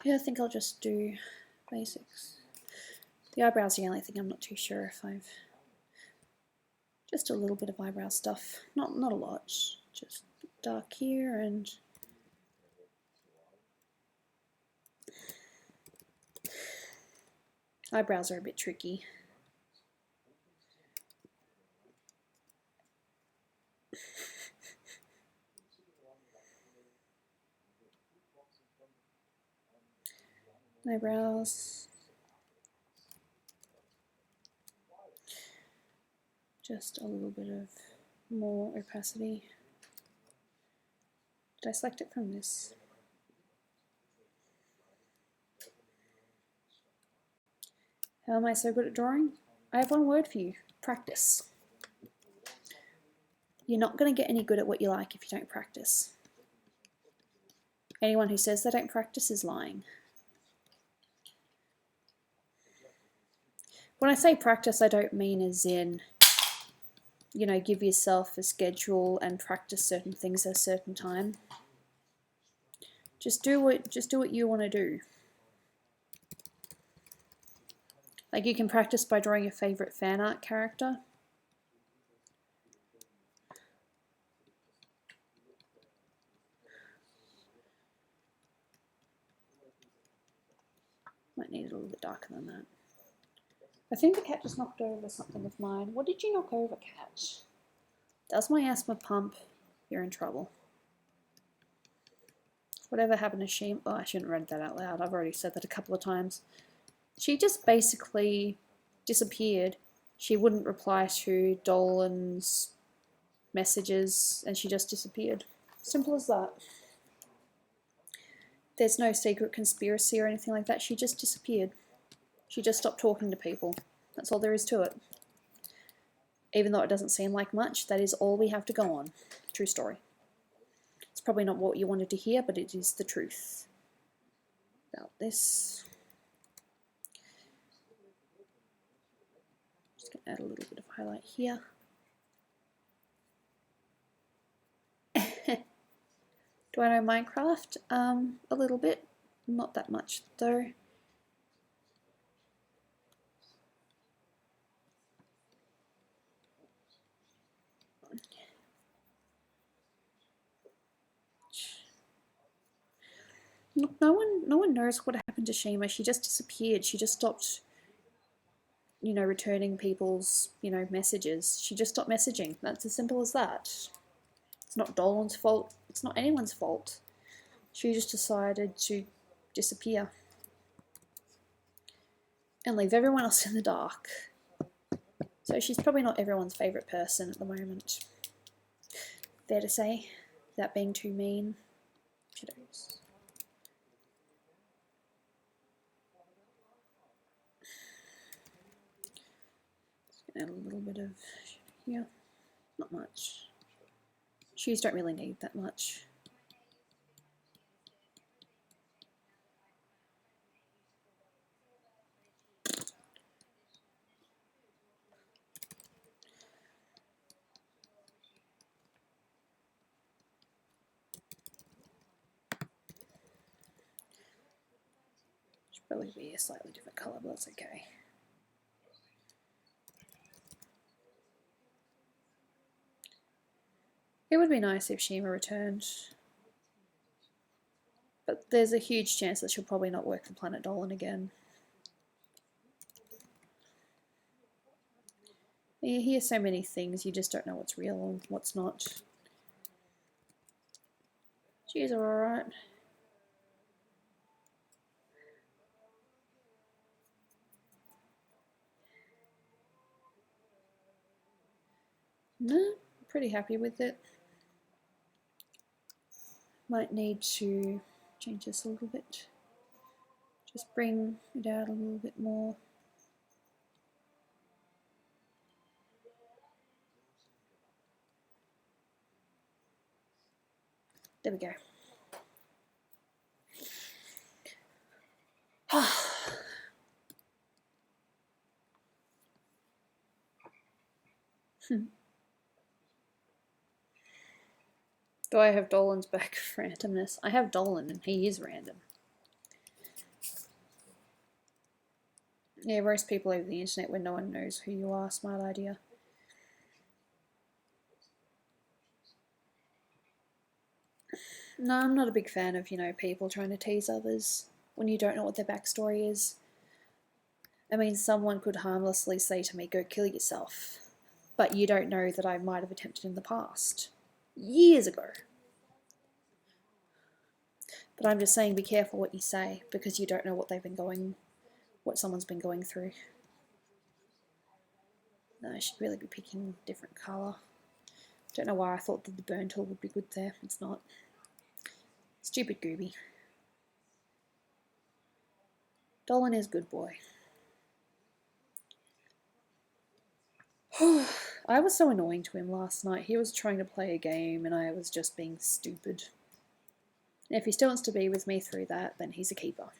Yeah, I think I'll just do basics. The eyebrows are the only thing I'm not too sure if I've... Just a little bit of eyebrow stuff. Not a lot. Just dark here and... Eyebrows are a bit tricky. Eyebrows. Just a little bit of more opacity. Did I select it from this? How am I so good at drawing? I have one word for you. Practice. You're not going to get any good at what you like if you don't practice. Anyone who says they don't practice is lying. When I say practice, I don't mean as in, give yourself a schedule and practice certain things at a certain time. Just do what you want to do. Like, you can practice by drawing your favorite fan art character. Might need it a little bit darker than that. I think the cat just knocked over something of mine. What did you knock over, cat? Does my asthma pump? You're in trouble. Whatever happened to she? Oh, I shouldn't read that out loud. I've already said that a couple of times. She just basically disappeared. She wouldn't reply to Dolan's messages and she just disappeared. Simple as that. There's no secret conspiracy or anything like that. She just disappeared. She just stopped talking to people. That's all there is to it. Even though it doesn't seem like much, that is all we have to go on. True story. It's probably not what you wanted to hear, but it is the truth. About this. Just going to add a little bit of highlight here. Do I know Minecraft? A little bit. Not that much, though. Look, no one knows what happened to Shima. She just disappeared. She just stopped, returning people's, messages. She just stopped messaging. That's as simple as that. It's not Dolan's fault. It's not anyone's fault. She just decided to disappear and leave everyone else in the dark. So she's probably not everyone's favourite person at the moment. Fair to say, without being too mean. Shadows. Add a little bit of here. Not much. Shoes don't really need that much. Should probably be a slightly different colour, but that's okay. It would be nice if Shima returned. But there's a huge chance that she'll probably not work for Planet Dolan again. You hear so many things, you just don't know what's real and what's not. She's alright. No, I'm pretty happy with it. Might need to change this a little bit. Just bring it out a little bit more. There we go. Do I have Dolan's back for randomness? I have Dolan and he is random. Yeah, roast people over the internet when no one knows who you are. Smart idea. No, I'm not a big fan of, people trying to tease others when you don't know what their backstory is. I mean, someone could harmlessly say to me, go kill yourself. But you don't know that I might have attempted in the past. Years ago. But I'm just saying, be careful what you say, because you don't know what someone's been going through. No, I should really be picking a different colour. Don't know why I thought that the burn tool would be good there. It's not. Stupid Gooby. Dolan is good boy. I was so annoying to him last night. He was trying to play a game and I was just being stupid. And if he still wants to be with me through that, then he's a keeper.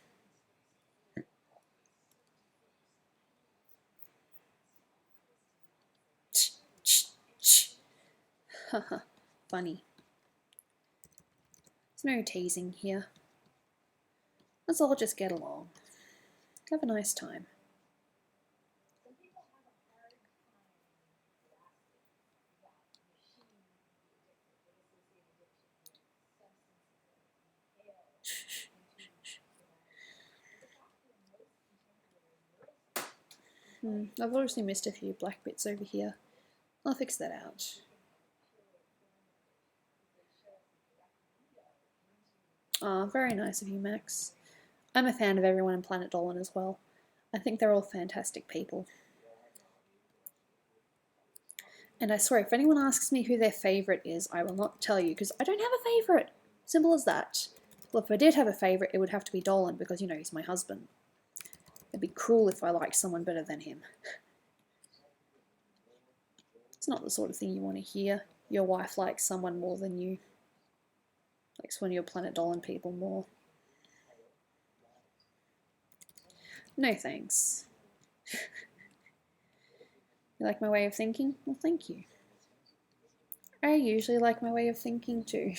Haha, funny. There's no teasing here. Let's all just get along. Have a nice time. I've obviously missed a few black bits over here. I'll fix that out. Ah, very nice of you, Max. I'm a fan of everyone in Planet Dolan as well. I think they're all fantastic people. And I swear, if anyone asks me who their favourite is, I will not tell you, because I don't have a favourite. Simple as that. Well, if I did have a favourite, it would have to be Dolan, because, he's my husband. It'd be cruel if I liked someone better than him. It's not the sort of thing you want to hear. Your wife likes someone more than you. Likes one of your Planet Dolan people more. No thanks. You like my way of thinking? Well, thank you. I usually like my way of thinking too.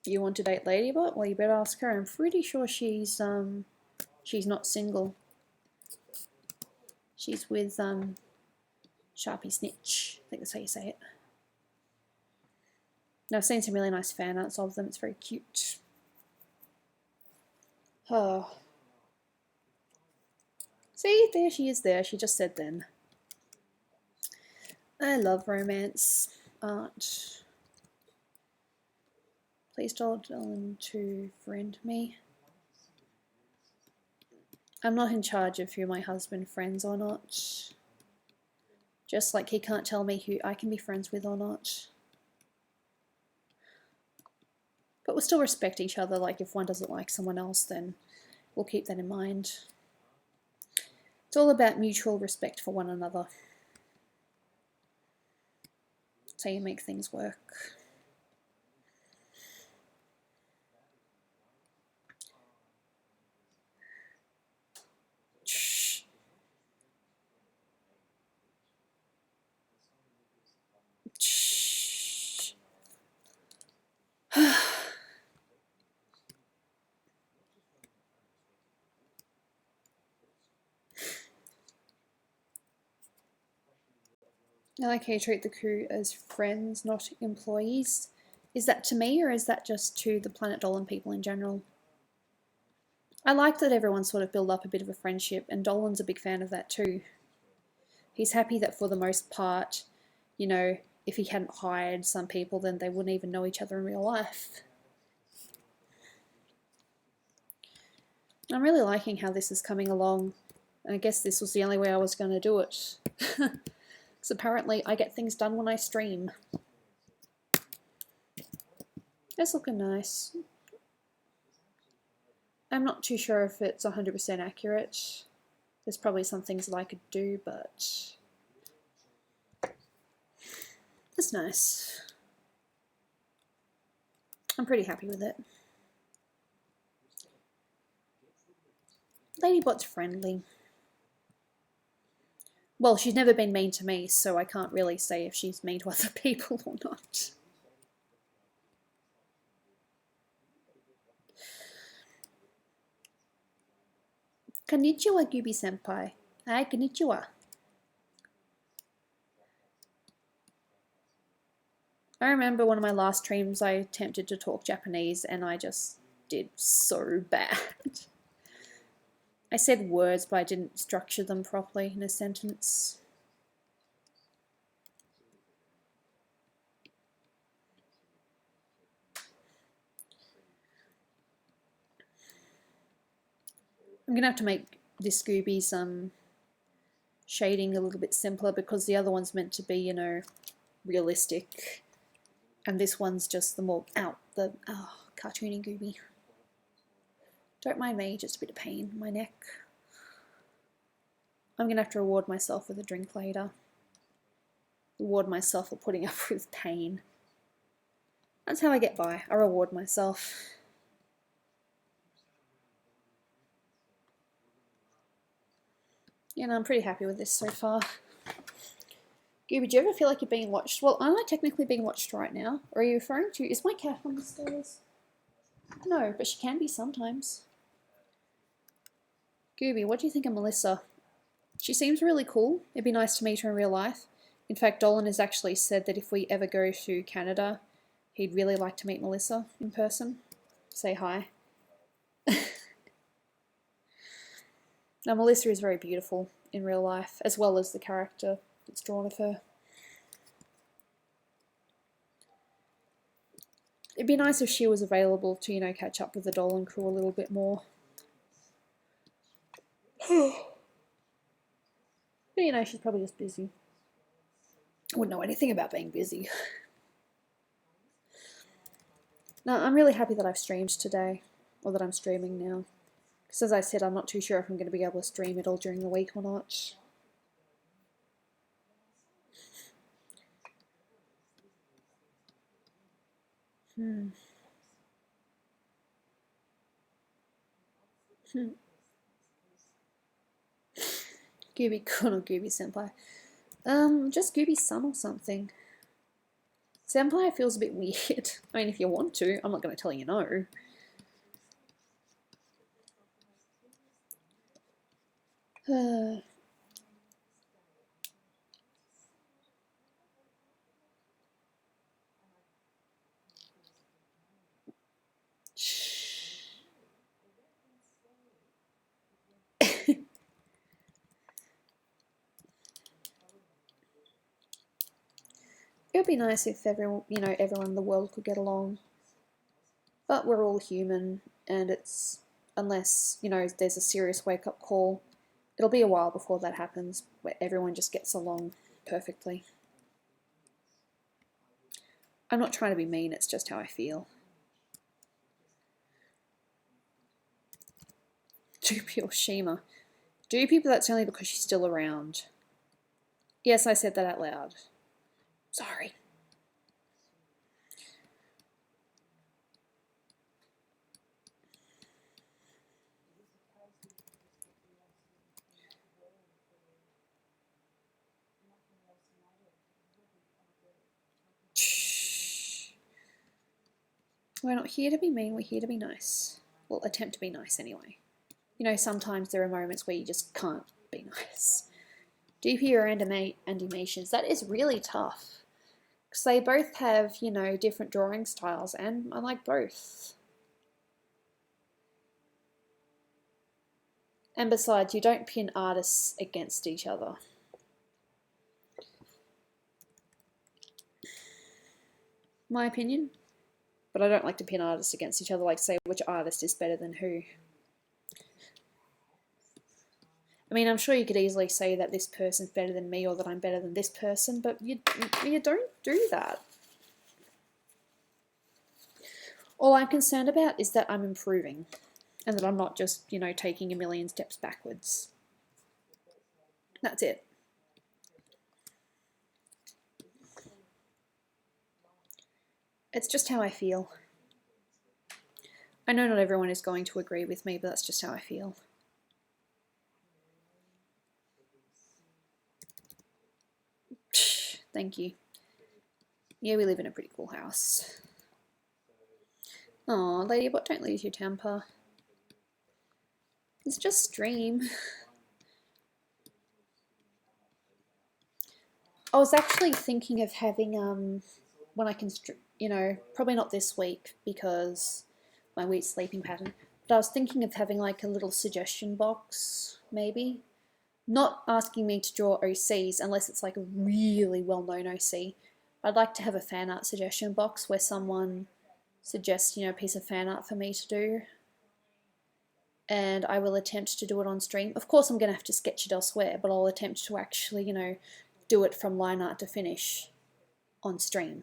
You want to date Ladybot? Well, you better ask her. I'm pretty sure she's not single. She's with Sharpie Snitch. I think that's how you say it. And I've seen some really nice fan arts of them. It's very cute. Oh. See, there she is there. She just said then. I love romance art. Please tell Dolan to friend me. I'm not in charge of who my husband friends or not. Just like he can't tell me who I can be friends with or not. But we'll still respect each other. Like if one doesn't like someone else, then we'll keep that in mind. It's all about mutual respect for one another. That's how you make things work. Shh. Shh. I like how you treat the crew as friends, not employees. Is that to me, or is that just to the Planet Dolan people in general? I like that everyone sort of built up a bit of a friendship, and Dolan's a big fan of that too. He's happy that for the most part, you know, if he hadn't hired some people, then they wouldn't even know each other in real life. I'm really liking how this is coming along. I guess this was the only way I was going to do it. Because apparently I get things done when I stream. It's looking nice. I'm not too sure if it's 100% accurate. There's probably some things that I could do, but it's nice. I'm pretty happy with it. Ladybot's friendly. Well, she's never been mean to me, so I can't really say if she's mean to other people or not. Konnichiwa, Gooby-senpai. Hi, konnichiwa. I remember one of my last streams I attempted to talk Japanese and I just did so bad. I said words, but I didn't structure them properly in a sentence. I'm going to have to make this Gooby's shading a little bit simpler because the other one's meant to be, you know, realistic. And this one's just the more, cartoony Gooby. Don't mind me, just a bit of pain in my neck. I'm going to have to reward myself with a drink later. Reward myself for putting up with pain. That's how I get by. I reward myself. Yeah, no, I'm pretty happy with this so far. Gooby, do you ever feel like you're being watched? Well, aren't I technically being watched right now? Or are you referring to... Is my cat on the stairs? No, but she can be sometimes. Gooby, what do you think of Melissa? She seems really cool. It'd be nice to meet her in real life. In fact, Dolan has actually said that if we ever go to Canada, he'd really like to meet Melissa in person. Say hi. Now, Melissa is very beautiful in real life, as well as the character that's drawn of her. It'd be nice if she was available to, you know, catch up with the Dolan crew a little bit more. But, you know, she's probably just busy. I wouldn't know anything about being busy. No, I'm really happy that I've streamed today, or that I'm streaming now. Because as I said, I'm not too sure if I'm going to be able to stream it all during the week or not. Gooby-kun or Gooby-senpai. Just Gooby-san or something. Senpai feels a bit weird. I mean, if you want to, I'm not going to tell you no. it'd be nice if everyone, everyone in the world could get along. But we're all human, and it's, unless, there's a serious wake-up call, it'll be a while before that happens, where everyone just gets along perfectly. I'm not trying to be mean, it's just how I feel. Doopy or Shima. Doopy, but that's only because she's still around. Yes, I said that out loud. Sorry. We're not here to be mean, we're here to be nice. Well, attempt to be nice anyway. Sometimes there are moments where you just can't be nice. DP or animations, that is really tough. Because they both have, different drawing styles, and I like both. And besides, you don't pin artists against each other. My opinion. But I don't like to pin artists against each other, like say which artist is better than who. I mean, I'm sure you could easily say that this person's better than me or that I'm better than this person, but you don't do that. All I'm concerned about is that I'm improving and that I'm not just, taking a million steps backwards. That's it. It's just how I feel. I know not everyone is going to agree with me, but that's just how I feel. Thank you. Yeah, we live in a pretty cool house. Aw, Ladybot, don't lose your temper. It's just stream. I was actually thinking of having, when I can, probably not this week because my weird sleeping pattern, but I was thinking of having like a little suggestion box, maybe. Not asking me to draw OCs unless it's like a really well-known OC. I'd like to have a fan art suggestion box where someone suggests, a piece of fan art for me to do. And I will attempt to do it on stream. Of course, I'm going to have to sketch it elsewhere, but I'll attempt to actually, do it from line art to finish on stream.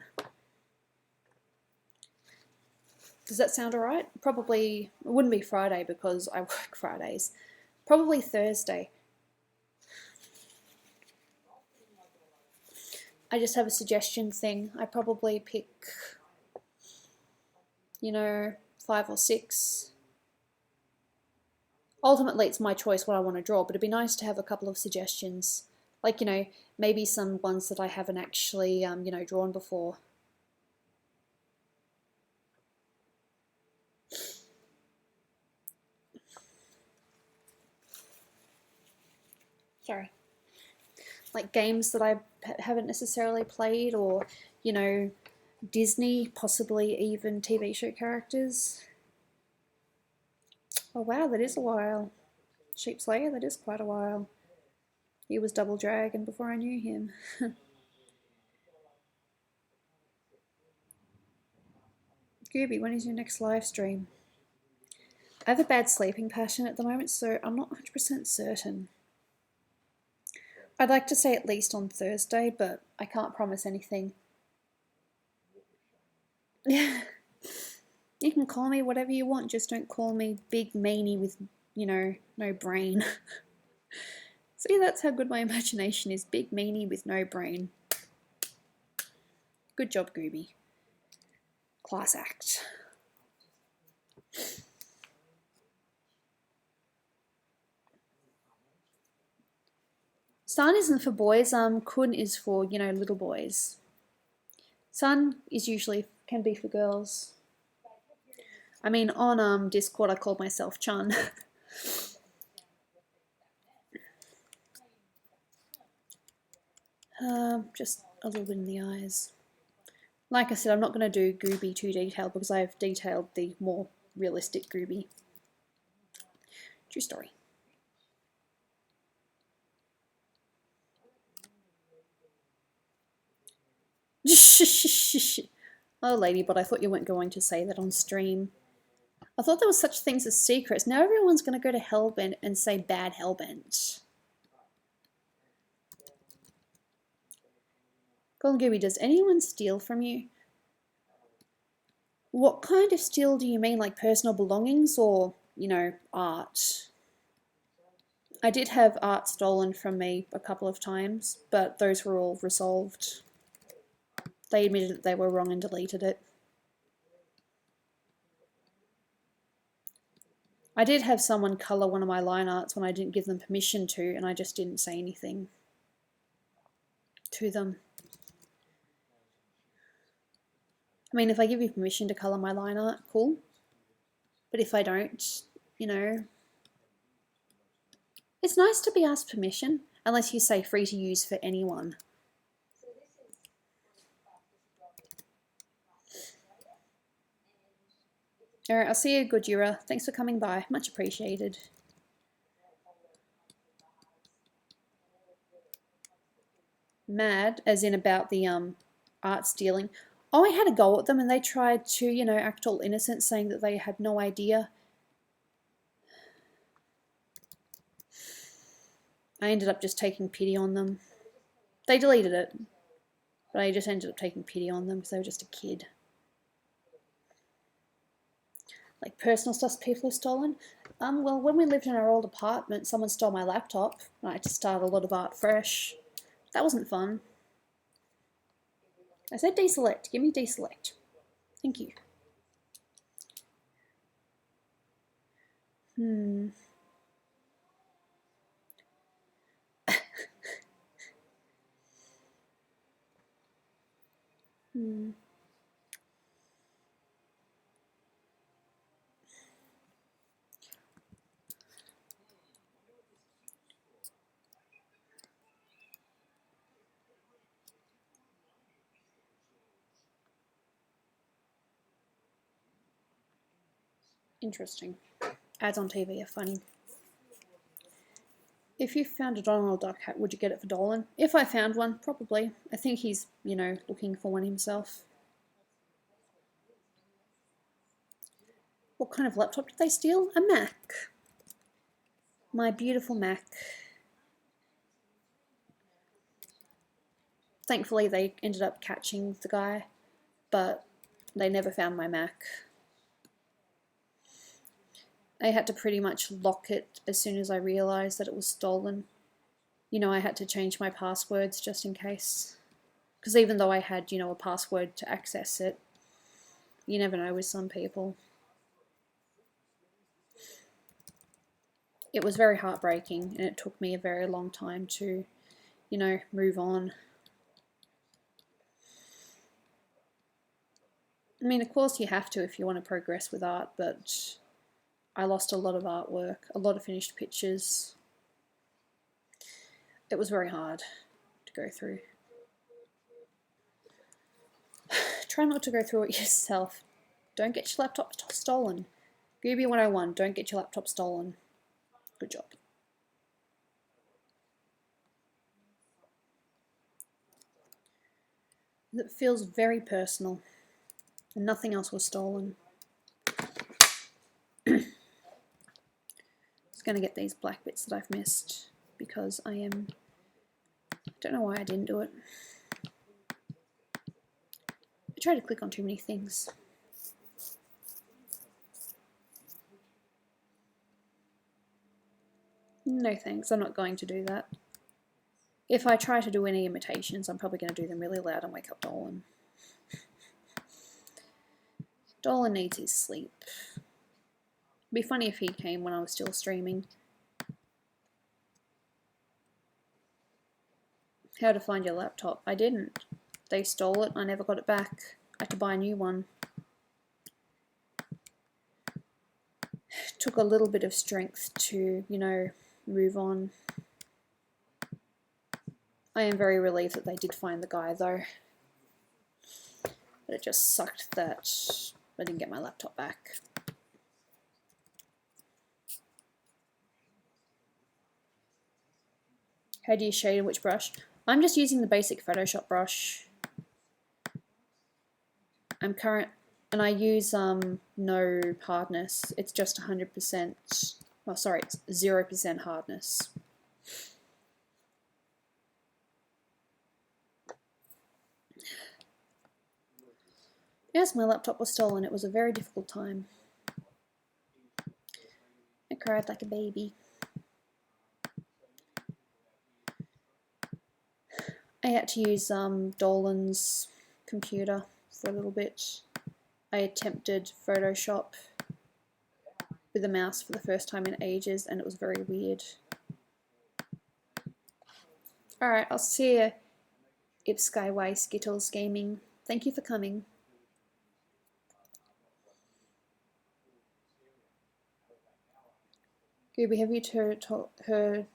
Does that sound alright? Probably, it wouldn't be Friday because I work Fridays. Probably Thursday. I just have a suggestion thing. I probably pick, 5 or 6. Ultimately, it's my choice what I want to draw, but it'd be nice to have a couple of suggestions. Like, maybe some ones that I haven't actually, drawn before. Sorry. Like games that I haven't necessarily played, or, Disney, possibly even TV show characters. Oh wow, that is a while. Sheep Slayer, that is quite a while. He was Double Dragon before I knew him. Gooby, when is your next live stream? I have a bad sleeping pattern at the moment, so I'm not 100% certain. I'd like to say at least on Thursday, but I can't promise anything. Yeah. You can call me whatever you want, just don't call me Big Meanie with, no brain. See, that's how good my imagination is. Big Meanie with no brain. Good job, Gooby. Class act. Sun isn't for boys, Kun is for, little boys. Sun is usually, can be for girls. I mean, on Discord I called myself Chun. Just a little bit in the eyes. Like I said, I'm not going to do Gooby too detailed because I've detailed the more realistic Gooby. True story. Oh, Ladybot, I thought you weren't going to say that on stream. I thought there was such things as secrets. Now everyone's going to go to Hellbent and say bad Hellbent. Golden Gooby, does anyone steal from you? What kind of steal do you mean? Like personal belongings or, you know, art? I did have art stolen from me a couple of times, but those were all resolved. They admitted that they were wrong and deleted it. I did have someone colour one of my line arts when I didn't give them permission to, and I just didn't say anything to them. I mean, if I give you permission to colour my line art, cool. But if I don't, you know, it's nice to be asked permission, unless you say free to use for anyone. Alright, I'll see you, Gojira. Thanks for coming by. Much appreciated. Mad, as in about the art stealing. Oh, I had a go at them and they tried to, you know, act all innocent, saying that they had no idea. I ended up just taking pity on them. They deleted it, but I just ended up taking pity on them because they were just a kid. Like personal stuff people have stolen. Well, when we lived in our old apartment, someone stole my laptop and I had to start a lot of art fresh. That wasn't fun. I said deselect. Give me deselect. Thank you. Hmm. Interesting. Ads on TV are funny. If you found a Donald Duck hat, would you get it for Dolan? If I found one, probably. I think he's, you know, looking for one himself. What kind of laptop did they steal? A Mac. My beautiful Mac. Thankfully, they ended up catching the guy, but they never found my Mac. I had to pretty much lock it as soon as I realised that it was stolen. You know, I had to change my passwords just in case. Because even though I had, you know, a password to access it, you never know with some people. It was very heartbreaking and it took me a very long time to, you know, move on. I mean, of course you have to if you want to progress with art, but I lost a lot of artwork, a lot of finished pictures. It was very hard to go through. Try not to go through it yourself. Don't get your laptop stolen. Gooby 101, don't get your laptop stolen. Good job. It feels very personal, and nothing else was stolen. Just going to get these black bits that I've missed because I don't know why I didn't do it. I tried to click on too many things. No thanks, I'm not going to do that. If I try to do any imitations, I'm probably going to do them really loud and wake up Dolan. Dolan needs his sleep. It'd be funny if he came when I was still streaming. How to find your laptop? I didn't. They stole it, I never got it back. I had to buy a new one. It took a little bit of strength to, you know, move on. I am very relieved that they did find the guy though. But it just sucked that I didn't get my laptop back. How do you shade in which brush? I'm just using the basic Photoshop brush. I'm current, and I use no hardness. It's just 100%. Oh, sorry, it's 0% hardness. Yes, my laptop was stolen. It was a very difficult time. I cried like a baby. I had to use Dolan's computer for a little bit. I attempted Photoshop with a mouse for the first time in ages, and it was very weird. Alright, I'll see you, Ip Skyway Skittles Gaming. Thank you for coming. Gooby, have you heard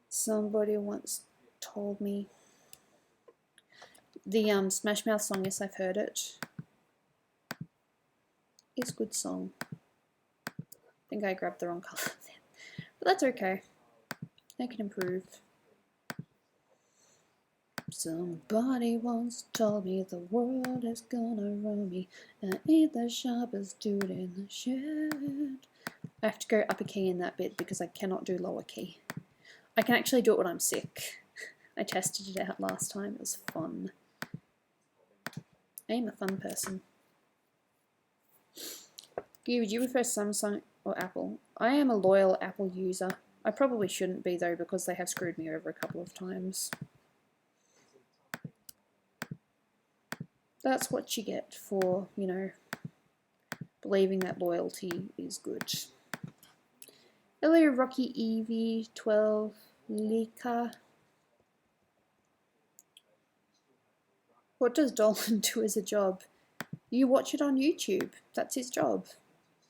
somebody once told me? The Smash Mouth song, yes, I've heard it. It's a good song. I think I grabbed the wrong colour then. But that's okay. I can improve. Somebody once told me the world is gonna run me. I ain't the sharpest dude in the shed. I have to go upper key in that bit because I cannot do lower key. I can actually do it when I'm sick. I tested it out last time. It was fun. I am a fun person. Would you prefer Samsung or Apple? I am a loyal Apple user. I probably shouldn't be though because they have screwed me over a couple of times. That's what you get for, you know, believing that loyalty is good. Hello, Rocky Evie 12 Lika. What does Dolan do as a job? You watch it on YouTube. That's his job.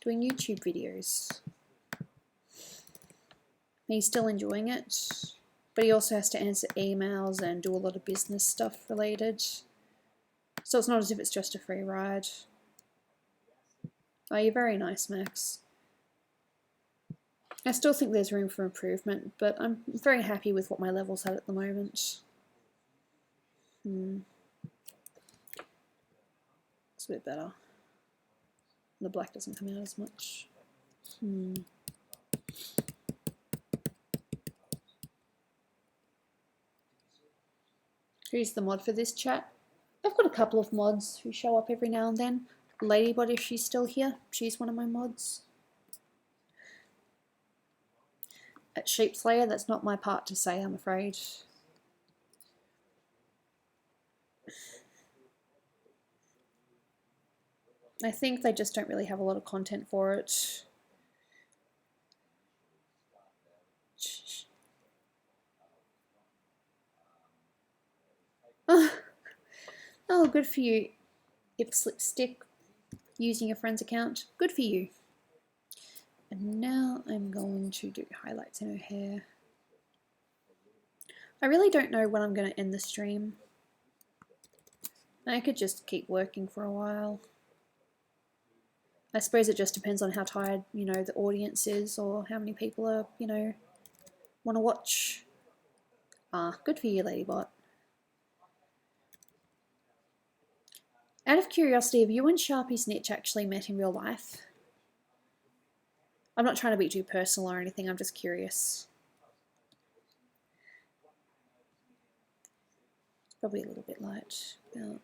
Doing YouTube videos. He's still enjoying it, but he also has to answer emails and do a lot of business stuff related. So it's not as if it's just a free ride. Oh, you're very nice, Max. I still think there's room for improvement, but I'm very happy with what my level's at the moment. It's a bit better. The black doesn't come out as much. Who's the mod for this chat? I've got a couple of mods who show up every now and then. Ladybot, if she's still here, she's one of my mods. At Sheep Slayer, that's not my part to say, I'm afraid. I think they just don't really have a lot of content for it. Oh, good for you, Ip Slipstick, using your friend's account. Good for you. And now I'm going to do highlights in her hair. I really don't know when I'm going to end the stream. I could just keep working for a while. I suppose it just depends on how tired, you know, the audience is or how many people are, you know, want to watch. Ah, good for you, Ladybot. Out of curiosity, have you and Sharpie Snitch actually met in real life? I'm not trying to be too personal or anything, I'm just curious. It's probably a little bit light. About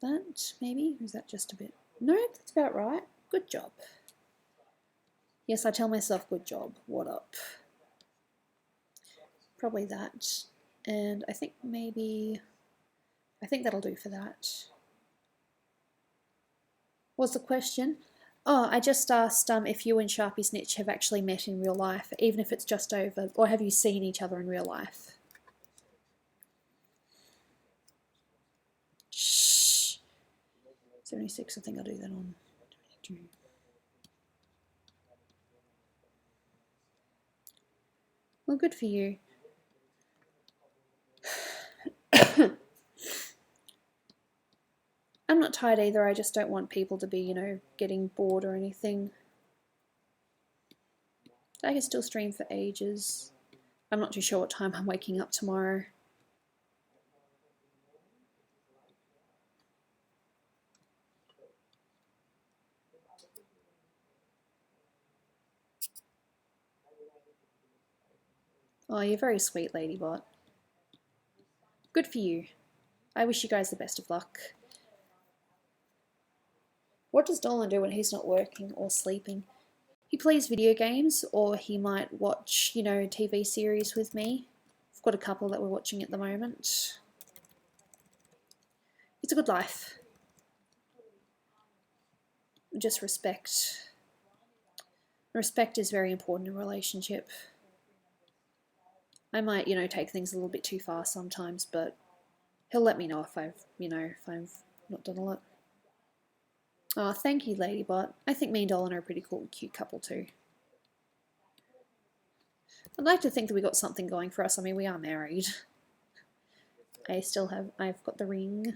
that, maybe? Or is that just a bit? No, that's about right. Good job. Yes, I tell myself good job. What up? Probably that. And I think maybe... I think that'll do for that. What's the question? Oh, I just asked if you and Sharpie Snitch have actually met in real life, even if it's just over, or have you seen each other in real life? Shh. 76, I think I'll do that on 22. Well, good for you. I'm not tired either, I just don't want people to be, you know, getting bored or anything. I can still stream for ages. I'm not too sure what time I'm waking up tomorrow. Oh, you're very sweet, Ladybot. Good for you. I wish you guys the best of luck. What does Dolan do when he's not working or sleeping? He plays video games, or he might watch, you know, TV series with me. I've got a couple that we're watching at the moment. It's a good life. Just respect. Respect is very important in a relationship. I might, you know, take things a little bit too far sometimes, but he'll let me know if I've, you know, if I've not done a lot. Oh, thank you, Ladybot. I think me and Dolan are a pretty cool, cute couple too. I'd like to think that we got something going for us. I mean, we are married. I've got the ring.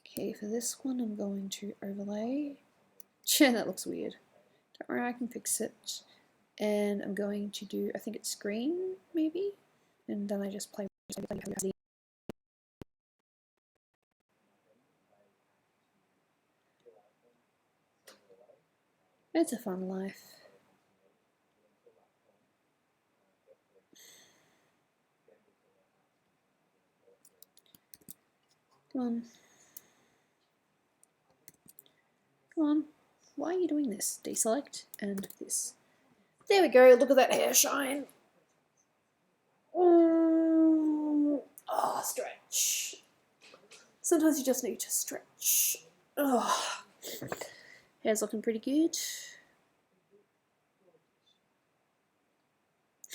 Okay, for this one, I'm going to overlay. Yeah, that looks weird. Don't worry, I can fix it. And I'm going to do, I think it's green, maybe? And then I just play. It's a fun life. Come on. Come on. Why are you doing this? Deselect and this. There we go. Look at that hair shine. Oh, stretch. Sometimes you just need to stretch. Oh. Hair's looking pretty good.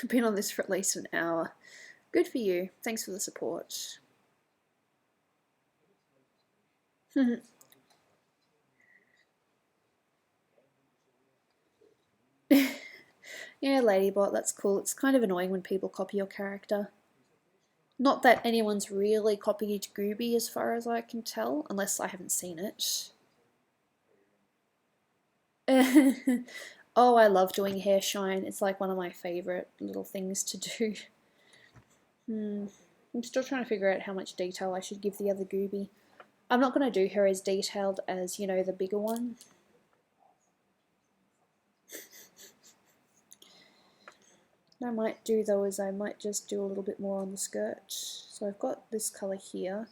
I've been on this for at least an hour. Good for you. Thanks for the support. Yeah, Ladybot, that's cool. It's kind of annoying when people copy your character. Not that anyone's really copied Gooby as far as I can tell, unless I haven't seen it. Oh, I love doing hair shine. It's like one of my favourite little things to do. I'm still trying to figure out how much detail I should give the other Gooby. I'm not going to do her as detailed as, you know, the bigger one. What I might do though is I might just do a little bit more on the skirt. So I've got this colour here,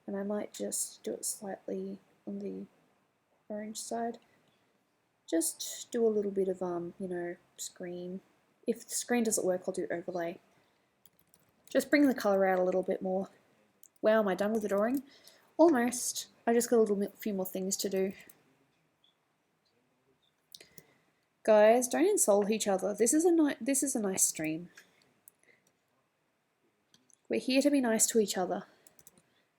and I might just do it slightly on the orange side. Just do a little bit of, you know, screen. If the screen doesn't work, I'll do overlay. Just bring the colour out a little bit more. Wow, am I done with the drawing? Almost. I just got a few more things to do. Guys, don't insult each other. This is a nice stream. We're here to be nice to each other.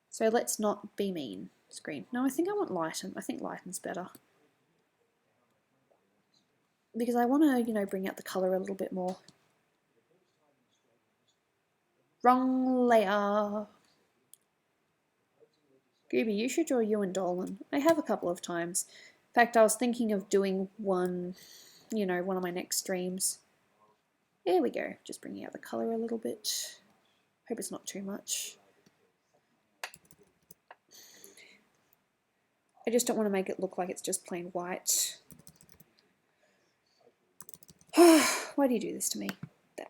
So let's not be mean. Screen. No, I think I want lighten. I think lighten's better. Because I want to, you know, bring out the colour a little bit more. Wrong layer. Gooby, you should draw you and Dolan. I have a couple of times. In fact, I was thinking of doing one, you know, one of my next streams. There we go. Just bringing out the colour a little bit. Hope it's not too much. I just don't want to make it look like it's just plain white. Why do you do this to me? That.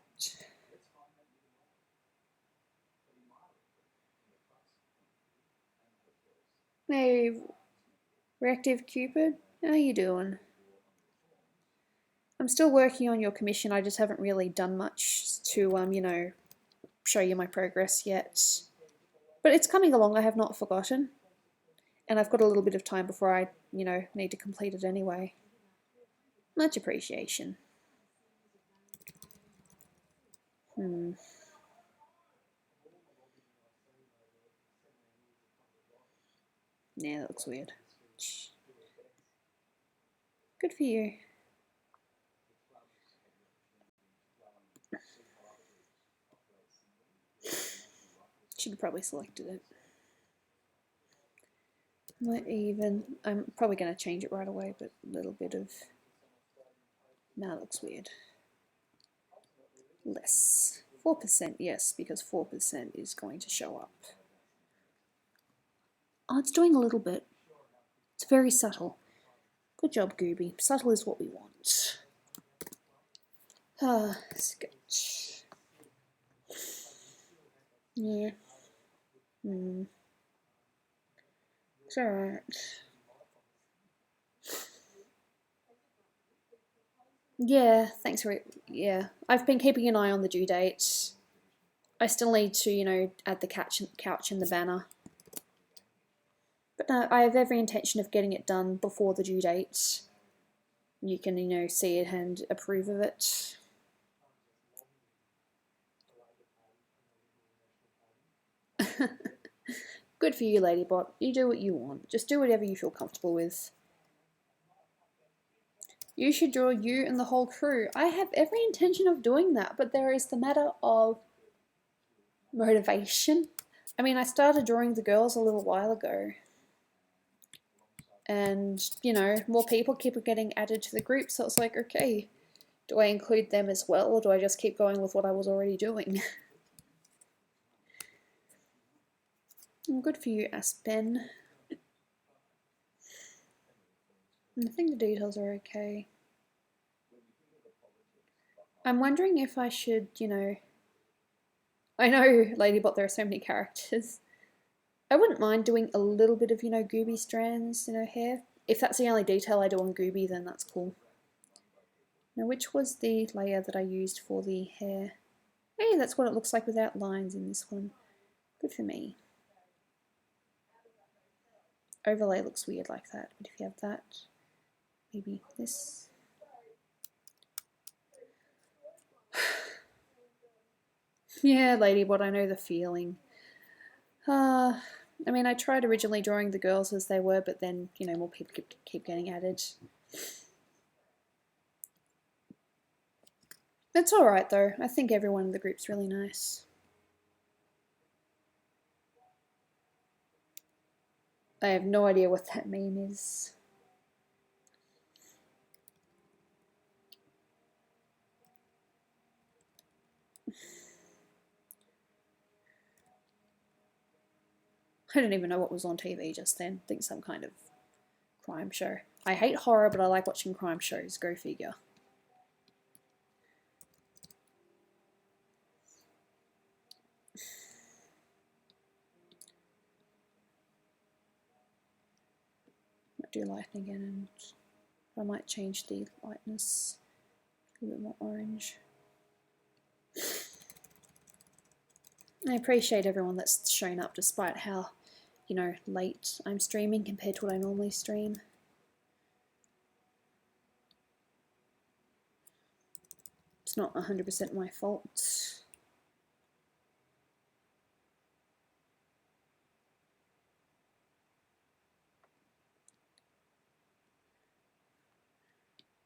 Hey, Reactive Cupid, how you doing? I'm still working on your commission. I just haven't really done much to, you know, show you my progress yet. But it's coming along, I have not forgotten. And I've got a little bit of time before I, you know, need to complete it anyway. Much appreciation. Yeah, that looks weird. Good for you. Should have probably selected it. Might even, I'm probably going to change it right away, but a little bit of, no, that looks weird. Less. 4%, yes, because 4% is going to show up. Oh, it's doing a little bit. It's very subtle. Good job, Gooby. Subtle is what we want. Sketch. Yeah. It's alright. Yeah, thanks for it. Yeah, I've been keeping an eye on the due dates. I still need to, add the couch in the banner. But no, I have every intention of getting it done before the due date. You can, see it and approve of it. Good for you, Ladybot. You do what you want. Just do whatever you feel comfortable with. You should draw you and the whole crew. I have every intention of doing that, but there is the matter of motivation. I mean, I started drawing the girls a little while ago. And, more people keep getting added to the group, so it's like, okay, do I include them as well, or do I just keep going with what I was already doing? Good for you, Aspen. I think the details are okay. I'm wondering if I should, I know, Ladybot, there are so many characters. I wouldn't mind doing a little bit of, Gooby strands in her hair. If that's the only detail I do on Gooby, then that's cool. Now, which was the layer that I used for the hair? Hey, that's what it looks like without lines in this one. Good for me. Overlay looks weird like that, but if you have that, maybe this. Yeah, Ladybot, I know the feeling. I mean, I tried originally drawing the girls as they were, but then, more people keep getting added. It's alright though. I think everyone in the group's really nice. I have no idea what that meme is. I don't even know what was on TV just then. I think some kind of crime show. I hate horror, but I like watching crime shows. Go figure. Might do lighting again, and I might change the lightness a little bit more orange. I appreciate everyone that's shown up despite how, late I'm streaming compared to what I normally stream. It's not 100% my fault.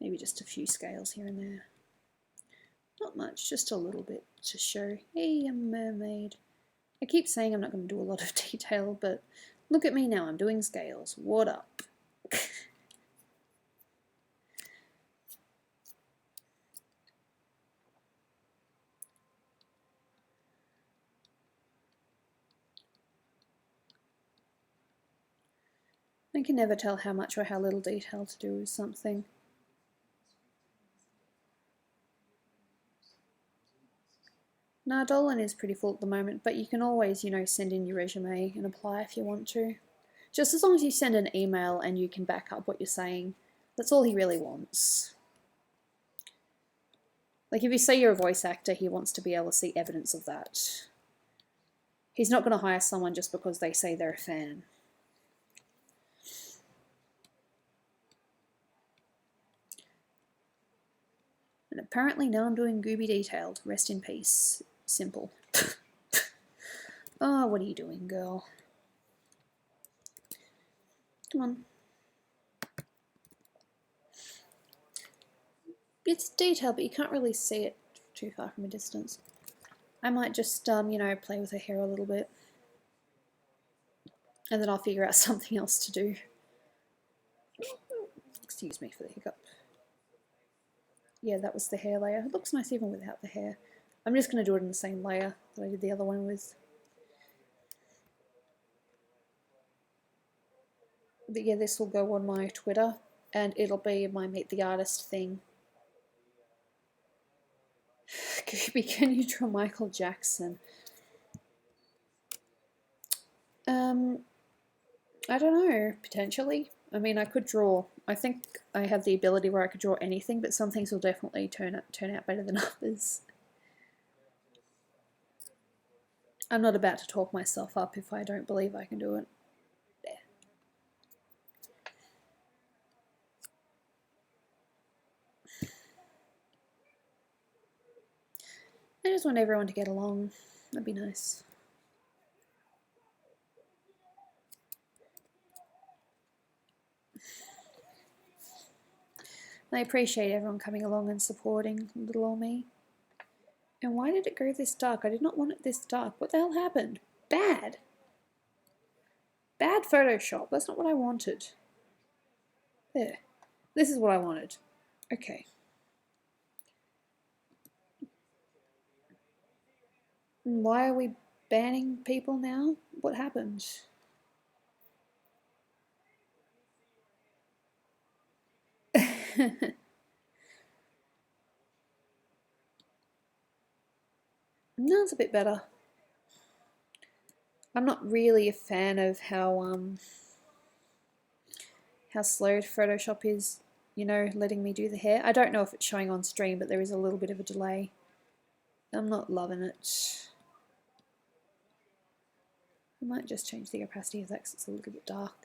Maybe just a few scales here and there. Not much, just a little bit to show, hey, I'm a mermaid. I keep saying I'm not going to do a lot of detail, but look at me now, I'm doing scales. What up? I can never tell how much or how little detail to do with something. Nah, Dolan is pretty full at the moment, but you can always, send in your resume and apply if you want to. Just as long as you send an email and you can back up what you're saying, that's all he really wants. Like, if you say you're a voice actor, he wants to be able to see evidence of that. He's not going to hire someone just because they say they're a fan. And apparently now I'm doing Gooby Detailed. Rest in peace. Simple. Oh, what are you doing, girl? Come on. It's detailed, but you can't really see it too far from a distance. I might just, play with her hair a little bit. And then I'll figure out something else to do. Excuse me for the hiccup. Yeah, that was the hair layer. It looks nice even without the hair. I'm just going to do it in the same layer that I did the other one with. But yeah, this will go on my Twitter, and it'll be my Meet the Artist thing. Gooby, can you draw Michael Jackson? I don't know, potentially. I mean, I could draw. I think I have the ability where I could draw anything, but some things will definitely turn out better than others. I'm not about to talk myself up if I don't believe I can do it. There. I just want everyone to get along. That'd be nice. I appreciate everyone coming along and supporting little old me. And why did it go this dark? I did not want it this dark. What the hell happened? Bad. Bad Photoshop. That's not what I wanted. There. This is what I wanted. Okay. Why are we banning people now? What happened? No, it's a bit better. I'm not really a fan of how slow Photoshop is, you know, letting me do the hair. I don't know if it's showing on stream, but there is a little bit of a delay. I'm not loving it. I might just change the opacity of that because it's a little bit dark.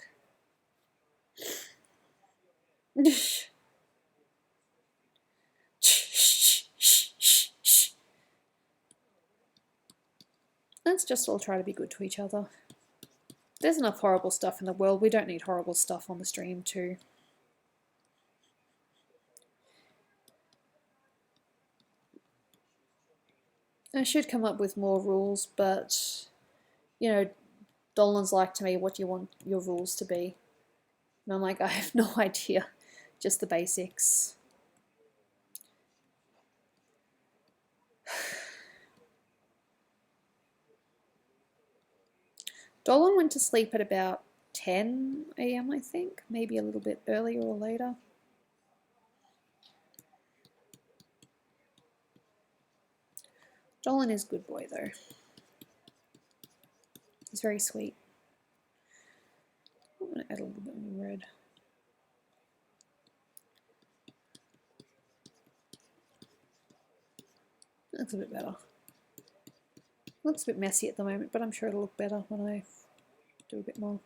Let's just all try to be good to each other. There's enough horrible stuff in the world. We don't need horrible stuff on the stream too. I should come up with more rules, but, you know, Dolan's like to me, what do you want your rules to be? And I'm like, I have no idea. Just the basics. Dolan went to sleep at about 10 AM, I think. Maybe a little bit earlier or later. Dolan is a good boy, though. He's very sweet. I'm going to add a little bit more red. That's a bit better. Looks a bit messy at the moment, but I'm sure it'll look better when I do a bit more.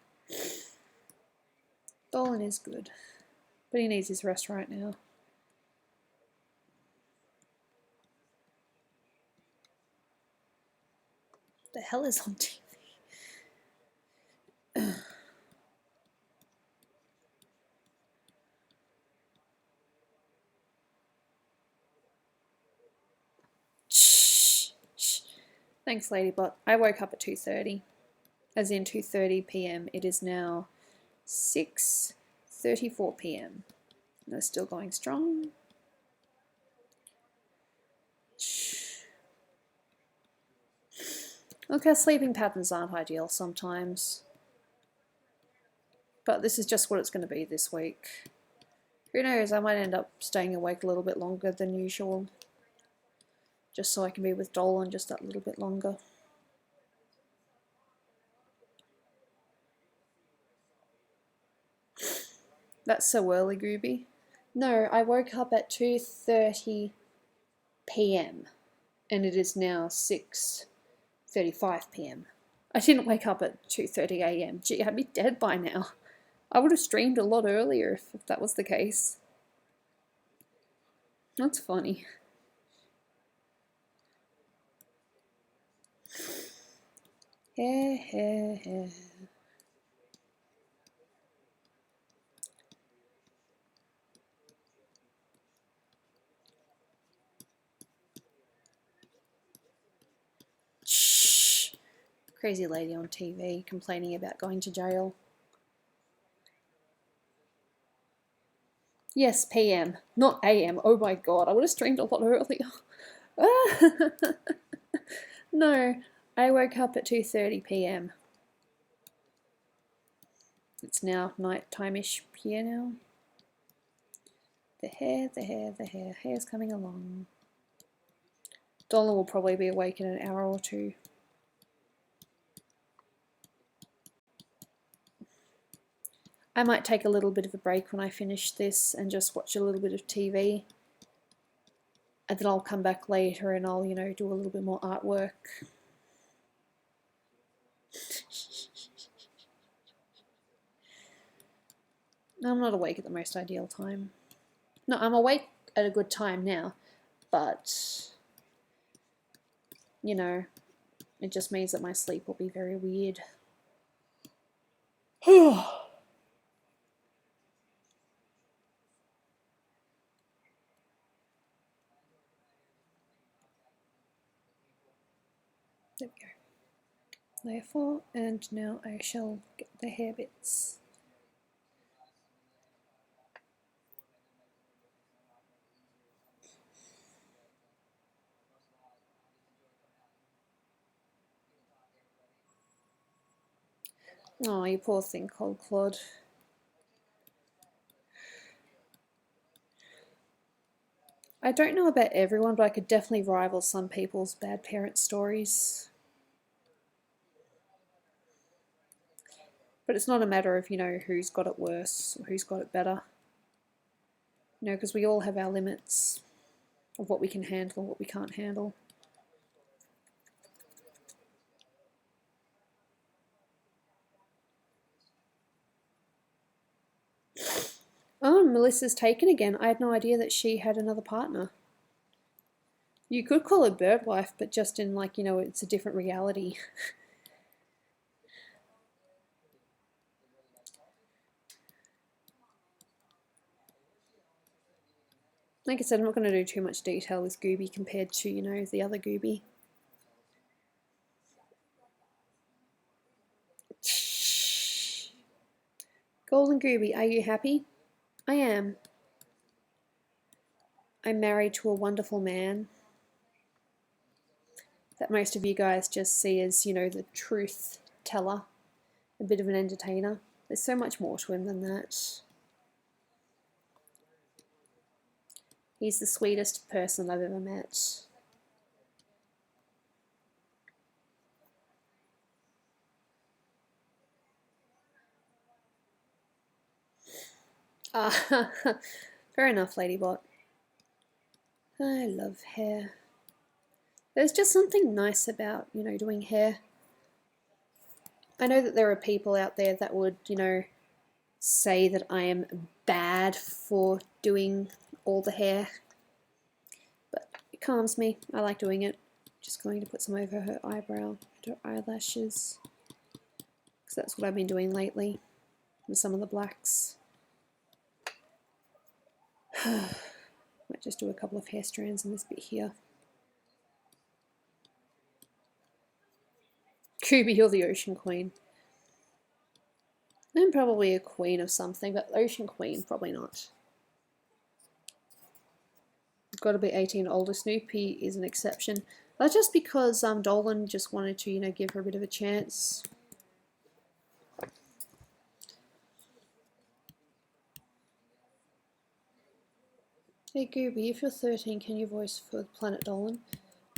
Dolan is good, but he needs his rest right now. What the hell is on TV? Thanks, Ladybot. I woke up at 2:30, as in 2:30 p.m. It is now 6:34 p.m. And they're still going strong. Look, our sleeping patterns aren't ideal sometimes. But this is just what it's going to be this week. Who knows, I might end up staying awake a little bit longer than usual. Just so I can be with Dolan just that little bit longer. That's so early, Gooby. No, I woke up at 2:30 p.m. and it is now 6:35 p.m. I didn't wake up at 2:30 a.m. Gee, I'd be dead by now. I would have streamed a lot earlier if that was the case. That's funny. Shh. Crazy lady on TV complaining about going to jail. Yes, PM, not AM. Oh my god, I would have streamed a lot earlier. No, I woke up at 2:30 p.m. It's now night time-ish here now. The hair, hair's coming along. Dolan will probably be awake in an hour or two. I might take a little bit of a break when I finish this and just watch a little bit of TV. And then I'll come back later and I'll, do a little bit more artwork. I'm not awake at the most ideal time. No, I'm awake at a good time now, but, it just means that my sleep will be very weird. There we go. Layer 4, and now I shall get the hair bits. Oh, you poor thing, Cold Claude. I don't know about everyone, but I could definitely rival some people's bad parent stories. But it's not a matter of, who's got it worse or who's got it better. Because we all have our limits of what we can handle and what we can't handle. Oh, Melissa's taken again. I had no idea that she had another partner. You could call her bird wife, but just in it's a different reality. Like I said, I'm not going to do too much detail with Gooby compared to, the other Gooby. Golden Gooby, are you happy? I am. I'm married to a wonderful man that most of you guys just see as, the truth teller, a bit of an entertainer. There's so much more to him than that. He's the sweetest person I've ever met. Fair enough, Ladybot. I love hair. There's just something nice about, doing hair. I know that there are people out there that would, say that I am bad for doing all the hair. But it calms me. I like doing it. Just going to put some over her eyebrow and her eyelashes. Because that's what I've been doing lately with some of the blacks. Might just do a couple of hair strands in this bit here. Gooby, you're the Ocean Queen. I'm probably a queen of something, but Ocean Queen, probably not. Got to be 18 older. Snoopy is an exception. That's just because Dolan just wanted to, give her a bit of a chance. Hey Gooby, if you're 13, can you voice for Planet Dolan?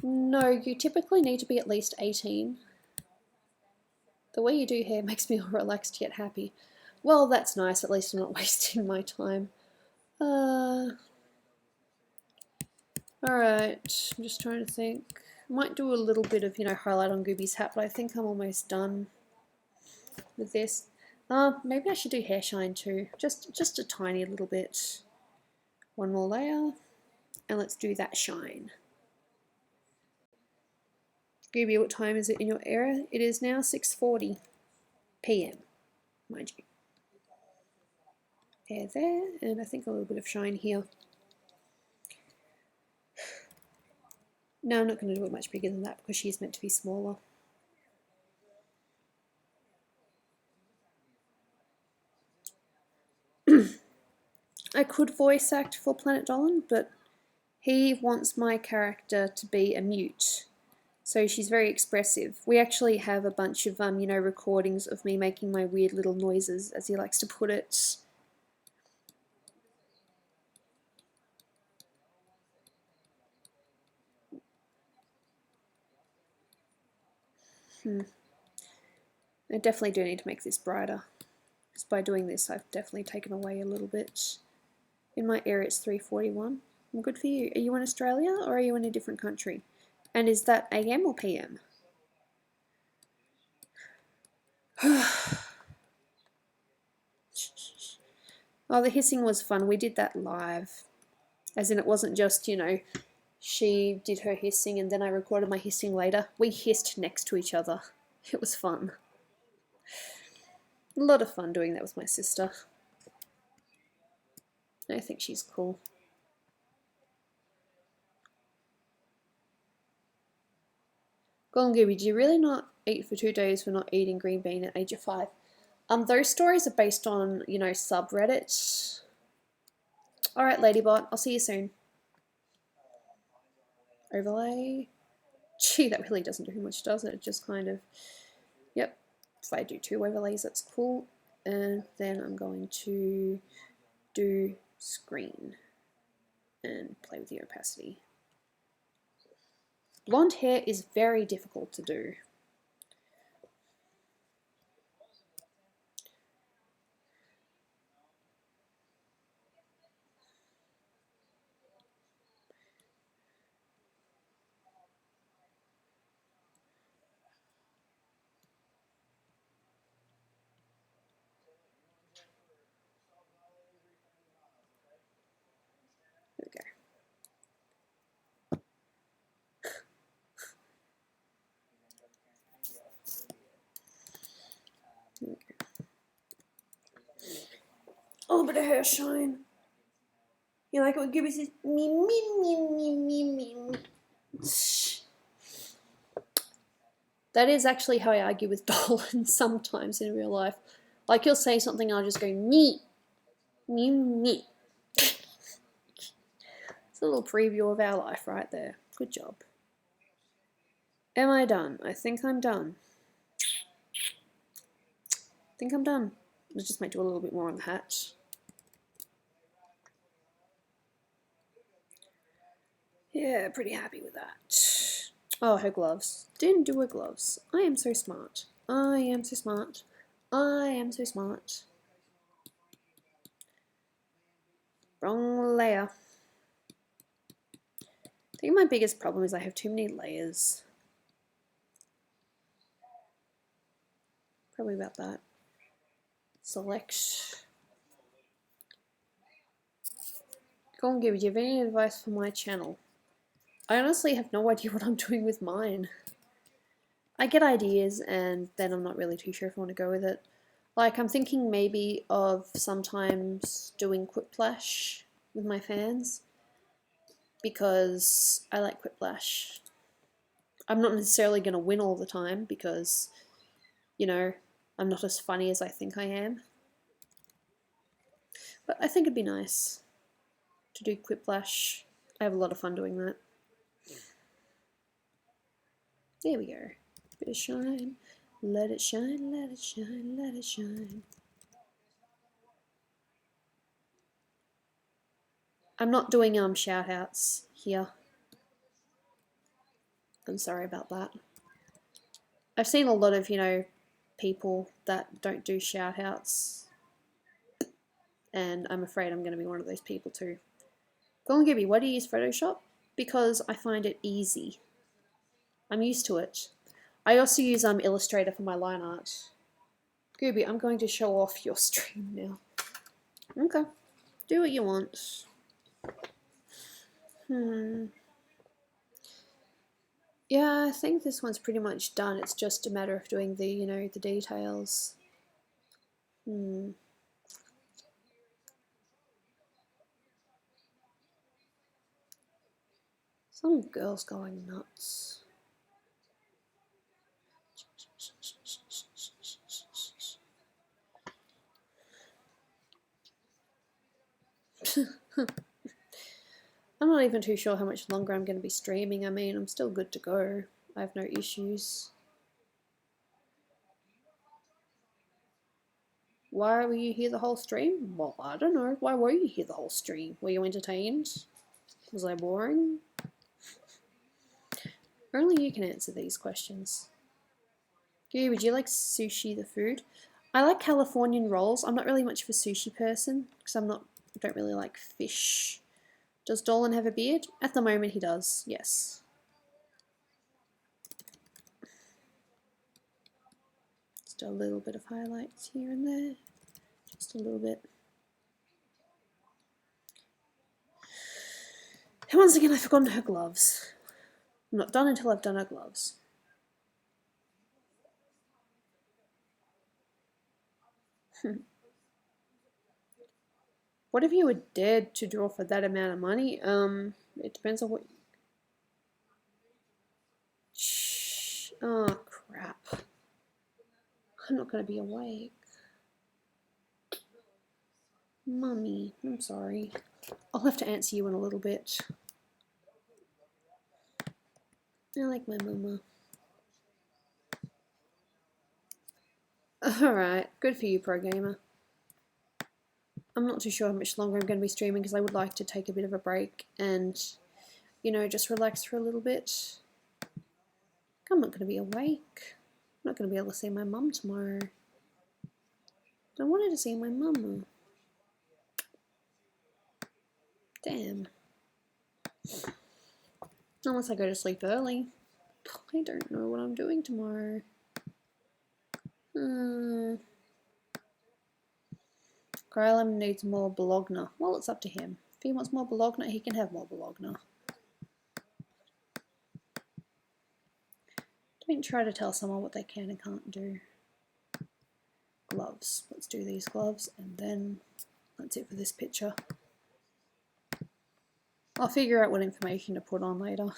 No, you typically need to be at least 18. The way you do hair makes me all relaxed yet happy. Well, that's nice. At least I'm not wasting my time. Alright, I'm just trying to think. I might do a little bit of, highlight on Gooby's hat, but I think I'm almost done with this. Maybe I should do hair shine too. Just a tiny little bit. One more layer. And let's do that shine. Gooby, what time is it in your area? It is now 6:40 PM, mind you. Hair there, and I think a little bit of shine here. No, I'm not going to do it much bigger than that because she's meant to be smaller. I could voice act for Planet Dolan, but he wants my character to be a mute. So she's very expressive. We actually have a bunch of, recordings of me making my weird little noises, as he likes to put it. I definitely do need to make this brighter. Because by doing this, I've definitely taken away a little bit. In my area, it's 3:41. Well, good for you. Are you in Australia or are you in a different country? And is that AM or PM? Oh, the hissing was fun. We did that live. As in, it wasn't just, you know, she did her hissing and then I recorded my hissing later. We hissed next to each other. It was fun. A lot of fun doing that with my sister. I think she's cool. Golden Gooby, do you really not eat for 2 days for not eating green bean at age of 5? Those stories are based on, you know, subreddits. Alright, Ladybot, I'll see you soon. Overlay. Gee, that really doesn't do much, does it? It just kind of, yep. If I do 2 overlays, that's cool. And then I'm going to do screen and play with the opacity. Blonde hair is very difficult to do. There we go. There we go. A little bit of hair shine. You like it when Gooby says me, me, me, me, me, me. That is actually how I argue with Dolan sometimes in real life. Like he'll say something and I'll just go me, me, me. It's a little preview of our life right there. Good job. Am I done? I think I'm done. I think I'm done. I just might do a little bit more on the hat. Yeah, pretty happy with that. Oh, her gloves. Didn't do her gloves. I am so smart. I am so smart. I am so smart. Wrong layer. I think my biggest problem is I have too many layers. Probably about that. Select. Go on, Gibby, do you have any advice for my channel? I honestly have no idea what I'm doing with mine. I get ideas and then I'm not really too sure if I want to go with it. Like, I'm thinking maybe of sometimes doing Quiplash with my fans because I like Quiplash. I'm not necessarily going to win all the time because, you know, I'm not as funny as I think I am. But I think it'd be nice to do Quiplash. I have a lot of fun doing that. There we go. Bit of shine. Let it shine, let it shine, let it shine. I'm not doing shout outs here. I'm sorry about that. I've seen a lot of, you know, people that don't do shout outs. And I'm afraid I'm going to be one of those people too. Go on, Gibby, why do you use Photoshop? Because I find it easy. I'm used to it. I also use Illustrator for my line art. Gooby, I'm going to show off your stream now. Okay. Do what you want. Yeah, I think this one's pretty much done. It's just a matter of doing the, you know, the details. Some girl's going nuts. I'm not even too sure how much longer I'm going to be streaming. I mean, I'm still good to go. I have no issues. Why were you here the whole stream? Well, I don't know. Why were you here the whole stream? Were you entertained? Was I boring? Only you can answer these questions. Goo, would you like sushi, the food? I like Californian rolls. I'm not really much of a sushi person because I don't really like fish. Does Dolan have a beard? At the moment he does, yes. Just a little bit of highlights here and there. Just a little bit. And once again, I've forgotten her gloves. I'm not done until I've done her gloves. What if you were dead to draw for that amount of money? It depends on what... Shh. Oh, crap. I'm not going to be awake. Mummy, I'm sorry. I'll have to answer you in a little bit. I like my mama. Alright, good for you, pro gamer. I'm not too sure how much longer I'm going to be streaming because I would like to take a bit of a break and, you know, just relax for a little bit. I'm not going to be awake. I'm not going to be able to see my mum tomorrow. I wanted to see my mama. Damn. Unless I go to sleep early. I don't know what I'm doing tomorrow. Grylem needs more Bologna. Well, it's up to him. If he wants more Bologna, he can have more Bologna. Don't try to tell someone what they can and can't do. Gloves. Let's do these gloves, and then that's it for this picture. I'll figure out what information to put on later.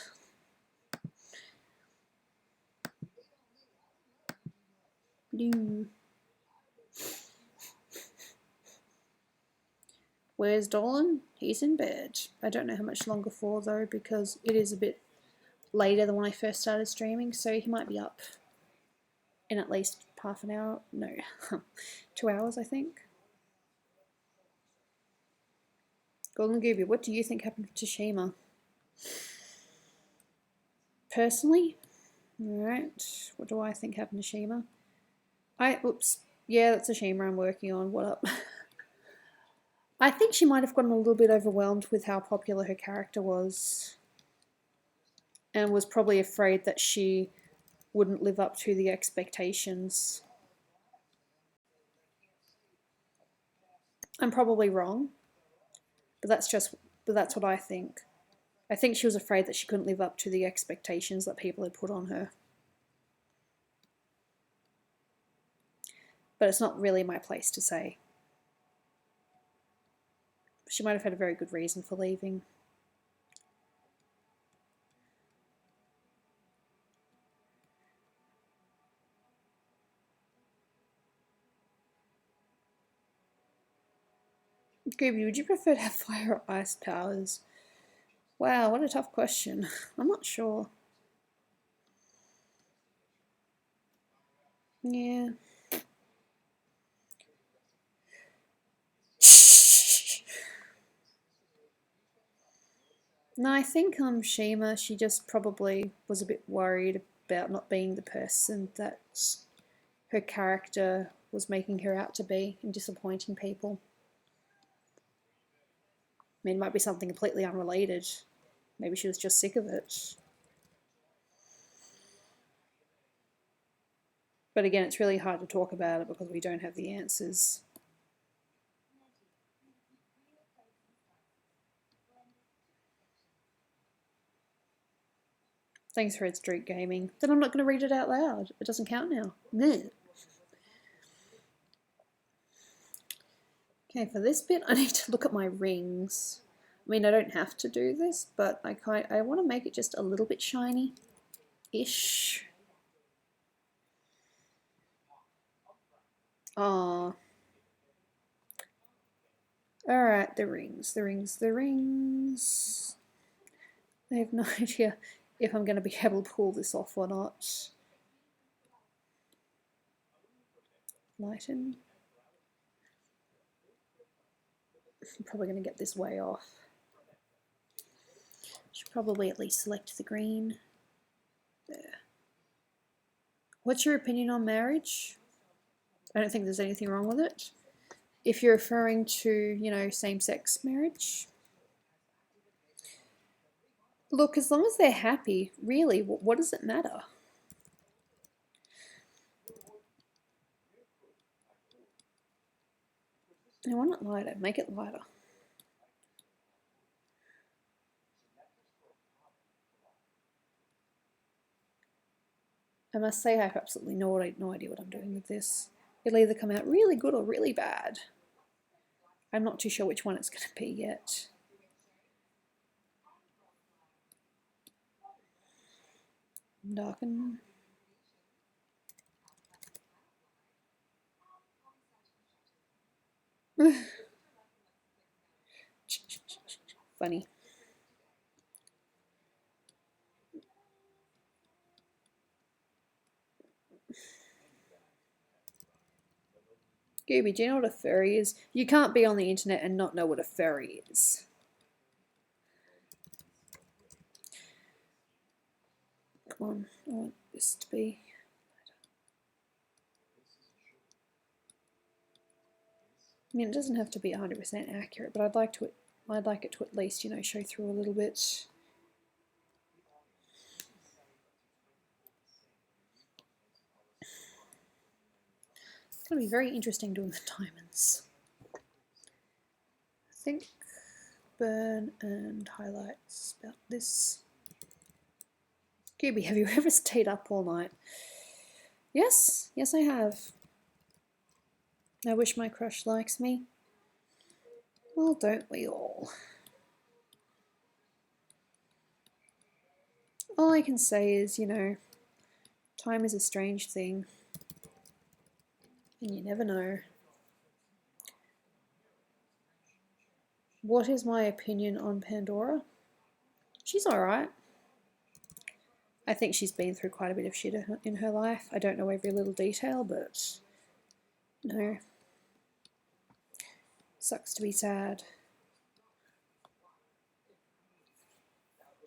Where's Dolan? He's in bed. I don't know how much longer for though, because it is a bit later than when I first started streaming, so he might be up in at least half an hour. No, 2 hours, I think. Golden Gooby, what do you think happened to Shima? Personally, alright, what do I think happened to Shima? Oops, yeah, that's a Shima I'm working on. What up? I think she might have gotten a little bit overwhelmed with how popular her character was, and was probably afraid that she wouldn't live up to the expectations. I'm probably wrong, but that's what I think. I think she was afraid that she couldn't live up to the expectations that people had put on her. But it's not really my place to say. She might have had a very good reason for leaving. Gooby, would you prefer to have fire or ice powers? Wow, what a tough question. I'm not sure. Yeah. No, I think Shima, she just probably was a bit worried about not being the person that her character was making her out to be and disappointing people. I mean, it might be something completely unrelated. Maybe she was just sick of it. But again, it's really hard to talk about it because we don't have the answers. Thanks for Red Street Gaming. Then I'm not going to read it out loud. It doesn't count now. Okay, for this bit, I need to look at my rings. I mean, I don't have to do this, but I want to make it just a little bit shiny-ish. Aww. Alright, the rings. I have no idea if I'm going to be able to pull this off or not. Lighten. I'm probably going to get this way off. Should probably at least select the green. There. What's your opinion on marriage? I don't think there's anything wrong with it. If you're referring to, you know, same-sex marriage. Look, as long as they're happy, really, what does it matter? I want it lighter. Make it lighter. I must say I have absolutely no idea what I'm doing with this. It'll either come out really good or really bad. I'm not too sure which one it's going to be yet. Darken. Funny. Gooby, do you know what a furry is? You can't be on the internet and not know what a furry is. Come on, I want this to be... I mean, it doesn't have to be 100% accurate, but I'd like it to at least, you know, show through a little bit. It's going to be very interesting doing the diamonds. I think burn and highlights about this. Gooby, have you ever stayed up all night? Yes, yes I have. I wish my crush likes me. Well, don't we all? All I can say is, you know, time is a strange thing, and you never know. What is my opinion on Pandora? She's alright. I think she's been through quite a bit of shit in her life. I don't know every little detail, but no. Sucks to be sad.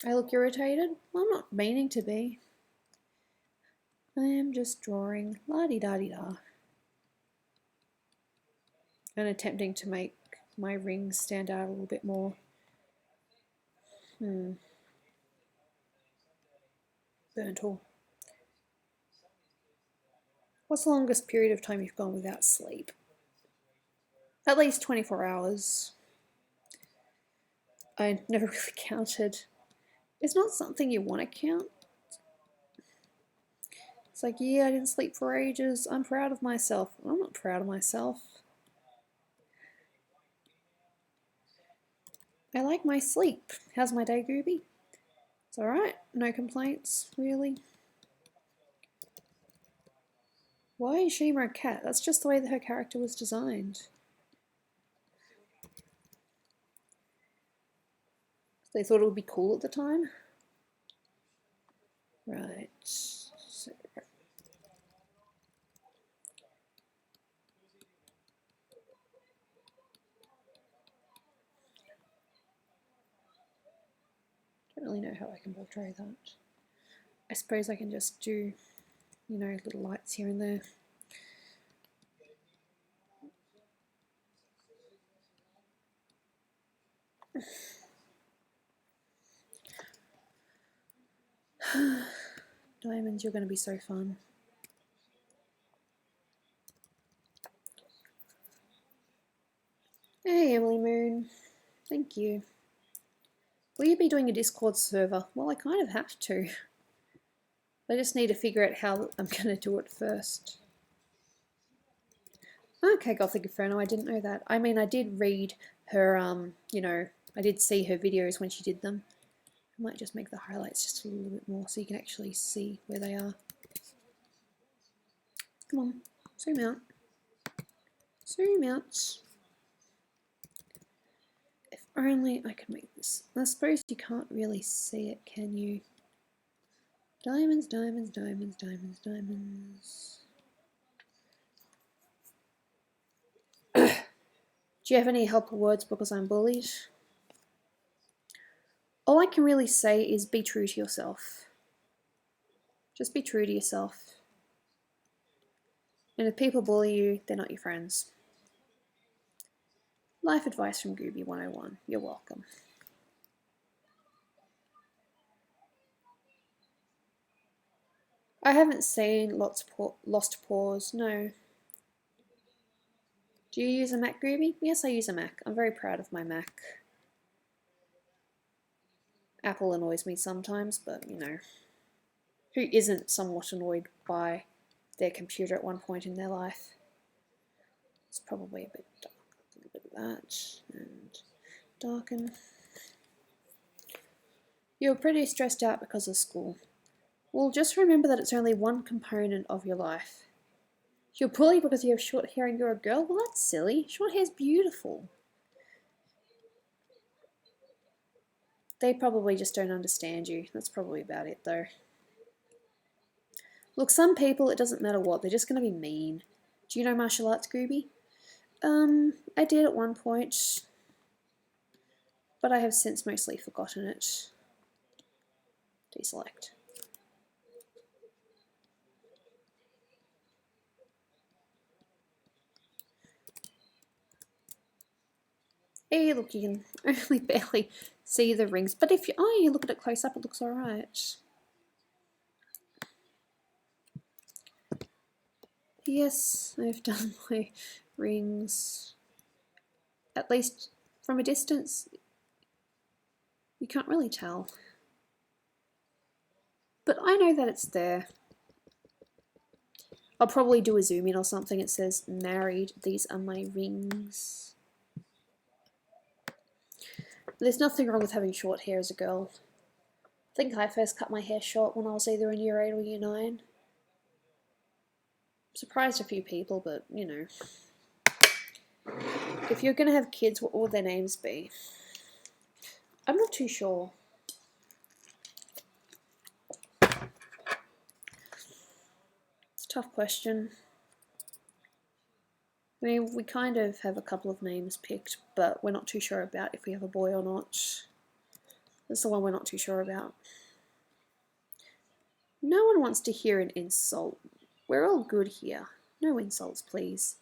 I look irritated? Well, I'm not meaning to be. I am just drawing la-di-da-di-da. And attempting to make my rings stand out a little bit more. Burnt all. What's the longest period of time you've gone without sleep? At least 24 hours. I never really counted. It's not something you want to count. It's like, yeah, I didn't sleep for ages. I'm proud of myself. I'm not proud of myself. I like my sleep. How's my day, Gooby? It's alright. No complaints, really. Why is Shima a cat? That's just the way that her character was designed. They thought it would be cool at the time. Right. So. Don't really know how I can portray that. I suppose I can just do, you know, little lights here and there. Diamonds, you're going to be so fun. Hey, Emily Moon. Thank you. Will you be doing a Discord server? Well, I kind of have to. I just need to figure out how I'm going to do it first. Okay, Gothic Inferno, I didn't know that. I mean, I did read her, you know, I did see her videos when she did them. I might just make the highlights just a little bit more so you can actually see where they are. Come on, zoom out. Zoom out. If only I could make this. I suppose you can't really see it, can you? Diamonds, diamonds, diamonds, diamonds, diamonds. Do you have any helpful words because I'm bullied? All I can really say is be true to yourself. Just be true to yourself. And if people bully you, they're not your friends. Life advice from Gooby 101. You're welcome. I haven't seen Lost Paws, no. Do you use a Mac, Gooby? Yes, I use a Mac. I'm very proud of my Mac. Apple annoys me sometimes, but you know, who isn't somewhat annoyed by their computer at one point in their life? It's probably a bit dark. A little bit of that, and darken. You're pretty stressed out because of school. Well, just remember that it's only one component of your life. You're bullied because you have short hair and you're a girl? Well, that's silly. Short hair's beautiful. They probably just don't understand you. That's probably about it, though. Look, some people, it doesn't matter what, they're just going to be mean. Do you know martial arts, Gooby? I did at one point, but I have since mostly forgotten it. Deselect. Hey, look, you can only barely see the rings, but if you look at it close up, it looks alright. Yes, I've done my rings. At least from a distance, you can't really tell. But I know that it's there. I'll probably do a zoom in or something. It says married. These are my rings. There's nothing wrong with having short hair as a girl. I think I first cut my hair short when I was either in year 8 or year 9. Surprised a few people, but you know. If you're going to have kids, what will their names be? I'm not too sure. It's a tough question. I mean, we kind of have a couple of names picked, but we're not too sure about if we have a boy or not. That's the one we're not too sure about. No one wants to hear an insult. We're all good here. No insults, please.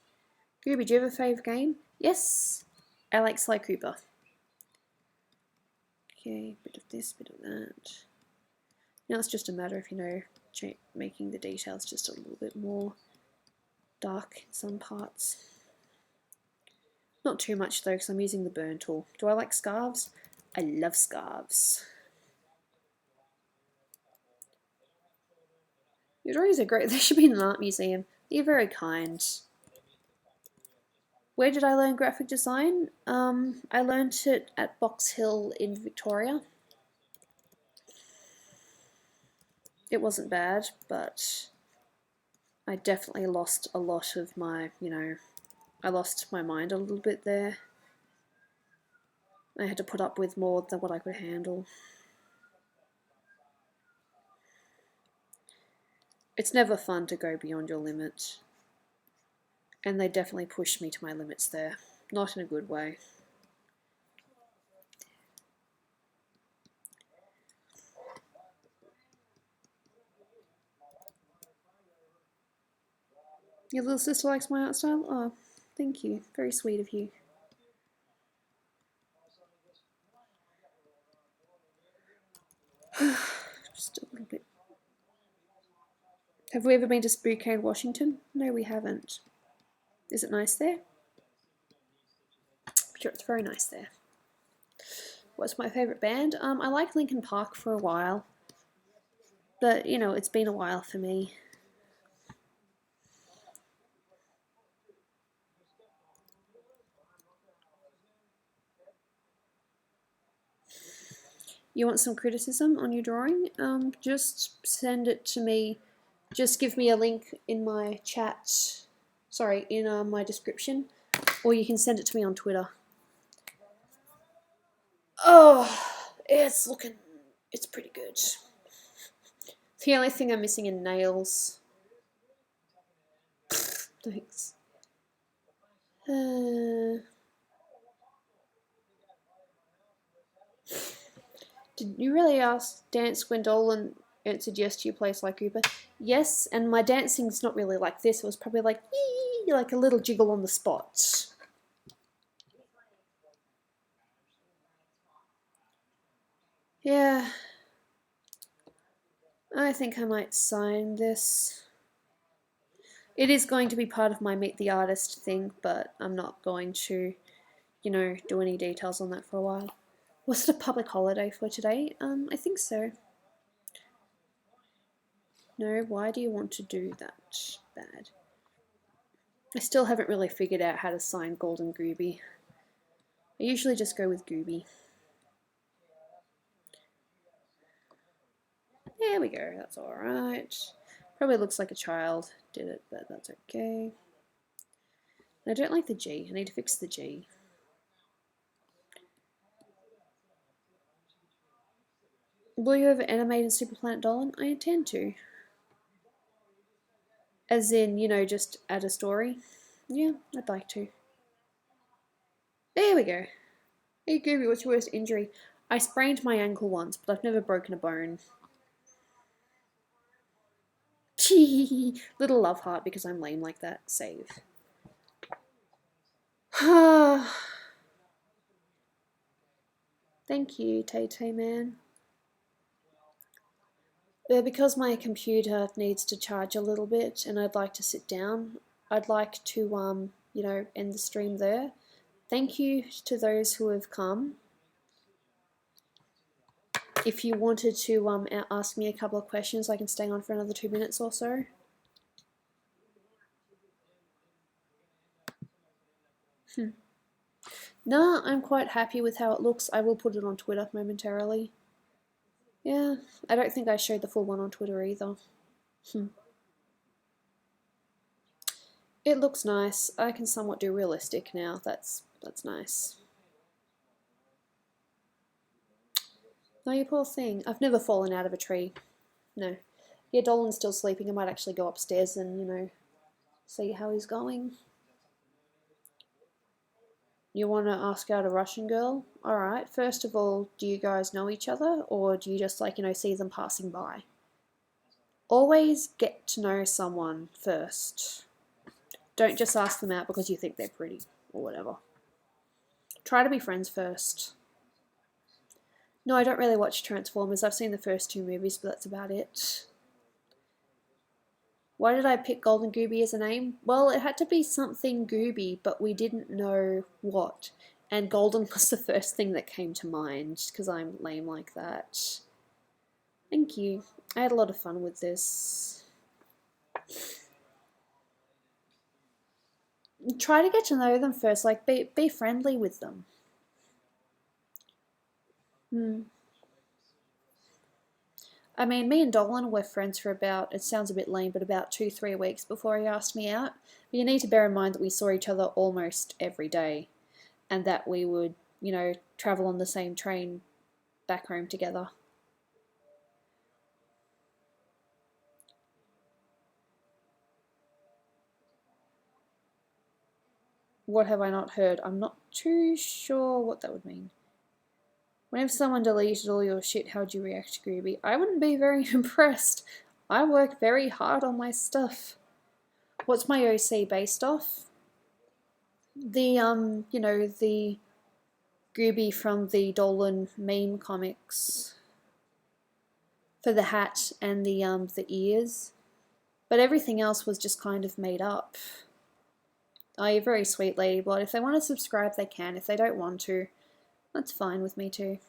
Gooby, do you have a fave game? Yes. I like Sly Cooper. Okay, bit of this, bit of that. Now it's just a matter of, you know, making the details just a little bit more dark in some parts. Not too much though, because I'm using the burn tool. Do I like scarves? I love scarves. Your drawings are great. They should be in an art museum. You're very kind. Where did I learn graphic design? I learned it at Box Hill in Victoria. It wasn't bad, but I definitely lost a lot of my, you know, I lost my mind a little bit there. I had to put up with more than what I could handle. It's never fun to go beyond your limit. And they definitely pushed me to my limits there. Not in a good way. Your little sister likes my art style? Oh, thank you. Very sweet of you. Just a little bit. Have we ever been to Spokane, Washington? No, we haven't. Is it nice there? I'm sure it's very nice there. What's my favourite band? I liked Linkin Park for a while. But, you know, it's been a while for me. You want some criticism on your drawing? Just send it to me. Just give me a link in my chat. Sorry, in my description. Or you can send it to me on Twitter. Oh, it's pretty good. The only thing I'm missing are nails. Thanks. Did you really dance when Dolan It suggests you place like Uber. Yes, and my dancing's not really like this. It was probably like, yee, like a little jiggle on the spot. Yeah. I think I might sign this. It is going to be part of my Meet the Artist thing, but I'm not going to, you know, do any details on that for a while. Was it a public holiday for today? I think so. No, why do you want to do that? Bad. I still haven't really figured out how to sign Golden Gooby. I usually just go with Gooby. There we go, that's alright. Probably looks like a child did it, but that's okay. I don't like the G. I need to fix the G. Will you ever animate in Super Planet Dolan? I intend to. As in, you know, just add a story. Yeah, I'd like to. There we go. Hey Gooby, what's your worst injury? I sprained my ankle once, but I've never broken a bone. Chee, little love heart because I'm lame like that. Save. Thank you, Tay Man. Because my computer needs to charge a little bit and I'd like to sit down, I'd like to, you know, end the stream there. Thank you to those who have come. If you wanted to ask me a couple of questions, I can stay on for another 2 minutes or so. No, I'm quite happy with how it looks. I will put it on Twitter momentarily. Yeah, I don't think I showed the full one on Twitter either. It looks nice. I can somewhat do realistic now. That's nice. No, you poor thing. I've never fallen out of a tree. No. Yeah, Dolan's still sleeping. I might actually go upstairs and, you know, see how he's going. You want to ask out a Russian girl? Alright, first of all, do you guys know each other? Or do you just, like, you know, see them passing by? Always get to know someone first. Don't just ask them out because you think they're pretty or whatever. Try to be friends first. No, I don't really watch Transformers. I've seen the first 2 movies, but that's about it. Why did I pick Golden Gooby as a name? Well, it had to be something Gooby, but we didn't know what. And Golden was the first thing that came to mind, because I'm lame like that. Thank you. I had a lot of fun with this. Try to get to know them first, like be friendly with them. I mean, me and Dolan were friends for about, it sounds a bit lame, but about 2-3 weeks before he asked me out. But you need to bear in mind that we saw each other almost every day and that we would, you know, travel on the same train back home together. What have I not heard? I'm not too sure what that would mean. Whenever someone deleted all your shit, how'd you react to Gooby? I wouldn't be very impressed. I work very hard on my stuff. What's my OC based off? The, you know, the Gooby from the Dolan meme comics. For the hat and the ears. But everything else was just kind of made up. Oh, you're very sweet, Ladyblood. If they want to subscribe, they can. If they don't want to, that's fine with me too.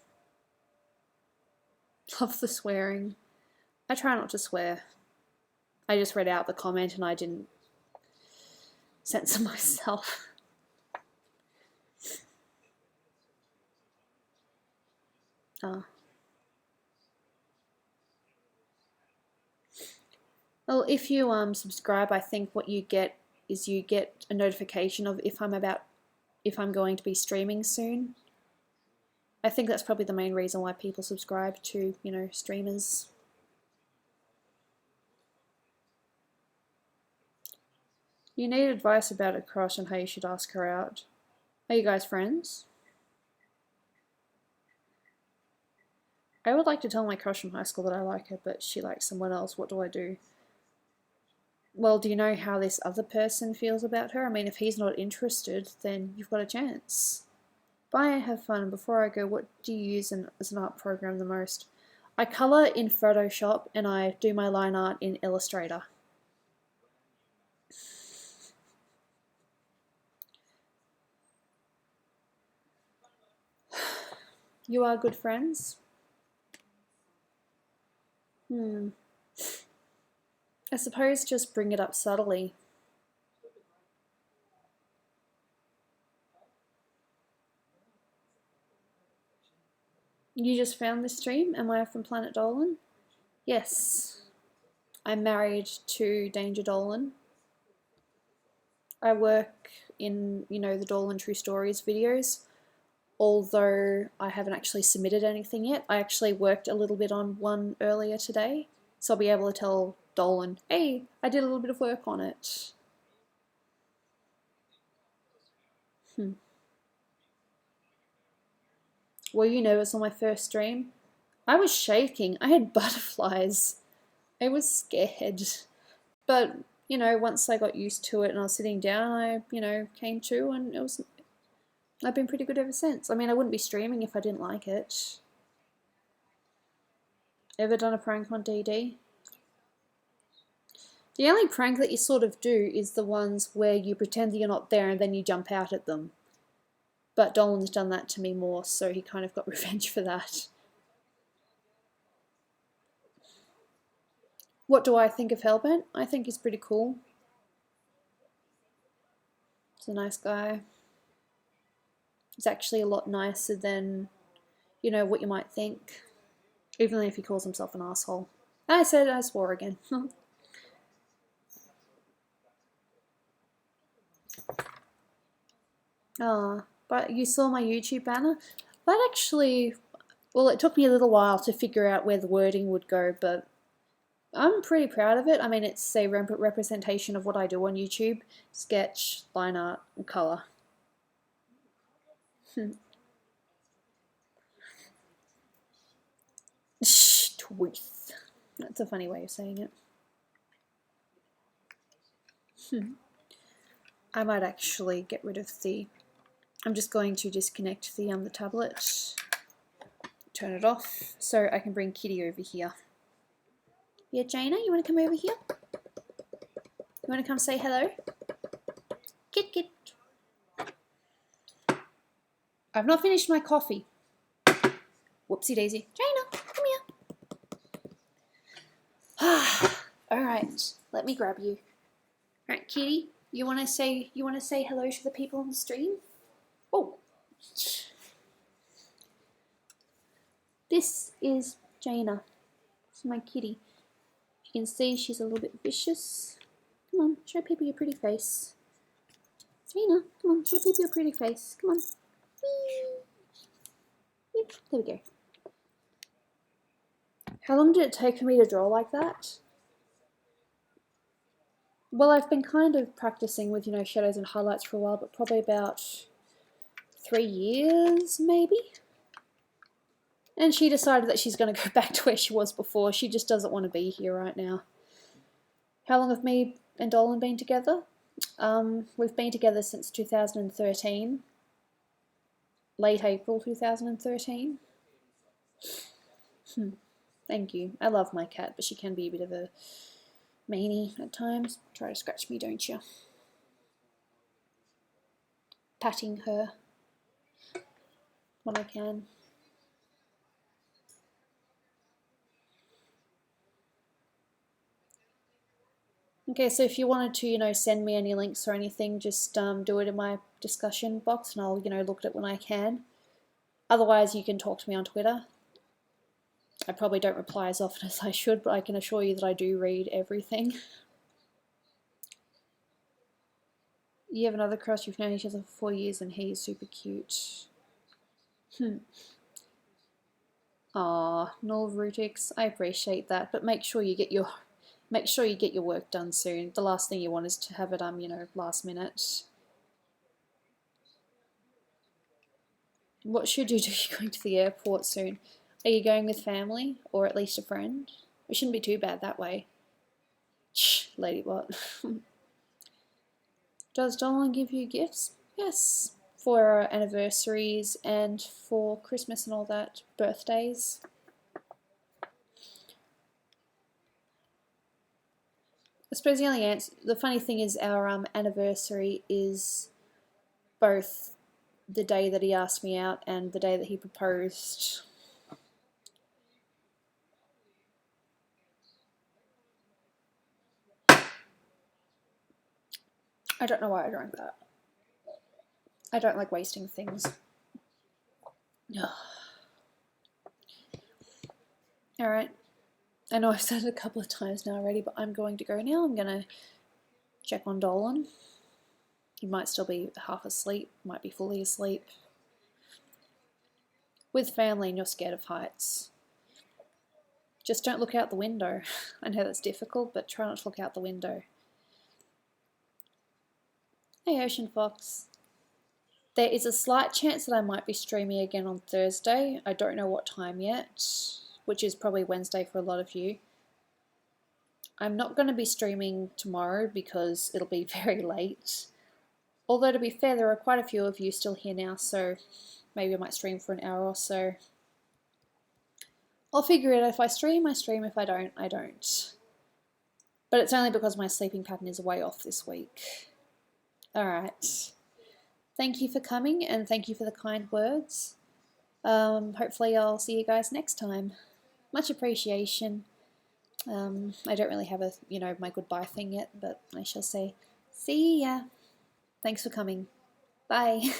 Love the swearing. I try not to swear. I just read out the comment and I didn't censor myself. Oh. Well, if you subscribe, I think what you get is you get a notification of if I'm going to be streaming soon. I think that's probably the main reason why people subscribe to, you know, streamers. You need advice about a crush and how you should ask her out. Are you guys friends? I would like to tell my crush from high school that I like her, but she likes someone else. What do I do? Well, do you know how this other person feels about her? I mean, if he's not interested, then you've got a chance. Bye and have fun. Before I go, what do you use as an art program the most? I colour in Photoshop and I do my line art in Illustrator. You are good friends? I suppose just bring it up subtly. You just found this stream? Am I from Planet Dolan? Yes. I'm married to Danger Dolan. I work in, the Dolan True Stories videos, although I haven't actually submitted anything yet. I actually worked a little bit on one earlier today, so I'll be able to tell Dolan, hey, I did a little bit of work on it. Were you nervous on my first stream? I was shaking. I had butterflies. I was scared. But, once I got used to it and I was sitting down, I, came to, and I've been pretty good ever since. I mean, I wouldn't be streaming if I didn't like it. Ever done a prank on DD? The only prank that you sort of do is the ones where you pretend that you're not there and then you jump out at them. But Dolan's done that to me more, so he kind of got revenge for that. What do I think of Hellbent? I think he's pretty cool. He's a nice guy. He's actually a lot nicer than, what you might think. Even if he calls himself an asshole. I said I swore again. But you saw my YouTube banner? That actually, well, it took me a little while to figure out where the wording would go, but I'm pretty proud of it. I mean, it's a representation of what I do on YouTube. Sketch, line art, and colour. Tweeth. That's a funny way of saying it. I might actually get rid of the... I'm just going to disconnect the tablet, turn it off, so I can bring Kitty over here. Yeah, Jaina, you want to come over here? You want to come say hello? Kit, kit. I've not finished my coffee. Whoopsie daisy. Jaina, come here. Alright, let me grab you. Alright, Kitty, you wanna say hello to the people on the stream? Oh. This is Jaina. It's my kitty. You can see she's a little bit vicious. Come on, show people your pretty face. Jaina, come on, show people your pretty face. Come on. Whee! There we go. How long did it take for me to draw like that? Well, I've been kind of practicing with, shadows and highlights for a while, but probably about 3 years, maybe? And she decided that she's going to go back to where she was before. She just doesn't want to be here right now. How long have me and Dolan been together? We've been together since 2013. Late April 2013. Thank you. I love my cat, but she can be a bit of a meanie at times. Try to scratch me, don't you? Patting her when I can. Okay, so if you wanted to, send me any links or anything, just do it in my discussion box and I'll, look at it when I can. Otherwise, you can talk to me on Twitter. I probably don't reply as often as I should, but I can assure you that I do read everything. You have another crush, you've known each other for 4 years and he's super cute. Aw, Null Rutix, I appreciate that, but make sure you get your work done soon. The last thing you want is to have it last minute. What should you do? You're going to the airport soon. Are you going with family or at least a friend? It shouldn't be too bad that way. Shh, lady what? Does Dolan give you gifts? Yes, for anniversaries and for Christmas and all that, birthdays. I suppose the only answer, the funny thing is our anniversary is both the day that he asked me out and the day that he proposed. I don't know why I drank that. I don't like wasting things. Alright. I know I've said it a couple of times now already, but I'm going to go now. I'm going to check on Dolan. He might still be half asleep, might be fully asleep. With family and you're scared of heights, just don't look out the window. I know that's difficult, but try not to look out the window. Hey Ocean Fox. There is a slight chance that I might be streaming again on Thursday. I don't know what time yet, which is probably Wednesday for a lot of you. I'm not going to be streaming tomorrow because it'll be very late. Although to be fair, there are quite a few of you still here now, so maybe I might stream for an hour or so. I'll figure it out. If I stream, I stream. If I don't, I don't. But it's only because my sleeping pattern is way off this week. Alright. Thank you for coming and thank you for the kind words. Hopefully I'll see you guys next time. Much appreciation. I don't really have a, my goodbye thing yet, but I shall say, see ya. Thanks for coming. Bye.